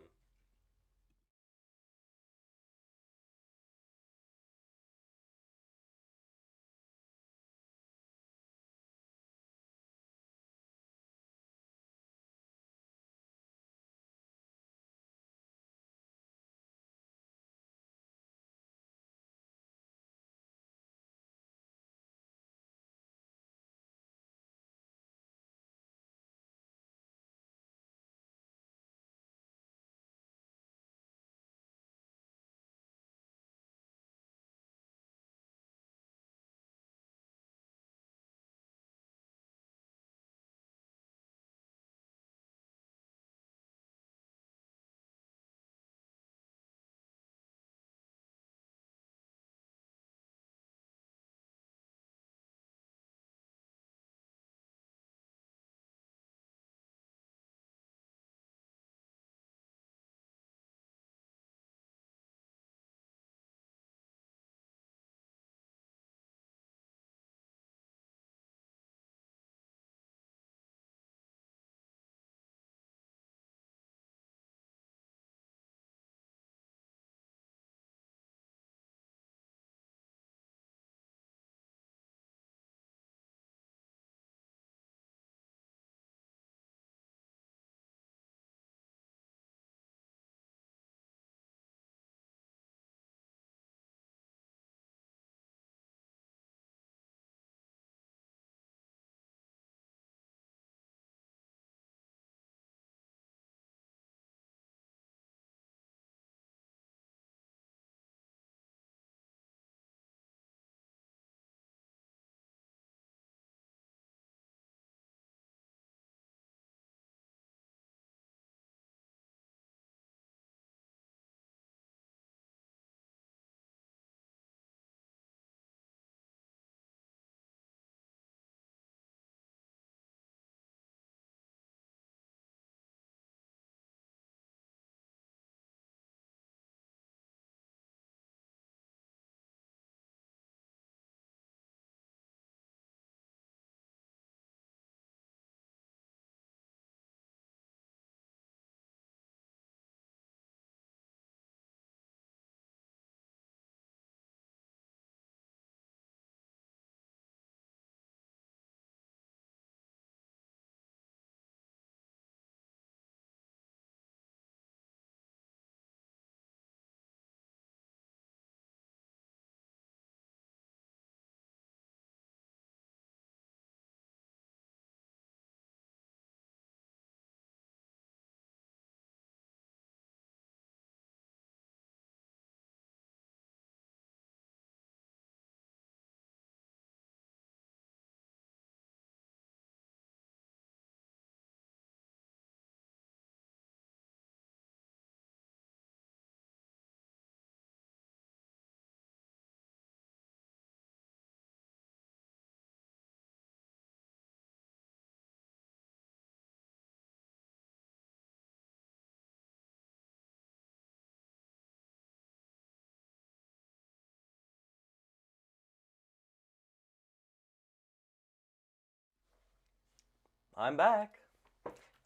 I'm back.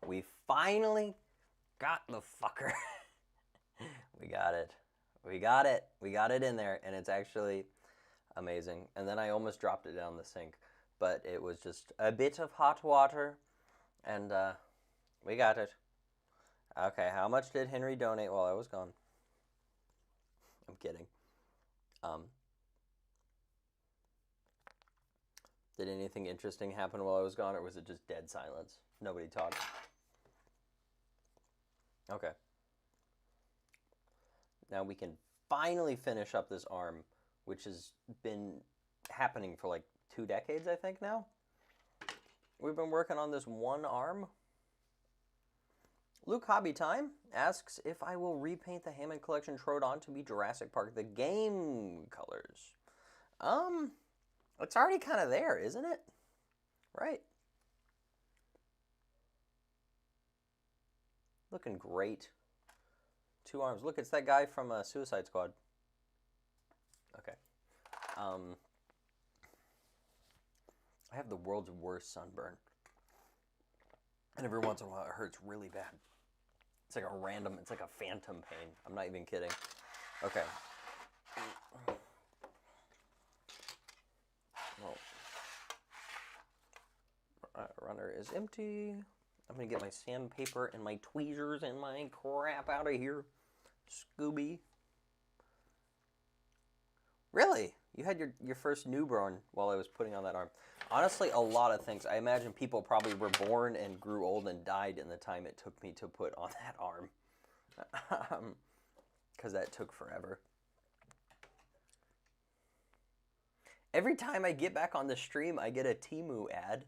We finally got the fucker. We got it. We got it. We got it in there, and it's actually amazing. And then I almost dropped it down the sink, but it was just a bit of hot water, and we got it. Okay, how much did Henry donate while I was gone? I'm kidding. Did anything interesting happen while I was gone, or was it just dead silence? Nobody talked. Okay. Now we can finally finish up this arm, which has been happening for like 2 decades, I think, now. We've been working on this one arm. Luke Hobby Time asks if I will repaint the Hammond Collection Troodon to be Jurassic Park the game colors. It's already kind of there, isn't it? Right. Looking great. 2 arms. Look, it's that guy from Suicide Squad. Okay. I have the world's worst sunburn. And every once in a while it hurts really bad. It's like a random, it's like a phantom pain. I'm not even kidding. Okay. Well, runner is empty. I'm going to get my sandpaper and my tweezers and my crap out of here. Scooby. Really? You had your first newborn while I was putting on that arm. Honestly, a lot of things. I imagine people probably were born and grew old and died in the time it took me to put on that arm. Because that took forever. Every time I get back on the stream, I get a Temu ad.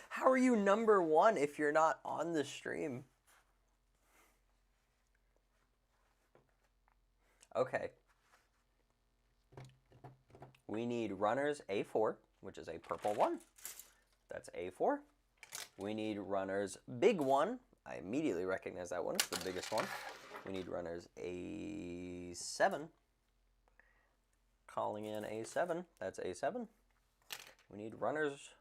How are you #1 if you're not on the stream? Okay. We need runners A4, which is a purple one. That's A4. We need runners big one. I immediately recognize that one. It's the biggest one. We need runners A7. Calling in A7. That's A7. We need runners.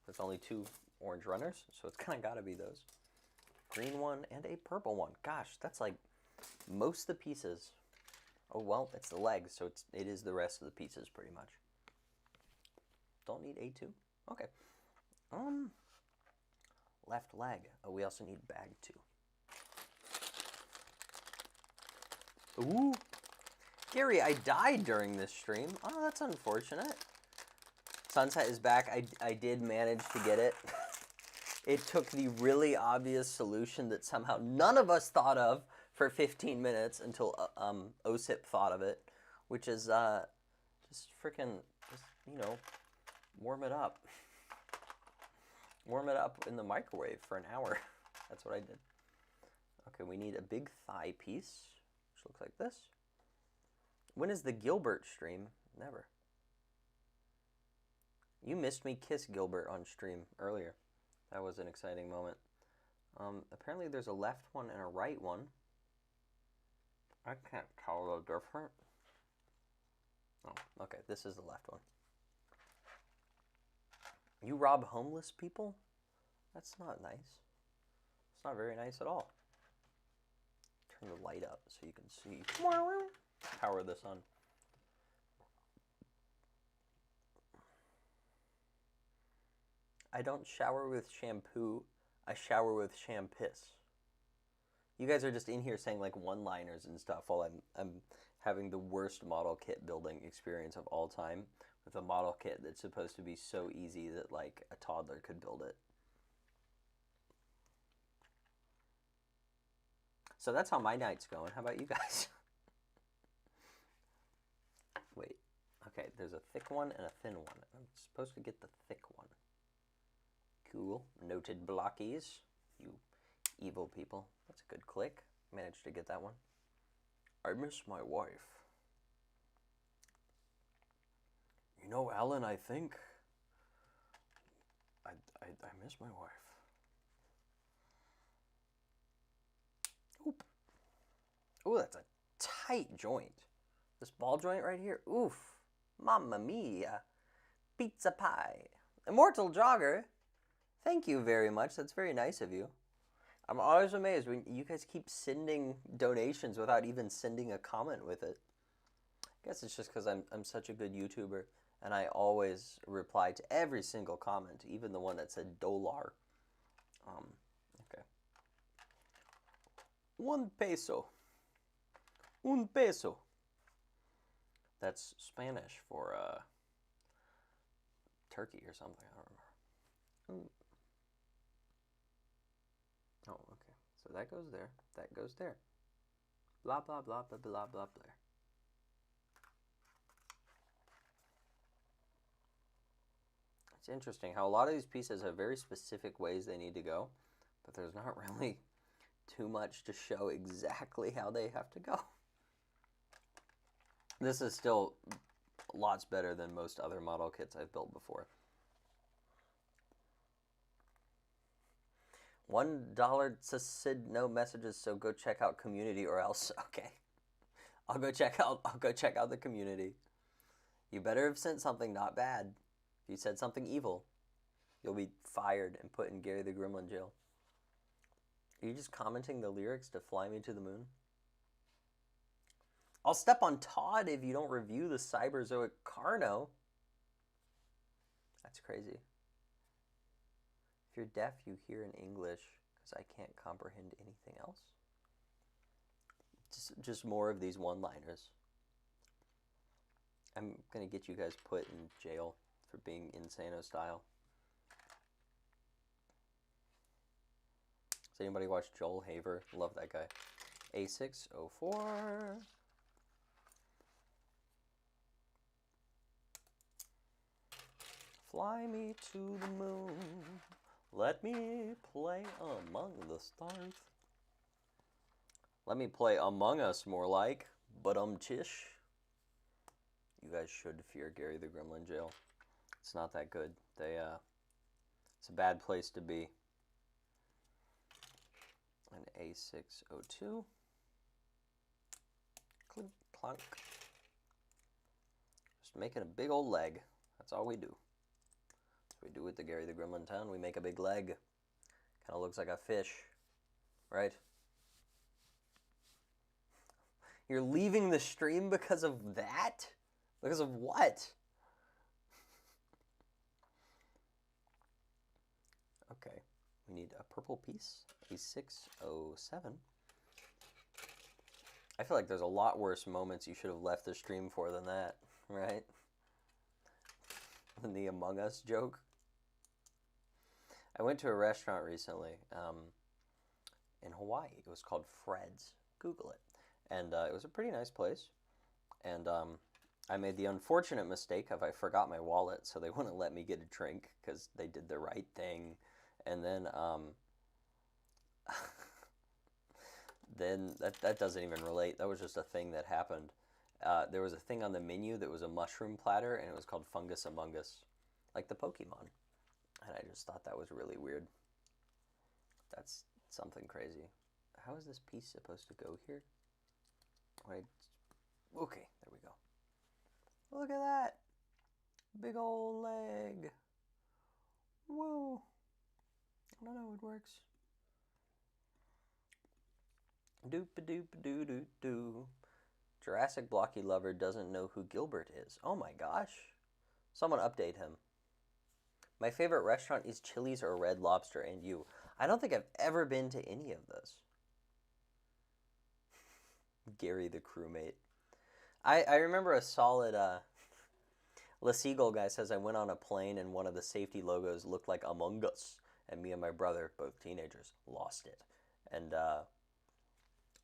There's only 2 orange runners, so it's kind of got to be those. Green one and a purple one. Gosh, that's like most of the pieces. Oh, well, it's the legs, so it is the rest of the pieces pretty much. Don't need A2. Okay. Left leg. Oh, we also need bag 2. Ooh. Gary, I died during this stream. Oh, that's unfortunate. Sunset is back. I did manage to get it. It took the really obvious solution that somehow none of us thought of for 15 minutes until OSIP thought of it, which is just freaking, you know, warm it up. Warm it up in the microwave for an hour. That's what I did. Okay, we need a big thigh piece, which looks like this. When is the Gilbert stream? Never. You missed me kiss Gilbert on stream earlier. That was an exciting moment. Apparently there's a left one and a right one. I can't tell the difference. Oh, okay, this is the left one. You rob homeless people? That's not nice. It's not very nice at all. Turn the light up so you can see. Power the sun. I don't shower with shampoo. I shower with shampiss. You guys are just in here saying like one-liners and stuff while I'm having the worst model kit building experience of all time with a model kit that's supposed to be so easy that like a toddler could build it. So that's how my night's going. How about you guys? Wait. Okay, there's a thick one and a thin one. I'm supposed to get the thick one. Cool. Noted Blokees. You evil people. That's a good click. Managed to get that one. I miss my wife. You know, Alan, I think I miss my wife. Oop. Ooh, that's a tight joint. This ball joint right here. Oof. Mamma mia. Pizza pie. Immortal Jogger. Thank you very much. That's very nice of you. I'm always amazed when you guys keep sending donations without even sending a comment with it. I guess it's just because I'm such a good YouTuber and I always reply to every single comment, even the one that said $. Okay. 1 peso. Un peso. That's Spanish for turkey or something. I don't remember. Oh, okay. So that goes there. That goes there. Blah, blah, blah, blah, blah, blah, blah. It's interesting how a lot of these pieces have very specific ways they need to go, but there's not really too much to show exactly how they have to go. This is still lots better than most other model kits I've built before. $1 said no messages, so go check out community or else. Okay. I'll go check out the community. You better have sent something not bad. If you said something evil, you'll be fired and put in Gary the Gremlin jail. Are you just commenting the lyrics to Fly Me to the Moon? I'll step on Todd if you don't review the Cyberzoic Carno. That's crazy. If you're deaf, you hear in English because I can't comprehend anything else. Just more of these one-liners. I'm going to get you guys put in jail for being Insano style. Does anybody watch Joel Haver? Love that guy. A604. Fly me to the moon. Let me play among the stars. Let me play Among Us more like, but chish. You guys should fear Gary the Gremlin jail. It's not that good. It's a bad place to be. An A602. Clink, clunk. Just making a big old leg. That's all we do. That's what we do with the Gary the Gremlin town. We make a big leg. Kind of looks like a fish, right? You're leaving the stream because of that? Because of what? Okay, we need a purple piece, a 607. I feel like there's a lot worse moments you should have left the stream for than that, right? Than the Among Us joke. I went to a restaurant recently in Hawaii. It was called Fred's. Google it. And it was a pretty nice place. And I made the unfortunate mistake of I forgot my wallet, so they wouldn't let me get a drink because they did the right thing. And then then that doesn't even relate. That was just a thing that happened. There was a thing on the menu that was a mushroom platter, and it was called Fungus Among Us, like the Pokemon. And I just thought that was really weird. That's something crazy. How is this piece supposed to go here? Wait. Okay, there we go. Look at that. Big old leg. Whoa. I don't know, it works. Doop-a-doop-a-doo-doo-doo. Jurassic Blocky Lover doesn't know who Gilbert is. Oh my gosh. Someone update him. My favorite restaurant is Chili's or Red Lobster, and you. I don't think I've ever been to any of those. Gary the crewmate. I remember a solid La Seagull guy says I went on a plane and one of the safety logos looked like Among Us, and me and my brother, both teenagers, lost it. And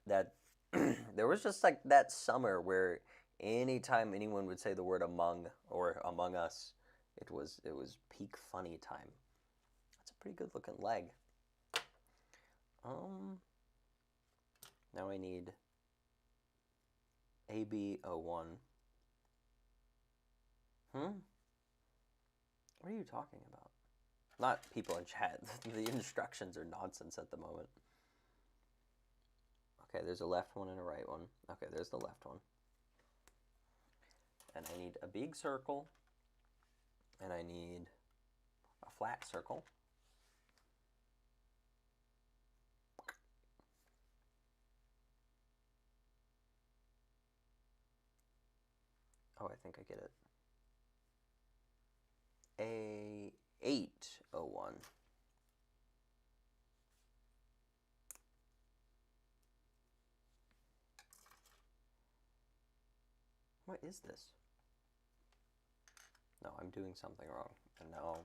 that there was just like that summer where anytime anyone would say the word among or Among Us, it was peak funny time. That's a pretty good looking leg. Now I need AB01. What are you talking about? Not people in chat. The instructions are nonsense at the moment. Okay, there's a left one and a right one. Okay, there's the left one. And I need a big circle. And I need a flat circle. Oh, I think I get it. A801. What is this? No, I'm doing something wrong. And now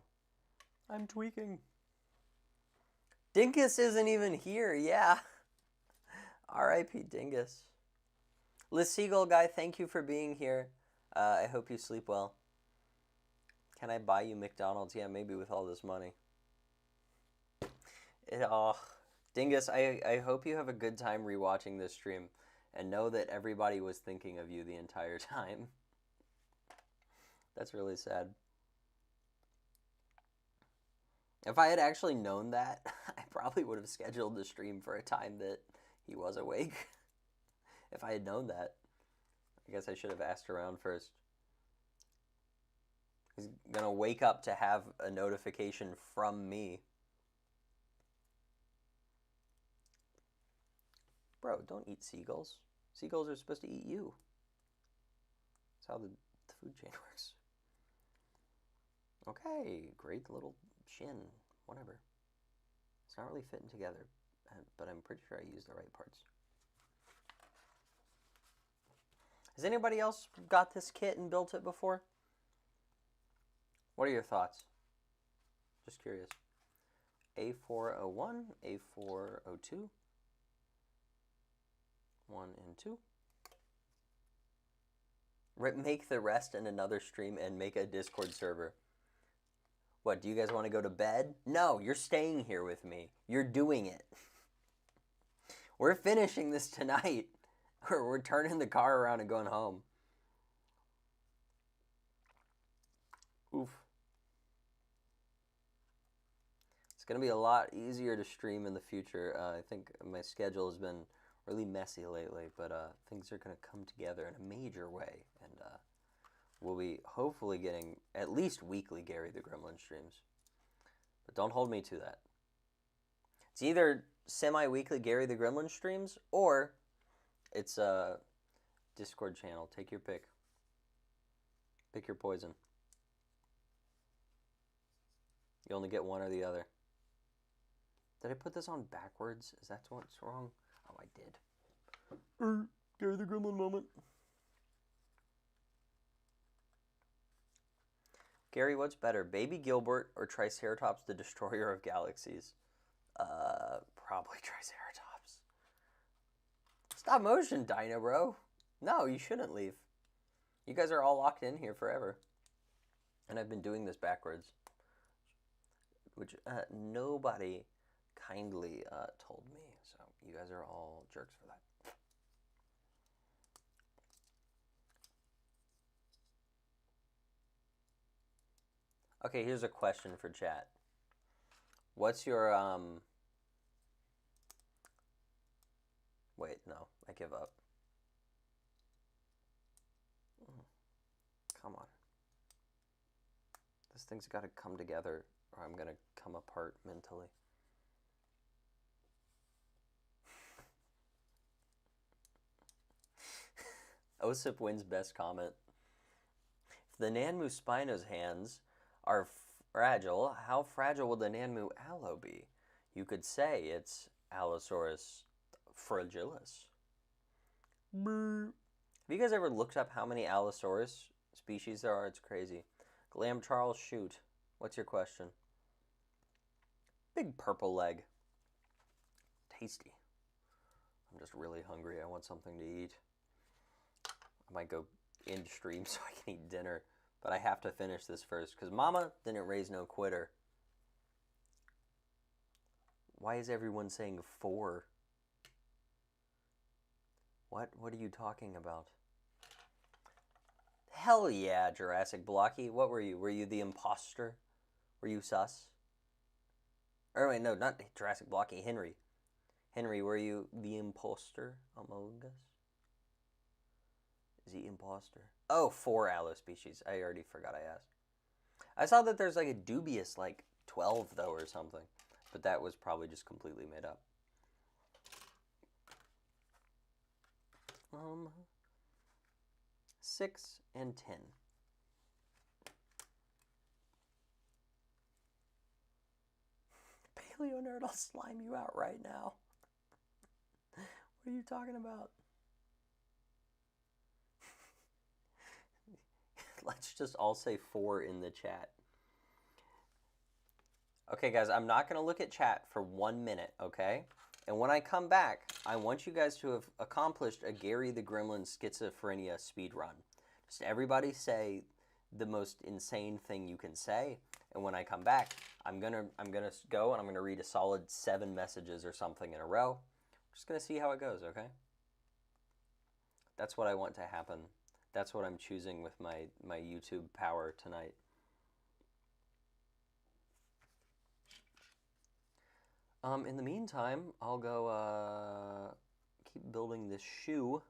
I'm tweaking. Dingus isn't even here. Yeah. R.I.P. Dingus. Liz Seagull guy, thank you for being here. I hope you sleep well. Can I buy you McDonald's? Yeah, maybe with all this money. Dingus, I hope you have a good time rewatching this stream. And know that everybody was thinking of you the entire time. That's really sad. If I had actually known that, I probably would have scheduled the stream for a time that he was awake. If I had known that. I guess I should have asked around first. He's gonna wake up to have a notification from me. Bro, don't eat seagulls. Seagulls are supposed to eat you. That's how the food chain works. Okay, great little chin. Whatever. It's not really fitting together, but I'm pretty sure I used the right parts. Has anybody else got this kit and built it before? What are your thoughts? Just curious. A401, A402. 1 and 2. Make the rest in another stream and make a Discord server. What, do you guys want to go to bed? No, you're staying here with me. You're doing it. We're finishing this tonight. We're turning the car around and going home. Oof. It's going to be a lot easier to stream in the future. I think my schedule has been really messy lately, but things are going to come together in a major way, and we'll be hopefully getting at least weekly Gary the Gremlin streams. But don't hold me to that. It's either semi-weekly Gary the Gremlin streams, or it's a Discord channel. Take your pick. Pick your poison. You only get one or the other. Did I put this on backwards? Is that what's wrong? Oh, I did. Gary the Gremlin moment. Gary, what's better, Baby Gilbert or Triceratops the Destroyer of Galaxies? Probably Triceratops. Stop motion, Dino, bro. No, you shouldn't leave. You guys are all locked in here forever. And I've been doing this backwards. Which nobody kindly told me. So you guys are all jerks for that. Okay, here's a question for chat. What's your, Wait, no, I give up. Come on. This thing's got to come together, or I'm going to come apart mentally. Osip wins best comment. If the Nanmu Spino's hands are fragile, how fragile will the Nanmu Allo be? You could say it's Allosaurus fragilis. Have you guys ever looked up how many Allosaurus species there are? It's crazy. Glam Charles, shoot. What's your question? Big purple leg. Tasty. I'm just really hungry. I want something to eat. I might go in stream so I can eat dinner. But I have to finish this first, because Mama didn't raise no quitter. Why is everyone saying 4? What are you talking about? Hell yeah, Jurassic Blocky. What were you? Were you the imposter? Were you sus? Or wait, no, not Jurassic Blocky, Henry. Henry, were you the imposter among us? Is he imposter? Oh, 4 allo species. I already forgot I asked. I saw that there's like a dubious 12 though or something. But that was probably just completely made up. 6 and 10. Paleo nerd, I'll slime you out right now. What are you talking about? Let's just all say 4 in the chat. Okay, guys, I'm not going to look at chat for 1 minute, okay? And when I come back, I want you guys to have accomplished a Gary the Gremlin schizophrenia speed run. Just everybody say the most insane thing you can say, and when I come back, I'm gonna go and I'm gonna read a solid 7 messages or something in a row. I'm just gonna see how it goes, okay? That's what I want to happen. That's what I'm choosing with my YouTube power tonight. In the meantime, I'll go keep building this shoe.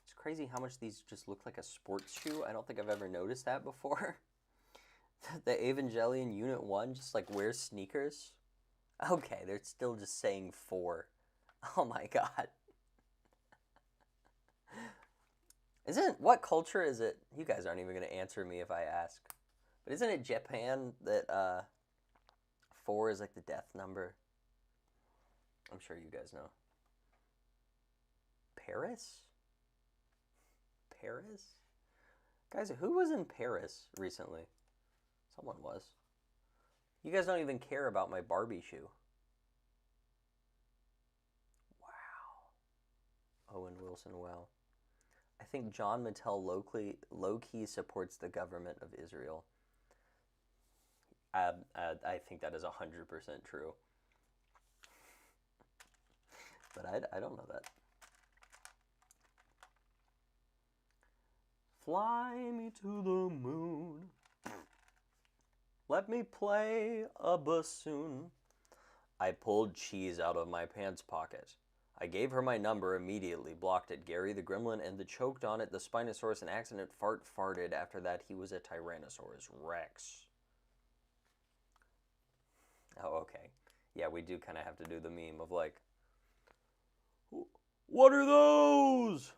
It's crazy how much these just look like a sports shoe. I don't think I've ever noticed that before. The Evangelion Unit 1 just like wears sneakers. Okay, they're still just saying 4. Oh my god. What culture is it? You guys aren't even going to answer me if I ask. But isn't it Japan that 4 is like the death number? I'm sure you guys know. Paris? Paris? Guys, who was in Paris recently? Someone was. You guys don't even care about my Barbie shoe. Wow. Owen Wilson, wow. I think John Mattel low-key supports the government of Israel. I think that is 100% true. But I don't know that. Fly me to the moon. Let me play a bassoon. I pulled cheese out of my pants pocket. I gave her my number immediately, blocked it. Gary the Gremlin and the choked on it. The Spinosaurus, an accident farted. After that, he was a Tyrannosaurus Rex. Oh, okay. Yeah, we do kind of have to do the meme of like, what are those?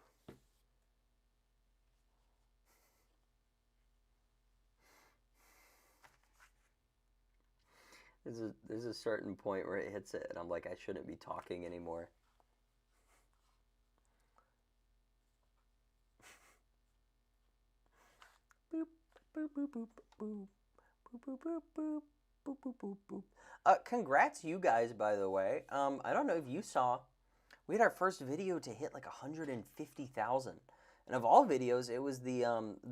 There's a certain point where it hits it, and I'm like, I shouldn't be talking anymore. Boop, boop, boop, boop, boop, boop, boop, boop, boop, boop, boop, boop, boop. Congrats, you guys, by the way. I don't know if you saw, we had our first video to hit like 150,000, and of all videos, it was the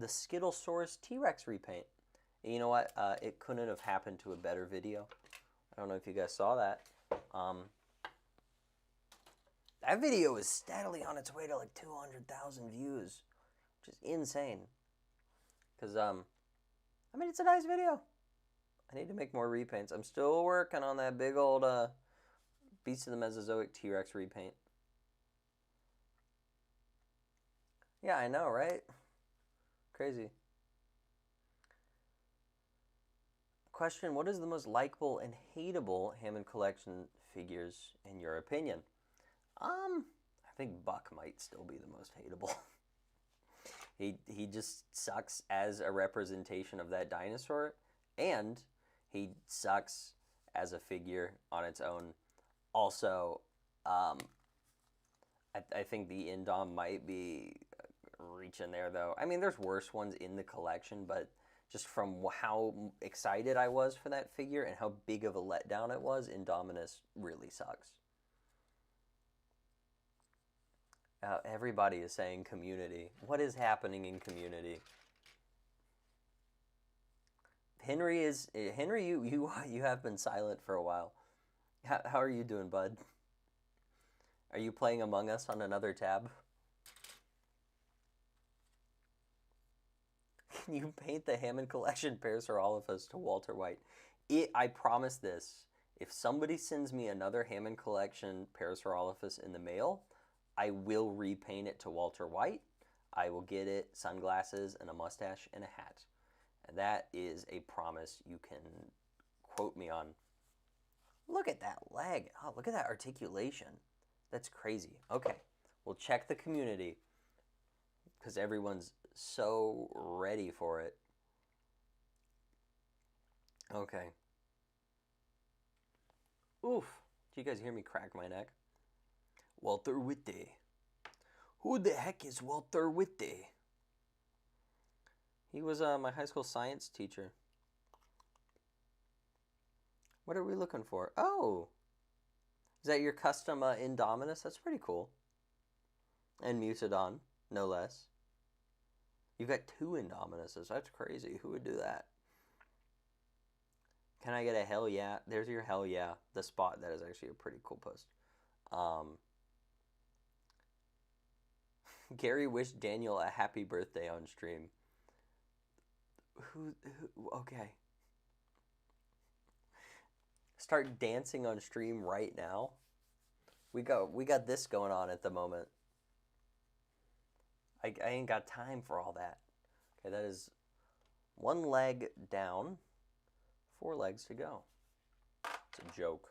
Skittlesaurus T-Rex repaint. And you know what? It couldn't have happened to a better video. I don't know if you guys saw that. That video is steadily on its way to like 200,000 views, which is insane. Because, I mean, it's a nice video. I need to make more repaints. I'm still working on that big old Beast of the Mesozoic T-Rex repaint. Yeah, I know, right? Crazy. Question, what is the most likable and hateable Hammond Collection figures in your opinion? I think Buck might still be the most hateable. He just sucks as a representation of that dinosaur, and he sucks as a figure on its own. Also, I think the Indom might be reaching there, though. I mean, there's worse ones in the collection, but just from how excited I was for that figure and how big of a letdown it was, Indominus really sucks. Everybody is saying Community. What is happening in Community? Henry, you have been silent for a while. How are you doing, bud? Are you playing Among Us on another tab? Can you paint the Hammond Collection Parasaurolophus to Walter White? I promise this. If somebody sends me another Hammond Collection Parasaurolophus in the mail, I will repaint it to Walter White. I will get it sunglasses and a mustache and a hat. And that is a promise you can quote me on. Look at that leg. Oh, look at that articulation. That's crazy. Okay, we'll check the community because everyone's so ready for it. Okay. Oof. Did you guys hear me crack my neck? Walter Whitty. Who the heck is Walter Whitty? He was my high school science teacher. What are we looking for? Oh! Is that your custom Indominus? That's pretty cool. And Mutodon, no less. You've got 2 Indominuses. That's crazy. Who would do that? Can I get a hell yeah? There's your hell yeah. The spot. That is actually a pretty cool post. Gary wished Daniel a happy birthday on stream. Okay. Start dancing on stream right now. We got this going on at the moment. I ain't got time for all that. Okay, that is 1 leg down, 4 legs to go. It's a joke.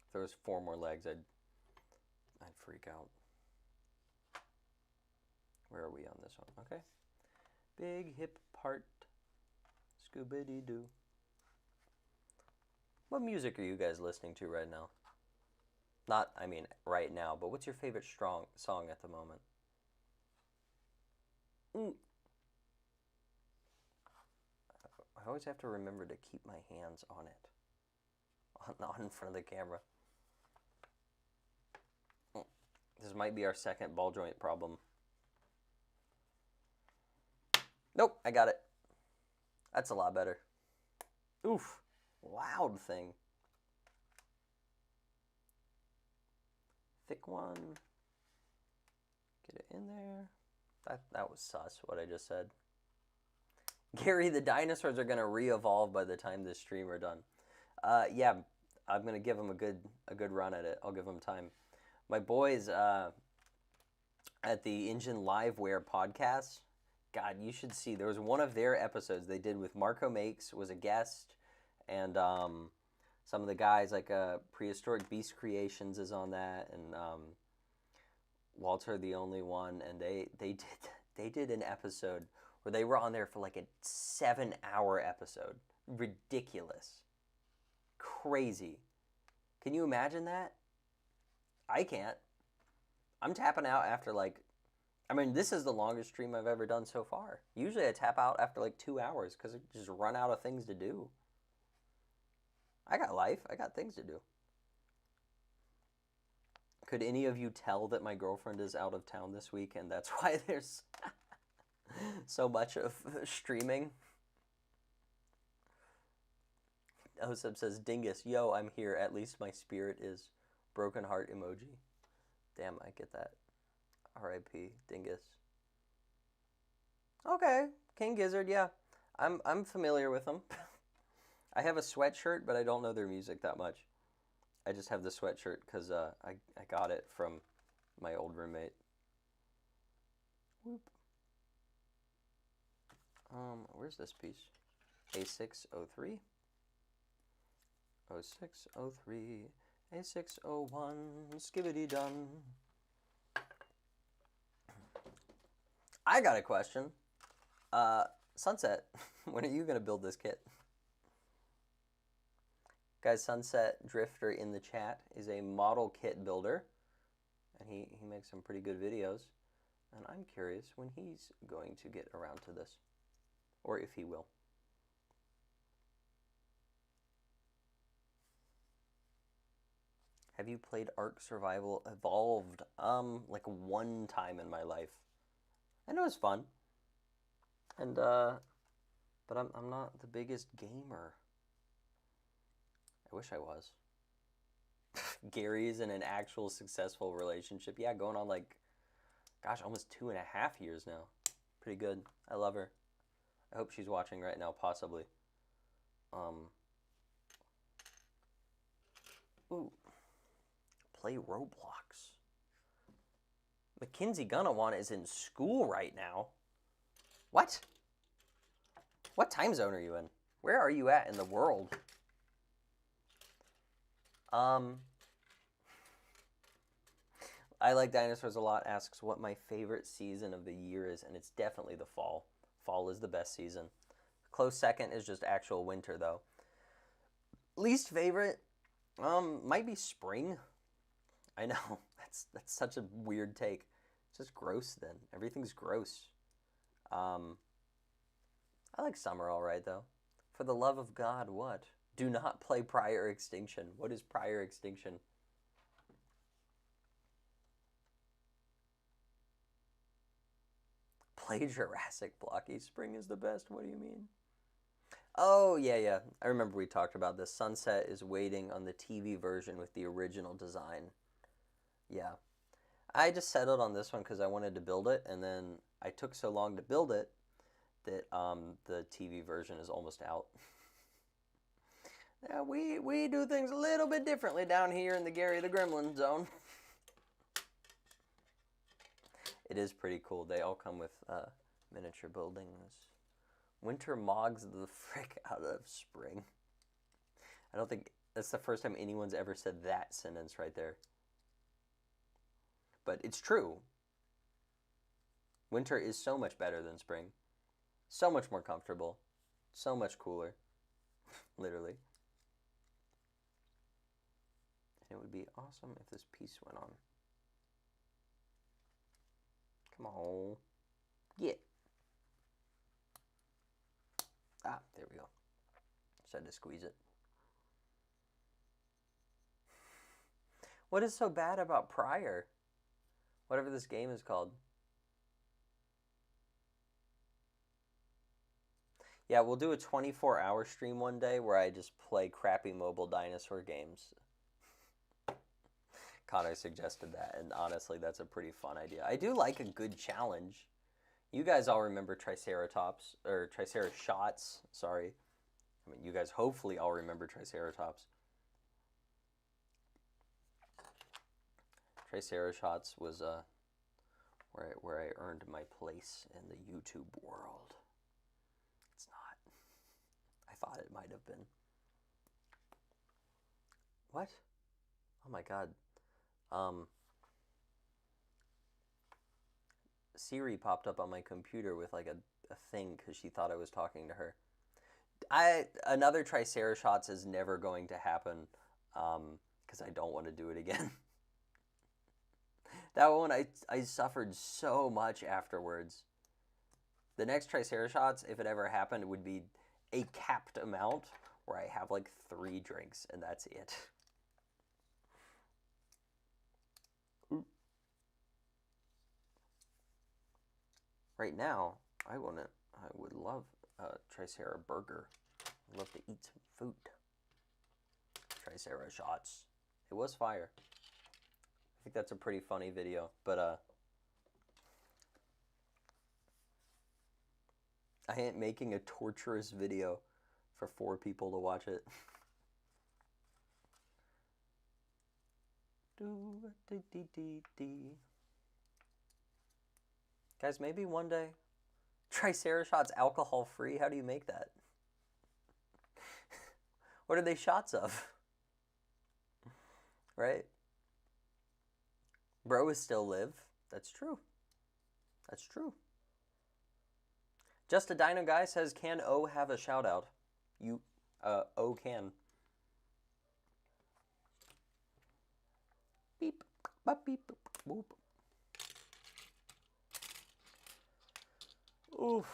If there was 4 more legs, I'd freak out. Where are we on this one? Okay. Big hip part. Scooby-Doo. What music are you guys listening to right now? Not, I mean, right now, but what's your favorite song at the moment? I always have to remember to keep my hands on it. Not in front of the camera. This might be our second ball joint problem. Nope, I got it. That's a lot better. Oof, loud thing. Thick one. Get it in there. That was sus, what I just said. Gary, the dinosaurs are going to re-evolve by the time this stream are done. Yeah, I'm going to give them a good run at it. I'll give them time. My boys at the Engine Liveware podcast, God, you should see. There was one of their episodes they did with Marco Makes, was a guest, and some of the guys, like Prehistoric Beast Creations is on that, and Walter the Only One, and they did an episode where they were on there for like a 7-hour episode. Ridiculous. Crazy. Can you imagine that? I can't. I'm tapping out after like, I mean, this is the longest stream I've ever done so far. Usually I tap out after like 2 hours because I just run out of things to do. I got life. I got things to do. Could any of you tell that my girlfriend is out of town this week and that's why there's so much of streaming? Osub says, Dingus, yo, I'm here. At least my spirit is. Broken heart emoji. Damn, I get that. R.I.P. Dingus. Okay, King Gizzard, yeah. I'm familiar with them. I have a sweatshirt, but I don't know their music that much. I just have the sweatshirt because I got it from my old roommate. Whoop. Where's this piece? A603. 0603. A601. Skibbity done. I got a question. Sunset, when are you going to build this kit? Guys, Sunset Drifter in the chat is a model kit builder, and he makes some pretty good videos, and I'm curious when he's going to get around to this, or if he will. Have you played Ark Survival Evolved? Like 1 time in my life. I know it's fun, and but I'm not the biggest gamer. I wish I was. Gary's in an actual successful relationship. Yeah, going on like, gosh, almost 2.5 years now. Pretty good. I love her. I hope she's watching right now, possibly. Ooh. Play Roblox. Mackenzie Gunawan is in school right now. What? What time zone are you in? Where are you at in the world? I Like Dinosaurs a Lot asks what my favorite season of the year is, and it's definitely the fall. Fall is the best season. Close second is just actual winter, though. Least favorite, might be spring. I know, that's such a weird take. It's just gross then. Everything's gross. I like summer all right, though. For the love of God, what? Do not play Prior Extinction. What is Prior Extinction? Play Jurassic Blokees. Spring is the best. What do you mean? Oh, yeah. I remember we talked about this. Sunset is waiting on the TV version with the original design. Yeah. I just settled on this one because I wanted to build it, and then I took so long to build it that the TV version is almost out. Yeah, we do things a little bit differently down here in the Gary the Gremlin zone. It is pretty cool. They all come with miniature buildings. Winter mogs the frick out of spring. I don't think that's the first time anyone's ever said that sentence right there. But it's true. Winter is so much better than spring. So much more comfortable. So much cooler. Literally. And it would be awesome if this piece went on. Come on. Get. Ah, there we go. Just had to squeeze it. What is so bad about Prior? Whatever this game is called. Yeah, we'll do a 24-hour stream one day where I just play crappy mobile dinosaur games. Connor suggested that, and honestly, that's a pretty fun idea. I do like a good challenge. You guys all remember Triceratops, or Tricerashots, sorry. I mean, you guys hopefully all remember Triceratops. Tricerashots was where I earned my place in the YouTube world. It's not. I thought it might have been. What? Oh my god. Siri popped up on my computer with like a thing because she thought I was talking to her. Another Tricerashots is never going to happen because I don't want to do it again. That one, I suffered so much afterwards. The next Tricerashots, if it ever happened, would be a capped amount where I have like 3 drinks and that's it. Right now, I would love a Tricera burger. I'd love to eat some food. Tricerashots. It was fire. I think that's a pretty funny video, but I ain't making a torturous video for 4 people to watch it. Guys, maybe one day, Tricerashots alcohol free. How do you make that? What are they shots of? Right? Bro is still live. That's true. That's true. Just a Dino Guy says, can O have a shout out? O can. Beep, bop, beep, boop. Oof.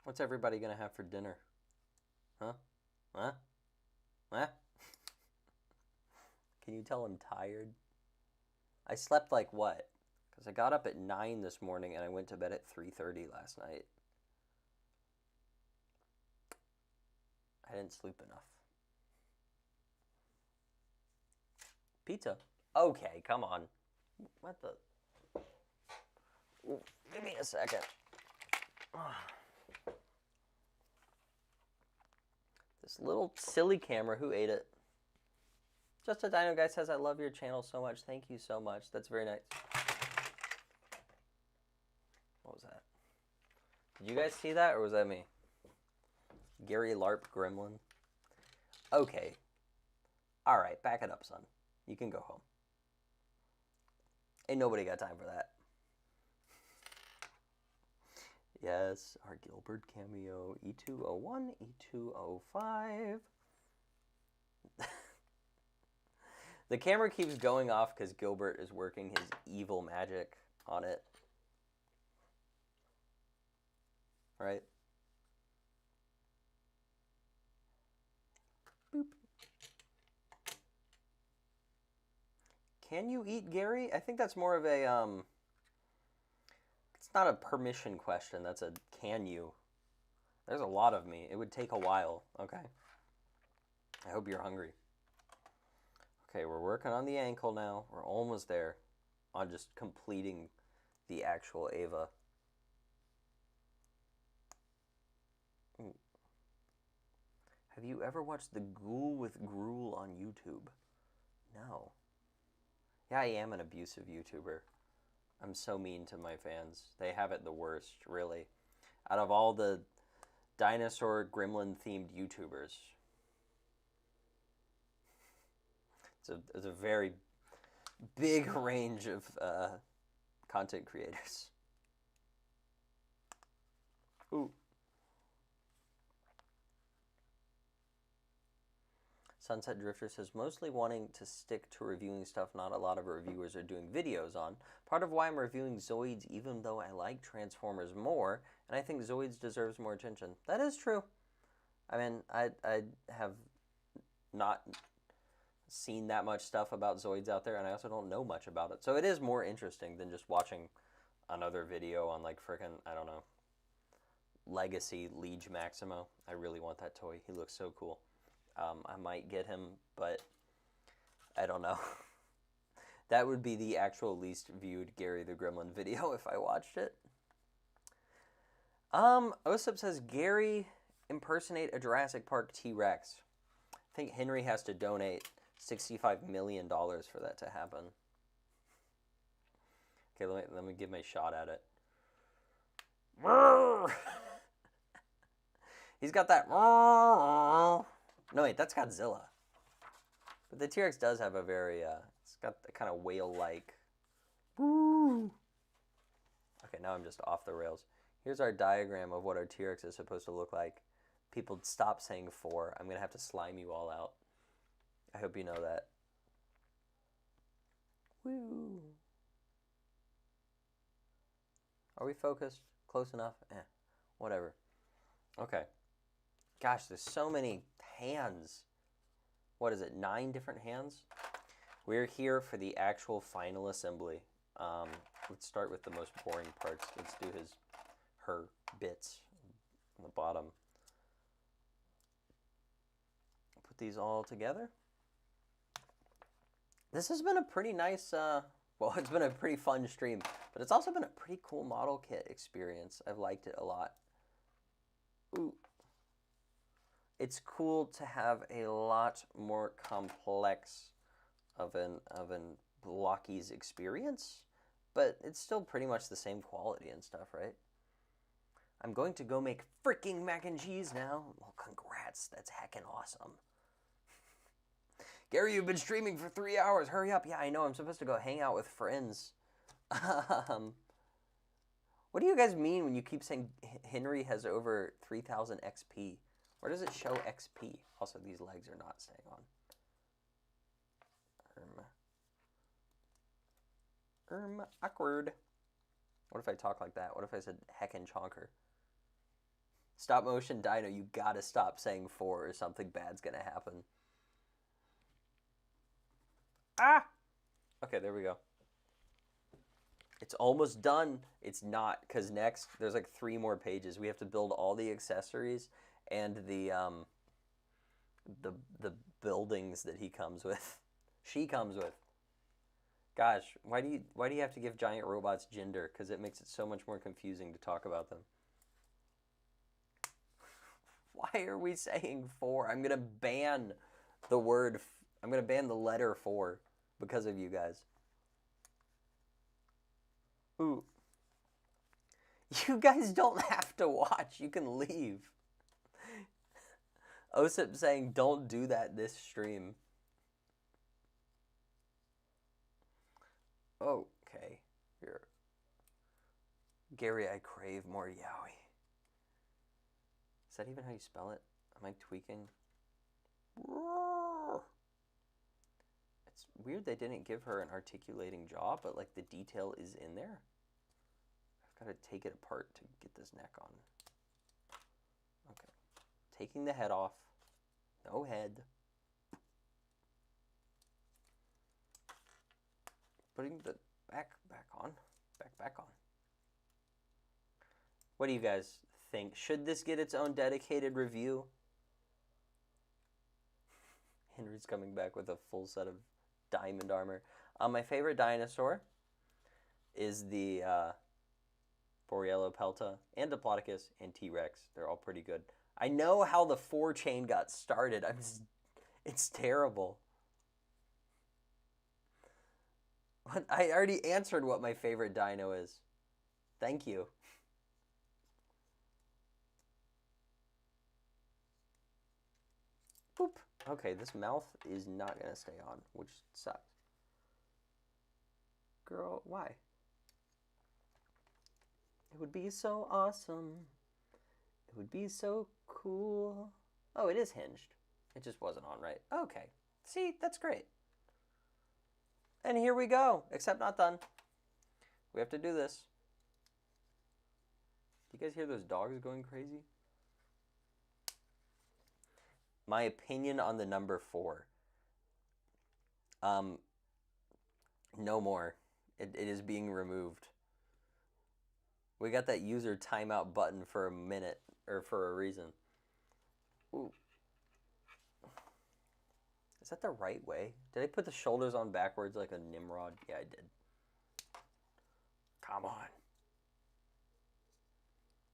What's everybody gonna have for dinner? Huh? Huh? Huh? Can you tell I'm tired? I slept like what? Because I got up at 9 this morning and I went to bed at 3:30 last night. I didn't sleep enough. Pizza? Okay, come on. What the? Ooh, give me a second. This little silly camera, who ate it? Just a Dino Guy says, I love your channel so much. Thank you so much. That's very nice. What was that? Did you guys see that, or was that me? Gary LARP Gremlin. Okay. Alright, back it up, son. You can go home. Ain't nobody got time for that. Yes, our Gilbert cameo. E201, E205. The camera keeps going off because Gilbert is working his evil magic on it. Right? Boop. Can you eat Gary? I think that's more of a, it's not a permission question. That's a can you. There's a lot of me. It would take a while. Okay. I hope you're hungry. Okay, we're working on the ankle now. We're almost there on just completing the actual Ava. Ooh. Have you ever watched The Ghoul with Gruel on YouTube? No. Yeah, I am an abusive YouTuber. I'm so mean to my fans. They have it the worst, really. Out of all the dinosaur gremlin-themed YouTubers. It's a very big range of content creators. Ooh. Sunset Drifter says, mostly wanting to stick to reviewing stuff not a lot of reviewers are doing videos on. Part of why I'm reviewing Zoids, even though I like Transformers more, and I think Zoids deserves more attention. That is true. I mean, I have not seen that much stuff about Zoids out there, and I also don't know much about it. So it is more interesting than just watching another video on, like, frickin', I don't know, Legacy Liege Maximo. I really want that toy. He looks so cool. I might get him, but I don't know. That would be the actual least viewed Gary the Gremlin video if I watched it. Osip says, Gary impersonate a Jurassic Park T-Rex. I think Henry has to donate $65 million for that to happen. Okay, let me give my shot at it. He's got that. No, wait, that's Godzilla. But the T-Rex does have a very, it's got the kind of whale-like. Okay, now I'm just off the rails. Here's our diagram of what our T-Rex is supposed to look like. People, stop saying 4. I'm going to have to slime you all out. I hope you know that. Woo. Are we focused? Close enough? Whatever. Okay. Gosh, there's so many hands. What is it, 9 different hands? We're here for the actual final assembly. Let's start with the most boring parts. Let's do her bits on the bottom. Put these all together. This has been a pretty nice, well, it's been a pretty fun stream, but it's also been a pretty cool model kit experience. I've liked it a lot. Ooh. It's cool to have a lot more complex of an Blokees experience, but it's still pretty much the same quality and stuff, right? I'm going to go make freaking mac and cheese now. Well, congrats, that's heckin' awesome. Gary, you've been streaming for 3 hours. Hurry up. Yeah, I know. I'm supposed to go hang out with friends. What do you guys mean when you keep saying Henry has over 3,000 XP? Where does it show XP? Also, these legs are not staying on. Awkward. What if I talk like that? What if I said heckin' chonker? Stop motion dino, you gotta stop saying 4 or something bad's gonna happen. Ah! Okay, there we go. It's almost done. It's not, because next, there's like 3 more pages. We have to build all the accessories and the buildings that he comes with. She comes with. Gosh, why do you have to give giant robots gender? Because it makes it so much more confusing to talk about them. Why are we saying 4? I'm gonna ban the word. I'm gonna ban the letter 4 because of you guys. Ooh. You guys don't have to watch. You can leave. Osip saying, don't do that this stream. Okay. Gary, I crave more yaoi. Is that even how you spell it? Am I tweaking? It's weird they didn't give her an articulating jaw, but like the detail is in there. I've got to take it apart to get this neck on. Okay. Taking the head off. No head. Putting the back on. Back on. What do you guys think? Should this get its own dedicated review? Henry's coming back with a full set of diamond armor. My favorite dinosaur is the Borealopelta and Diplodocus and T-Rex. They're all pretty good. I know how the 4-chain got started. It's terrible. I already answered what my favorite dino is. Thank you. Boop. Okay, this mouth is not going to stay on, which sucks. Girl, why? It would be so awesome. It would be so cool. Oh, it is hinged. It just wasn't on right. Okay. See, that's great. And here we go. Except not done. We have to do this. Do you guys hear those dogs going crazy? My opinion on the number 4. No more. It is being removed. We got that user timeout button for a minute, or for a reason. Ooh. Is that the right way? Did I put the shoulders on backwards like a Nimrod? Yeah, I did. Come on.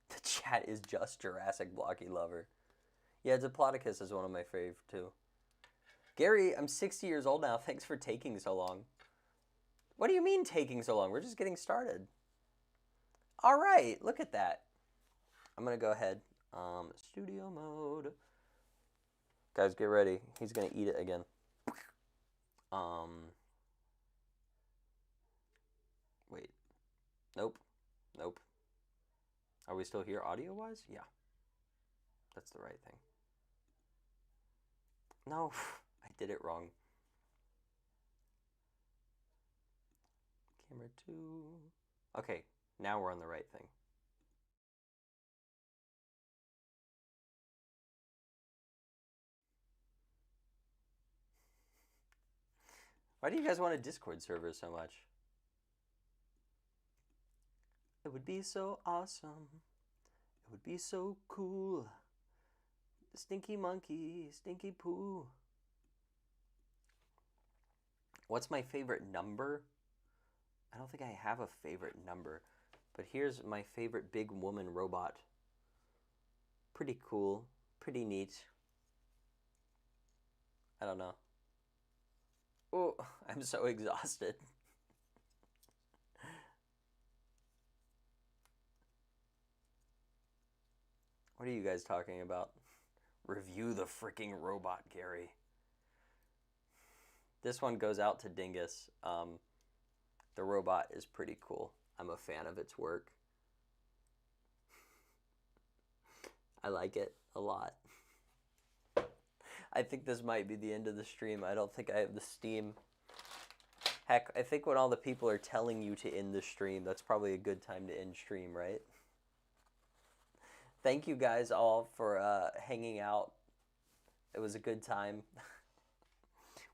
The chat is just Jurassic Blocky Lover. Yeah, Diplodocus is one of my fave, too. Gary, I'm 60 years old now. Thanks for taking so long. What do you mean taking so long? We're just getting started. All right, look at that. I'm going to go ahead. Studio mode. Guys, get ready. He's going to eat it again. Wait. Nope. Nope. Are we still here audio-wise? Yeah. That's the right thing. No, I did it wrong. Camera 2. Okay, now we're on the right thing. Why do you guys want a Discord server so much? It would be so awesome. It would be so cool. Stinky monkey, stinky poo. What's my favorite number? I don't think I have a favorite number, but here's my favorite big woman robot. Pretty cool, pretty neat. I don't know. Oh, I'm so exhausted. What are you guys talking about? Review the freaking robot, Gary. This one goes out to Dingus. The robot is pretty cool. I'm a fan of its work. I like it a lot. I think this might be the end of the stream. I don't think I have the steam. Heck, I think when all the people are telling you to end the stream, that's probably a good time to end stream, right? Thank you guys all for hanging out. It was a good time.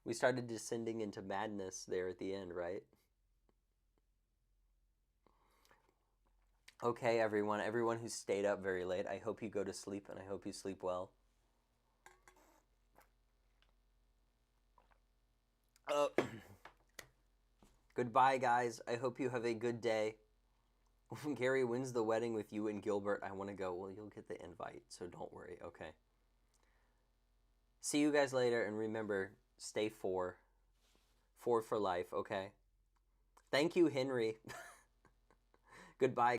We started descending into madness there at the end, right? Okay, everyone who stayed up very late, I hope you go to sleep and I hope you sleep well. Goodbye, guys. I hope you have a good day. When Gary wins the wedding with you and Gilbert, I want to go. Well, you'll get the invite, so don't worry, okay? See you guys later, and remember, stay 4. 4 for life, okay? Thank you, Henry. Goodbye.